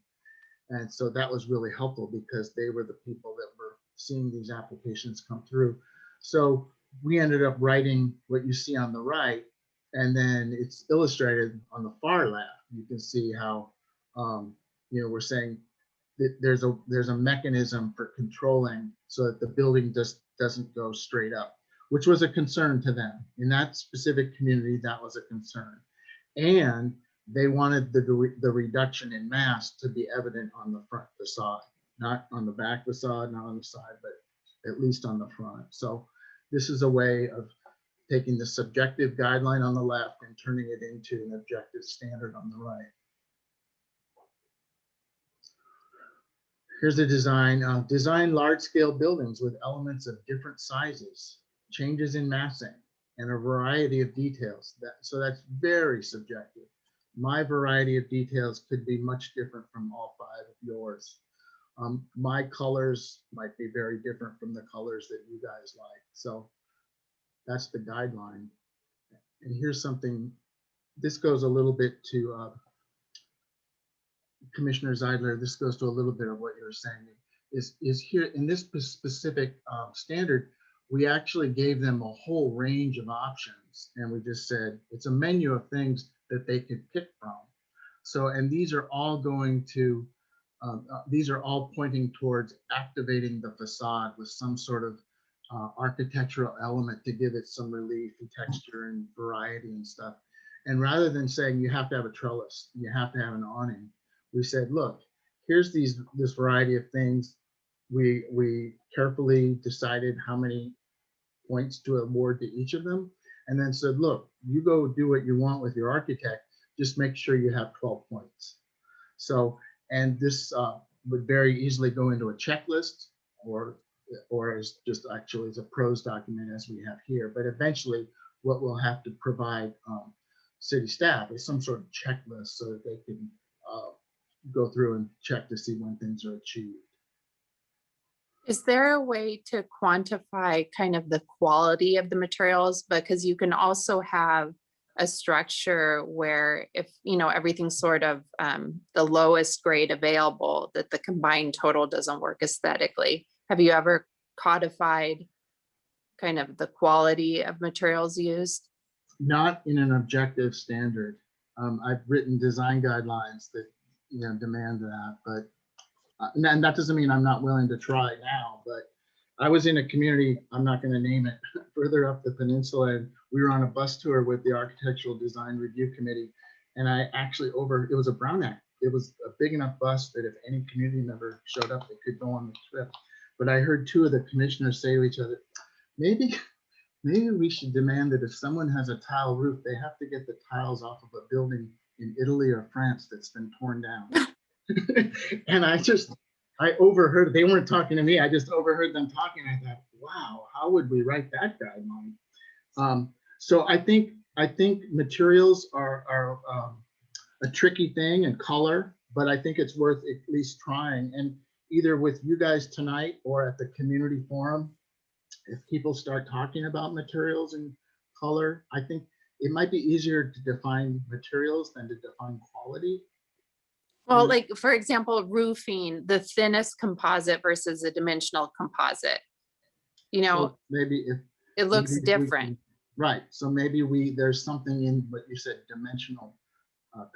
S20: And so that was really helpful because they were the people that were seeing these applications come through. So we ended up writing what you see on the right, and then it's illustrated on the far left. You can see how, we're saying that there's a mechanism for controlling so that the building just doesn't go straight up, which was a concern to them. In that specific community, that was a concern. And they wanted the reduction in mass to be evident on the front facade, not on the back facade, not on the side, but at least on the front. So this is a way of taking the subjective guideline on the left and turning it into an objective standard on the right. Here's the design. Design large-scale buildings with elements of different sizes, changes in massing, and a variety of details. So that's very subjective. My variety of details could be much different from all five of yours. My colors might be very different from the colors that you guys like. So that's the guideline. And here's something, this goes a little bit to Commissioner Zeidler, this goes to a little bit of what you were saying, is here in this specific standard, we actually gave them a whole range of options. And we just said, it's a menu of things that they could pick from. So, and these are all going to, these are all pointing towards activating the facade with some sort of architectural element to give it some relief and texture and variety and stuff. And rather than saying you have to have a trellis, you have to have an awning, we said, look, here's this variety of things. We carefully decided how many points to award to each of them, and then said, look, you go do what you want with your architect, just make sure you have 12 points. So, and this would very easily go into a checklist or as just actually as a prose document as we have here. But eventually what we'll have to provide city staff is some sort of checklist so that they can go through and check to see when things are achieved.
S4: Is there a way to quantify kind of the quality of the materials? Because you can also have a structure where if, everything's sort of the lowest grade available, that the combined total doesn't work aesthetically. Have you ever codified kind of the quality of materials used?
S20: Not in an objective standard. I've written design guidelines that demand that, but and that doesn't mean I'm not willing to try now, but I was in a community, I'm not going to name it, further up the peninsula, and we were on a bus tour with the Architectural Design Review Committee, and I actually it was a Brown Act. It was a big enough bus that if any community member showed up, they could go on the trip. But I heard two of the commissioners say to each other, maybe we should demand that if someone has a tile roof, they have to get the tiles off of a building in Italy or France that's been torn down. And I overheard, they weren't talking to me, I just overheard them talking. I thought, wow, how would we write that guideline? So I think materials are a tricky thing, and color, but I think it's worth at least trying. And either with you guys tonight or at the community forum, if people start talking about materials and color, I think it might be easier to define materials than to define quality.
S4: Well, like, for example, roofing, the thinnest composite versus a dimensional composite. You know,
S20: So maybe if
S4: it looks
S20: maybe we
S4: different.
S20: can- right. So maybe there's something in what you said, dimensional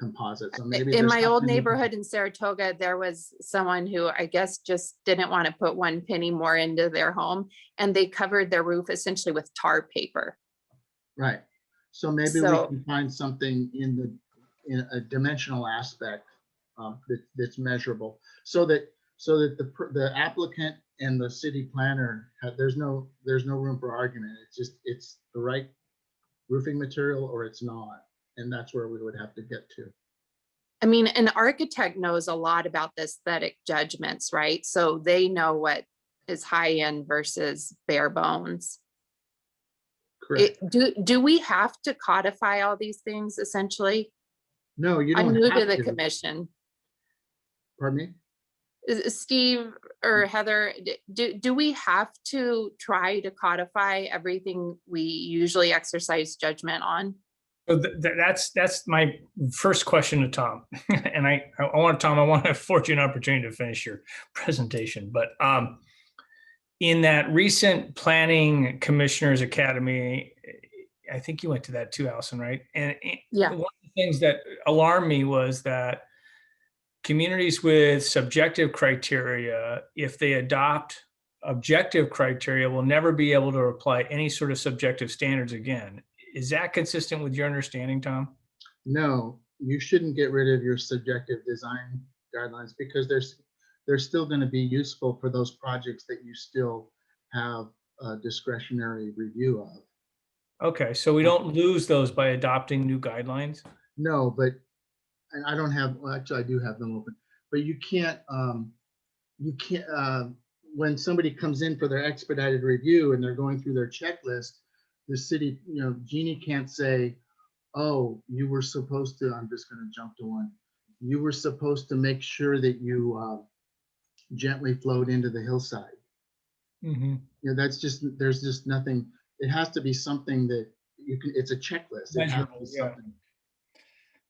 S20: composite. So maybe
S4: In
S20: there's
S4: my old
S20: something we can-
S4: neighborhood in Saratoga, there was someone who I guess just didn't want to put one penny more into their home, and they covered their roof essentially with tar paper.
S20: Right. So maybe we
S4: So-
S20: can find something in a dimensional aspect that's measurable, so that the applicant and the city planner there's no room for argument. It's the right roofing material or it's not, and that's where we would have to get to.
S4: I mean, an architect knows a lot about the aesthetic judgments, right? So they know what is high end versus bare bones.
S20: Correct.
S4: Do we have to codify all these things essentially?
S20: No, you
S4: I'm
S20: don't
S4: new
S20: have
S4: to the
S20: to.
S4: commission.
S20: Pardon me?
S4: Steve or Heather, do we have to try to codify everything we usually exercise judgment on?
S1: So that's my first question to Tom. And I want to afford you an opportunity to finish your presentation. But in that recent Planning Commissioners Academy, I think you went to that too, Allison, right? And
S4: yeah,
S1: one of the things that alarmed me was that communities with subjective criteria, if they adopt objective criteria, will never be able to apply any sort of subjective standards again. Is that consistent with your understanding, Tom?
S20: No, you shouldn't get rid of your subjective design guidelines because they're still going to be useful for those projects that you still have a discretionary review of.
S1: Okay, so we don't lose those by adopting new guidelines?
S20: No, but, and I don't have, well, actually I do have them open, but you can't, when somebody comes in for their expedited review and they're going through their checklist, the city, Jeannie can't say, oh, you were supposed to, I'm just going to jump to one. You were supposed to make sure that you gently flowed into the hillside.
S1: Mm-hmm.
S20: That's just, there's just nothing, it has to be something that you can, it's a checklist. It has to
S1: Measurable,
S20: be
S1: yeah.
S20: something.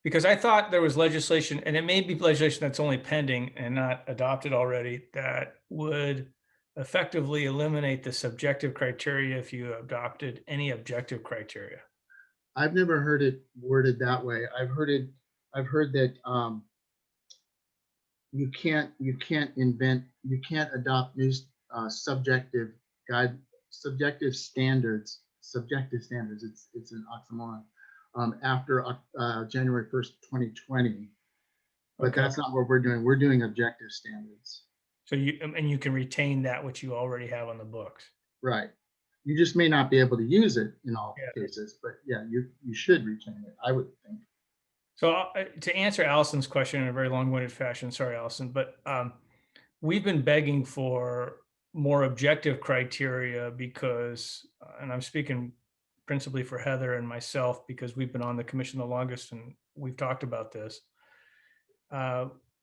S1: Because I thought there was legislation, and it may be legislation that's only pending and not adopted already, that would effectively eliminate the subjective criteria if you adopted any objective criteria.
S20: I've never heard it worded that way. I've heard that you can't adopt new subjective standards. It's an oxymoron. After January 1st, 2020. But
S1: Okay.
S20: that's not what we're doing. We're doing objective standards.
S1: So you can retain that which you already have on the books.
S20: Right. You just may not be able to use it in all cases, but yeah, you should retain it, I would think.
S1: So to answer Allison's question in a very long-winded fashion, sorry, Allison, but we've been begging for more objective criteria because, and I'm speaking principally for Heather and myself, because we've been on the commission the longest and we've talked about this.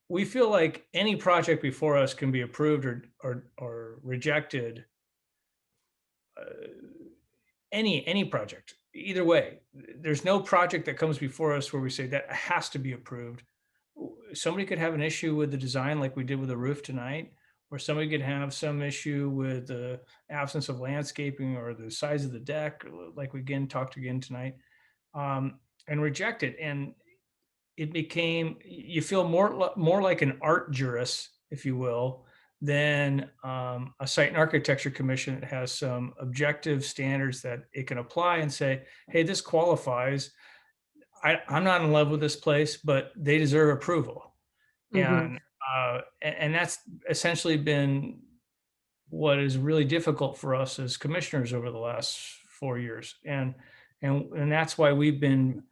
S1: We feel like any project before us can be approved or rejected. Any project, either way. There's no project that comes before us where we say that has to be approved. Somebody could have an issue with the design like we did with the roof tonight, or somebody could have some issue with the absence of landscaping or the size of the deck, like we talked again tonight, and reject it. And it became, you feel more like an art jurist, if you will, than a site and architecture commission that has some objective standards that it can apply and say, hey, this qualifies. I'm not in love with this place, but they deserve approval.
S4: Mhm.
S1: And that's essentially been what is really difficult for us as commissioners over the last 4 years. And that's why we've been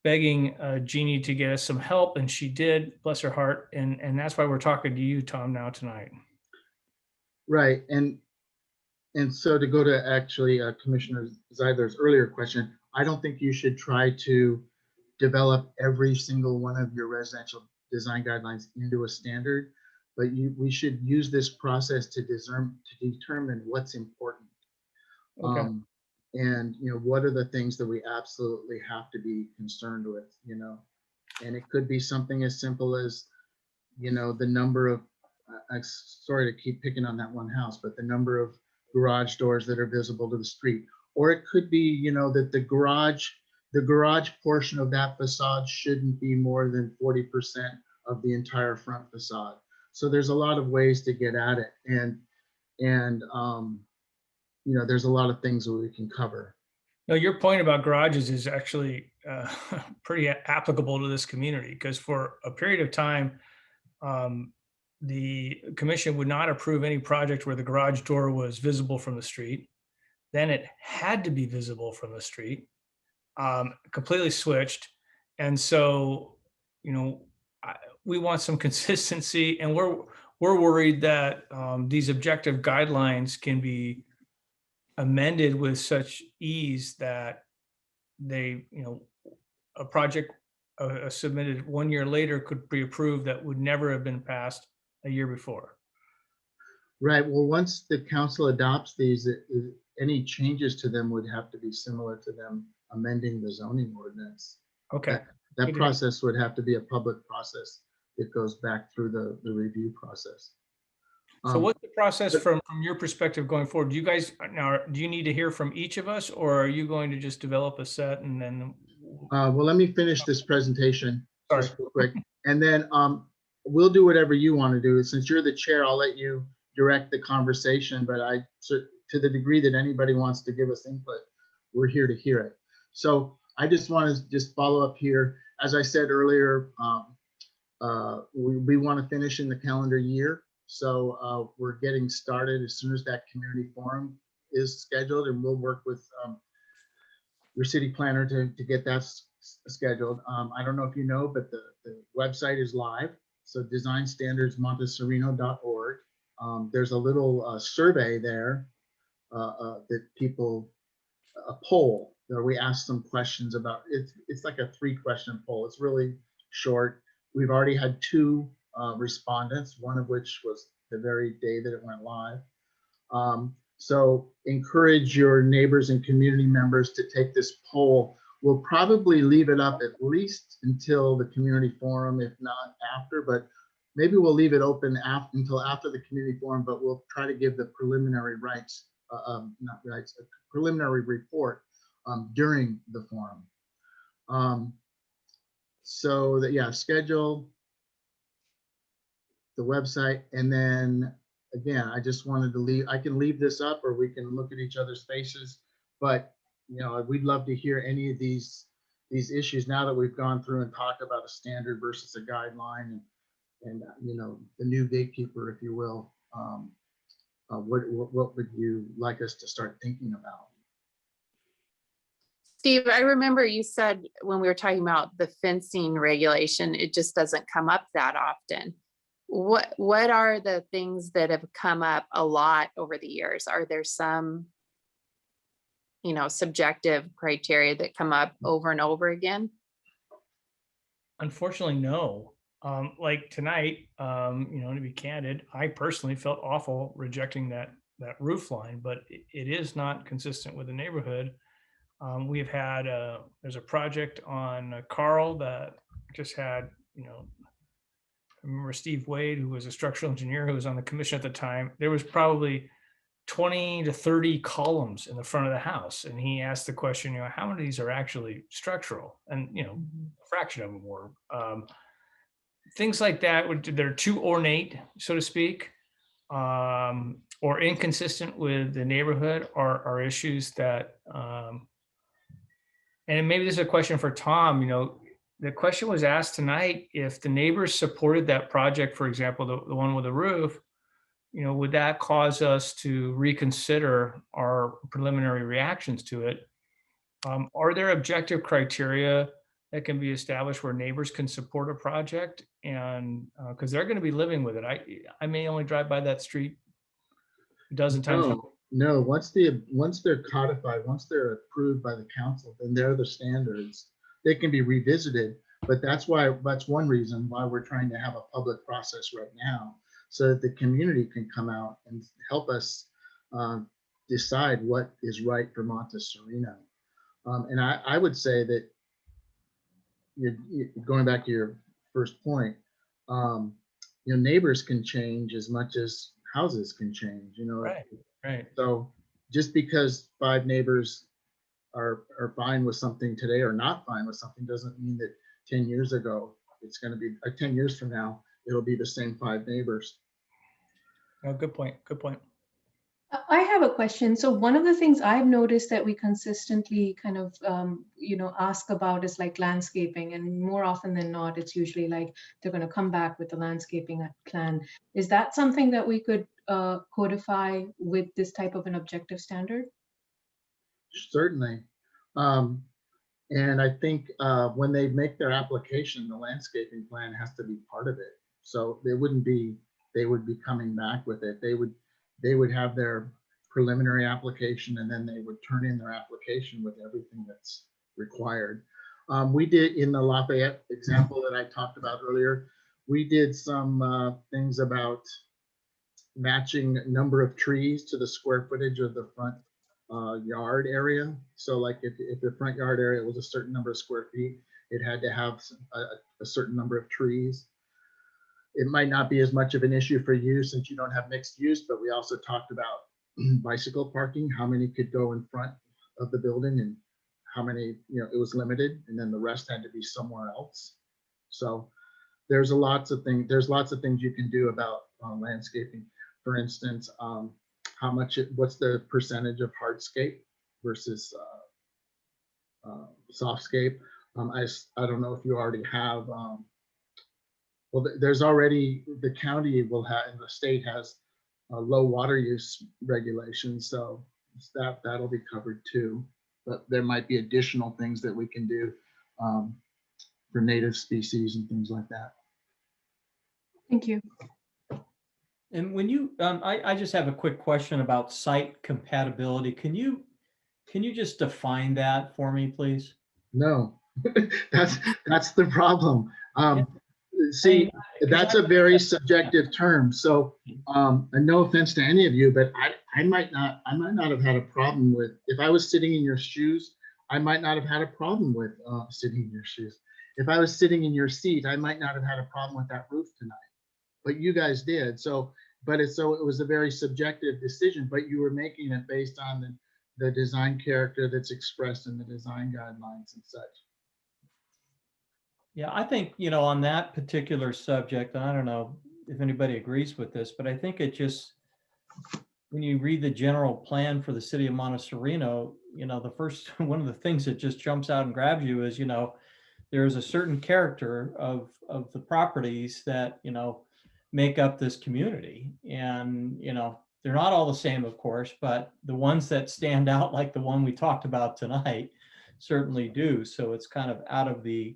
S1: begging Jeannie to get us some help, and she did, bless her heart. And that's why we're talking to you, Tom, now tonight.
S20: Right. And so to go to actually Commissioner Zeidler's earlier question, I don't think you should try to develop every single one of your residential design guidelines into a standard, but we should use this process to determine what's important.
S1: Okay.
S20: And what are the things that we absolutely have to be concerned with, and it could be something as simple as, the number of, I'm sorry to keep picking on that one house, but the number of garage doors that are visible to the street. Or it could be, that the garage portion of that facade shouldn't be more than 40% of the entire front facade. So there's a lot of ways to get at it. And there's a lot of things that we can cover.
S1: No, your point about garages is actually pretty applicable to this community, because for a period of time, the commission would not approve any project where the garage door was visible from the street. Then it had to be visible from the street, completely switched. And so, we want some consistency, and we're worried that these objective guidelines can be amended with such ease that they, a project submitted 1 year later could be approved that would never have been passed a year before.
S20: Right. Well, once the council adopts these, any changes to them would have to be similar to them amending the zoning ordinance.
S1: Okay.
S20: That process would have to be a public process that goes back through the review process.
S1: So what's the process from your perspective going forward? Do you guys now, do you need to hear from each of us, or are you going to just develop a set and then?
S20: Well, let me finish this presentation.
S1: Sorry.
S20: Just real quick. And then we'll do whatever you want to do. Since you're the chair, I'll let you direct the conversation, but to the degree that anybody wants to give us input, we're here to hear it. So I just want to follow up here. As I said earlier, we want to finish in the calendar year. So we're getting started as soon as that community forum is scheduled, and we'll work with your city planner to get that scheduled. I don't know if you know, but the website is live. So designstandardsmontesereno.org. There's a little survey there that people, a poll where we ask some questions about, it's like a 3-question poll. It's really short. We've already had 2 respondents, one of which was the very day that it went live. So encourage your neighbors and community members to take this poll. We'll probably leave it up at least until the community forum, if not after, but maybe we'll leave it open until after the community forum, but we'll try to give the preliminary preliminary report during the forum. So that, yeah, schedule, the website, and then again, I just wanted to leave, I can leave this up or we can look at each other's faces, but we'd love to hear any of these issues now that we've gone through and talked about a standard versus a guideline and the new gatekeeper, if you will. What would you like us to start thinking about?
S4: Steve, I remember you said when we were talking about the fencing regulation, it just doesn't come up that often. What are the things that have come up a lot over the years? Are there some, subjective criteria that come up over and over again?
S1: Unfortunately, no. Like tonight, to be candid, I personally felt awful rejecting that roof line, but it is not consistent with the neighborhood. We've had there's a project on Carl that just had, I remember Steve Wade, who was a structural engineer who was on the commission at the time. There was probably 20 to 30 columns in the front of the house, and he asked the question, how many of these are actually structural? And a fraction of them were. Things like that, they're too ornate, so to speak, or inconsistent with the neighborhood are issues that, and maybe this is a question for Tom, the question was asked tonight, if the neighbors supported that project, for example, the one with the roof, would that cause us to reconsider our preliminary reactions to it? Are there objective criteria that can be established where neighbors can support a project? And because they're going to be living with it. I may only drive by that street a dozen times.
S20: No, once they're codified, once they're approved by the council, then they're the standards. They can be revisited. But that's one reason why we're trying to have a public process right now, so that the community can come out and help us decide what is right for Monte Sereno. And I would say that going back to your first point, neighbors can change as much as houses can change,
S1: Right, right.
S20: So just because 5 neighbors are fine with something today or not fine with something doesn't mean that 10 years ago, it's going to be 10 years from now, it'll be the same 5 neighbors.
S1: Oh, good point. Good point.
S10: I have a question. So one of the things I've noticed that we consistently kind of, ask about is like landscaping, and more often than not, it's usually like they're going to come back with a landscaping plan. Is that something that we could codify with this type of an objective standard?
S20: Certainly. And I think when they make their application, the landscaping plan has to be part of it. So they would be coming back with it. They would have their preliminary application, and then they would turn in their application with everything that's required. We did, in the Lafayette example that I talked about earlier, we did some things about matching number of trees to the square footage of the front yard area. So like if the front yard area was a certain number of square feet, it had to have a certain number of trees. It might not be as much of an issue for you since you don't have mixed use, but we also talked about bicycle parking, how many could go in front of the building and how many, it was limited, and then the rest had to be somewhere else. So there's lots of things you can do about landscaping. For instance, what's the percentage of hardscape versus softscape? I don't know if you already have. Well, there's already, the county will have, and the state has low water use regulations, so that'll be covered too. But there might be additional things that we can do for native species and things like that.
S10: Thank you.
S5: And when you, I just have a quick question about site compatibility. Can you just define that for me, please?
S20: No, that's the problem. See, that's a very subjective term. So, and no offense to any of you, but I might not have had a problem with, if I was sitting in your shoes, I might not have had a problem with sitting in your shoes. If I was sitting in your seat, I might not have had a problem with that roof tonight, but you guys did. So it was a very subjective decision, but you were making it based on the design character that's expressed in the design guidelines and such.
S5: Yeah, I think, on that particular subject, I don't know if anybody agrees with this, but I think it just, when you read the general plan for the city of Monte Sereno, the first, one of the things that just jumps out and grabs you is, there's a certain character of the properties that, make up this community. And, they're not all the same, of course, but the ones that stand out, like the one we talked about tonight, certainly do. So it's kind of out of the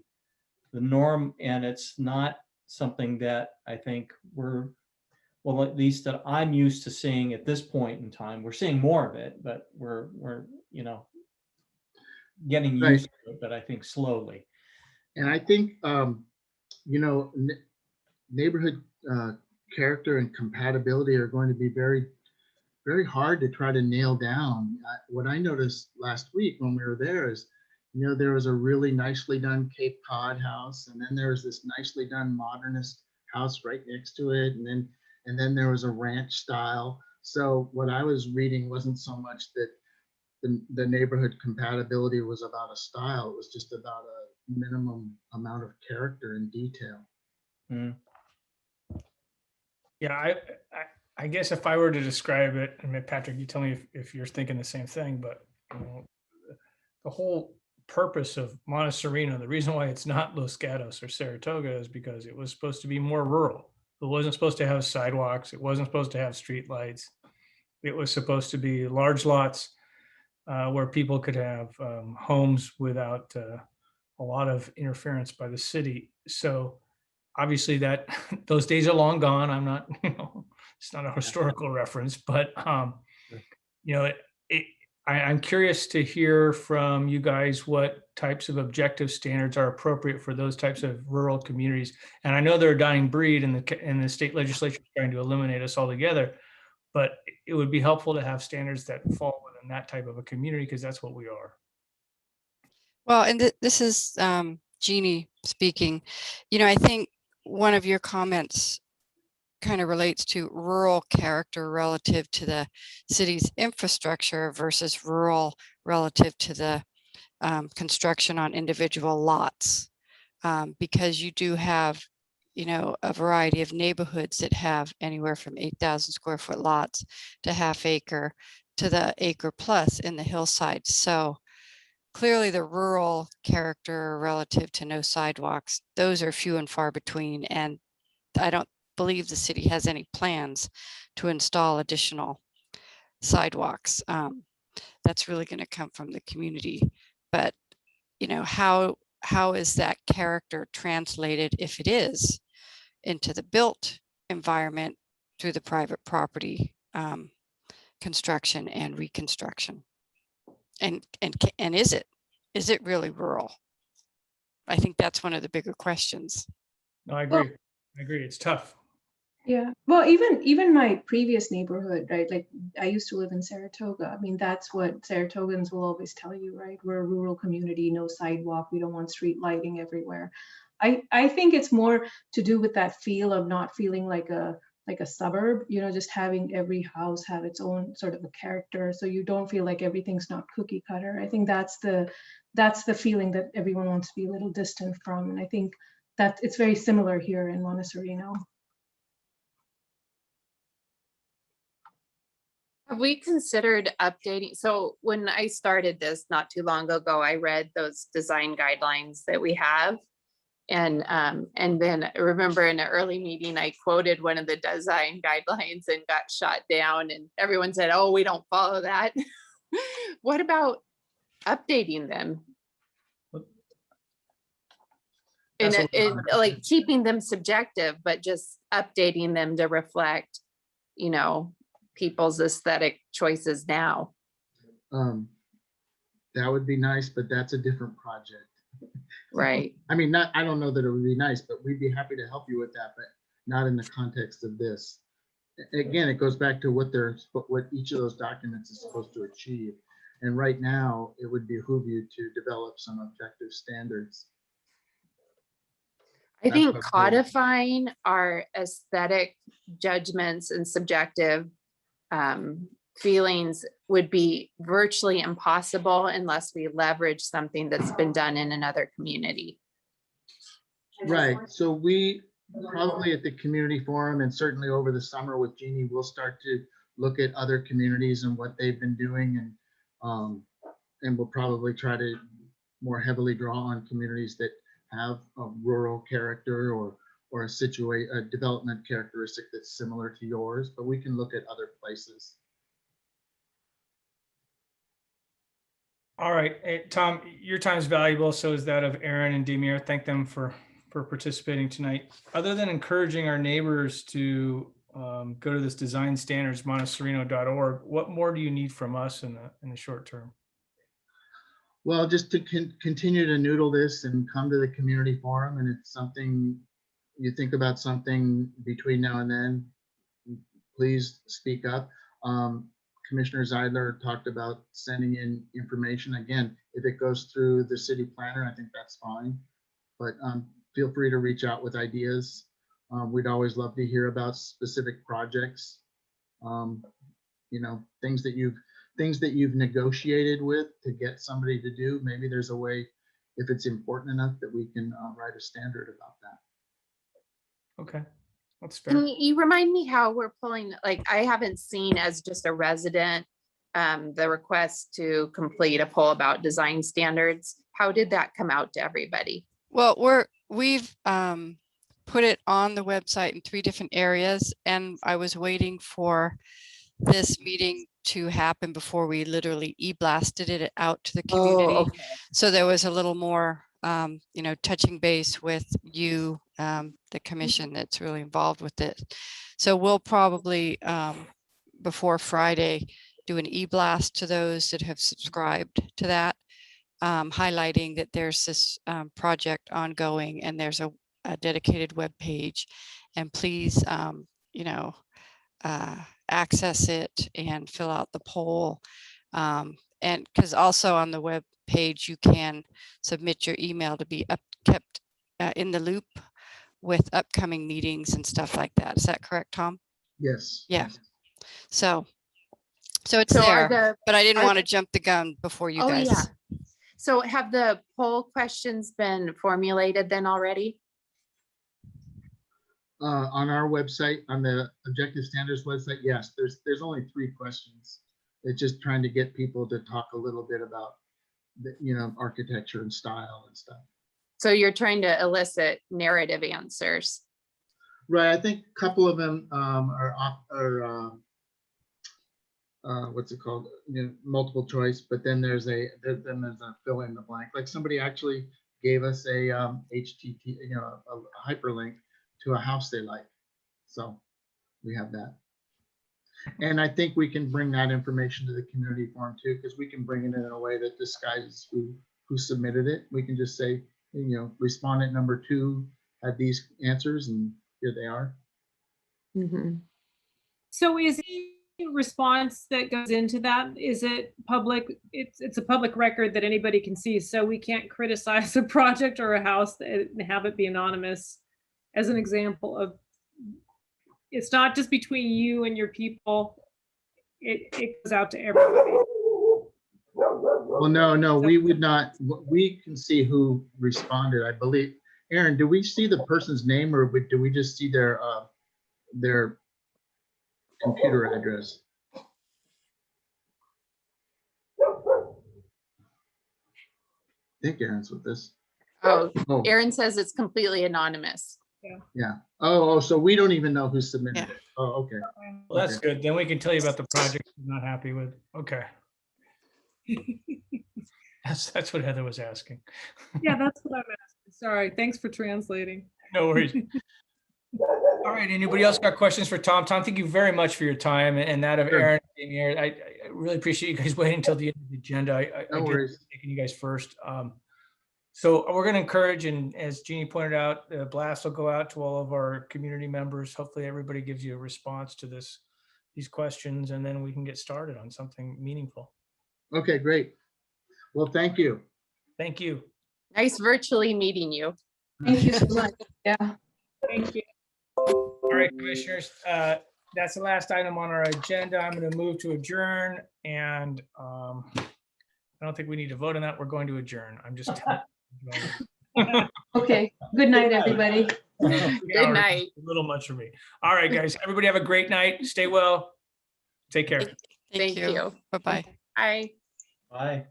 S5: norm, and it's not something that I think well, at least that I'm used to seeing at this point in time. We're seeing more of it, but we're getting used to it, but I think slowly.
S20: And I think, neighborhood character and compatibility are going to be very, very hard to try to nail down. What I noticed last week when we were there is, there was a really nicely done Cape Cod house, and then there was this nicely done modernist house right next to it, and then there was a ranch style. So what I was reading wasn't so much that the neighborhood compatibility was about a style, it was just about a minimum amount of character and detail.
S5: Mm.
S1: Yeah, I guess if I were to describe it, and Patrick, you tell me if you're thinking the same thing, but the whole purpose of Monte Sereno, the reason why it's not Los Gatos or Saratoga is because it was supposed to be more rural. It wasn't supposed to have sidewalks. It wasn't supposed to have street lights. It was supposed to be large lots where people could have homes without a lot of interference by the city. So obviously that those days are long gone. I'm not, it's not a historical reference, but I'm curious to hear from you guys what types of objective standards are appropriate for those types of rural communities. And I know they're a dying breed, and the state legislature is trying to eliminate us altogether. But it would be helpful to have standards that fall within that type of a community, because that's what we are.
S2: Well, and this is Jeannie speaking. You know, I think one of your comments kind of relates to rural character relative to the city's infrastructure versus rural relative to the construction on individual lots. Because you do have, you know, a variety of neighborhoods that have anywhere from 8,000 square foot lots to half acre to the acre plus in the hillside. So clearly the rural character relative to no sidewalks, those are few and far between. And I don't believe the city has any plans to install additional sidewalks. That's really going to come from the community. But, you know, how is that character translated, if it is, into the built environment through the private property construction and reconstruction? And is it really rural? I think that's one of the bigger questions.
S1: No, I agree. I agree. It's tough.
S10: Yeah, well, even my previous neighborhood, right? Like I used to live in Saratoga. I mean, that's what Saratogans will always tell you, right? We're a rural community, no sidewalk. We don't want street lighting everywhere. I think it's more to do with that feel of not feeling like a suburb, you know, just having every house have its own sort of a character, so you don't feel like everything's not cookie cutter. I think that's the feeling that everyone wants to be a little distant from, and I think that it's very similar here in Monte Sereno.
S4: Have we considered updating? So when I started this not too long ago, I read those design guidelines that we have. And then I remember in an early meeting, I quoted one of the design guidelines and got shot down, and everyone said, oh, we don't follow that. What about updating them? And like keeping them subjective, but just updating them to reflect, you know, people's aesthetic choices now.
S20: That would be nice, but that's a different project.
S4: Right.
S20: I mean, I don't know that it would be nice, but we'd be happy to help you with that, but not in the context of this. Again, it goes back to what each of those documents is supposed to achieve. And right now, it would behoove you to develop some objective standards.
S4: I think codifying our aesthetic judgments and subjective feelings would be virtually impossible unless we leverage something that's been done in another community.
S20: Right. So we probably at the community forum and certainly over the summer with Jeannie, we'll start to look at other communities and what they've been doing, and we'll probably try to more heavily draw on communities that have a rural character or a development characteristic that's similar to yours, but we can look at other places.
S1: All right, hey, Tom, your time is valuable. So is that of Aaron and Demir. Thank them for participating tonight. Other than encouraging our neighbors to go to this design standards, montesereno.org, what more do you need from us in the short term?
S20: Well, just to continue to noodle this and come to the community forum, and it's something you think about something between now and then, please speak up. Commissioner Zeidler talked about sending in information. Again, if it goes through the city planner, I think that's fine, but feel free to reach out with ideas. We'd always love to hear about specific projects, you know, things that you've negotiated with to get somebody to do. Maybe there's a way, if it's important enough, that we can write a standard about that.
S1: Okay, that's fair.
S4: Can you remind me how we're pulling, like, I haven't seen as just a resident, the request to complete a poll about design standards. How did that come out to everybody?
S2: Well, we've put it on the website in 3 different areas, and I was waiting for this meeting to happen before we literally e-blasted it out to the community.
S4: Oh, okay.
S2: So there was a little more, you know, touching base with you, the commission that's really involved with it. So we'll probably, before Friday, do an e-blast to those that have subscribed to that, highlighting that there's this project ongoing and there's a dedicated web page. And please, you know, access it and fill out the poll. And because also on the web page, you can submit your email to be kept in the loop with upcoming meetings and stuff like that. Is that correct, Tom?
S20: Yes.
S2: Yeah. So it's
S4: So are
S2: there, but I didn't
S4: are
S2: want to jump the gun before you
S4: Oh,
S2: guys.
S4: yeah. So have the poll questions been formulated then already?
S20: On our website, on the Objective Standards website, yes, there's only 3 questions. It's just trying to get people to talk a little bit about the, you know, architecture and style and stuff.
S4: So you're trying to elicit narrative answers.
S20: Right. I think a couple of them are what's it called? You know, multiple choice. But then there's a fill in the blank. Like somebody actually gave us a HTTP, you know, a hyperlink to a house they like. So we have that. And I think we can bring that information to the community forum too, because we can bring it in a way that disguises who submitted it. We can just say, you know, respondent number 2 had these answers and here they are.
S3: So is the response that goes into that, is it public? It's a public record that anybody can see. So we can't criticize a project or a house and have it be anonymous, as an example of, it's not just between you and your people. It goes out to everybody.
S20: Well, no, we would not. We can see who responded, I believe. Aaron, do we see the person's name or do we just see their computer address? I think Aaron's with this.
S4: Oh, Aaron says it's completely anonymous.
S20: Yeah. Oh, so we don't even know who submitted it. Oh, okay.
S1: Well, that's good. Then we can tell you about the project we're not happy with. Okay. That's what Heather was asking.
S3: Yeah, that's what I'm asking. Sorry. Thanks for translating.
S1: No worries. All right. Anybody else got questions for Tom? Tom, thank you very much for your time and that of Aaron being here. I really appreciate you guys waiting until the end of the agenda. I did taking you guys first. So we're going to encourage, and as Jeannie pointed out, the blast will go out to all of our community members. Hopefully everybody gives you a response to these questions, and then we can get started on something meaningful.
S20: Okay, great. Well, thank you.
S1: Thank you.
S4: Nice virtually meeting you.
S10: Thank you so much. Yeah.
S3: Thank you.
S1: All right, commissioners, that's the last item on our agenda. I'm going to move to adjourn, and I don't think we need to vote on that. We're going to adjourn. I'm just telling you.
S10: Okay. Good night, everybody.
S4: Good night.
S1: A little much for me. All right, guys. Everybody have a great night. Stay well. Take care.
S4: Thank you.
S2: Bye-bye.
S4: Bye.
S5: Bye.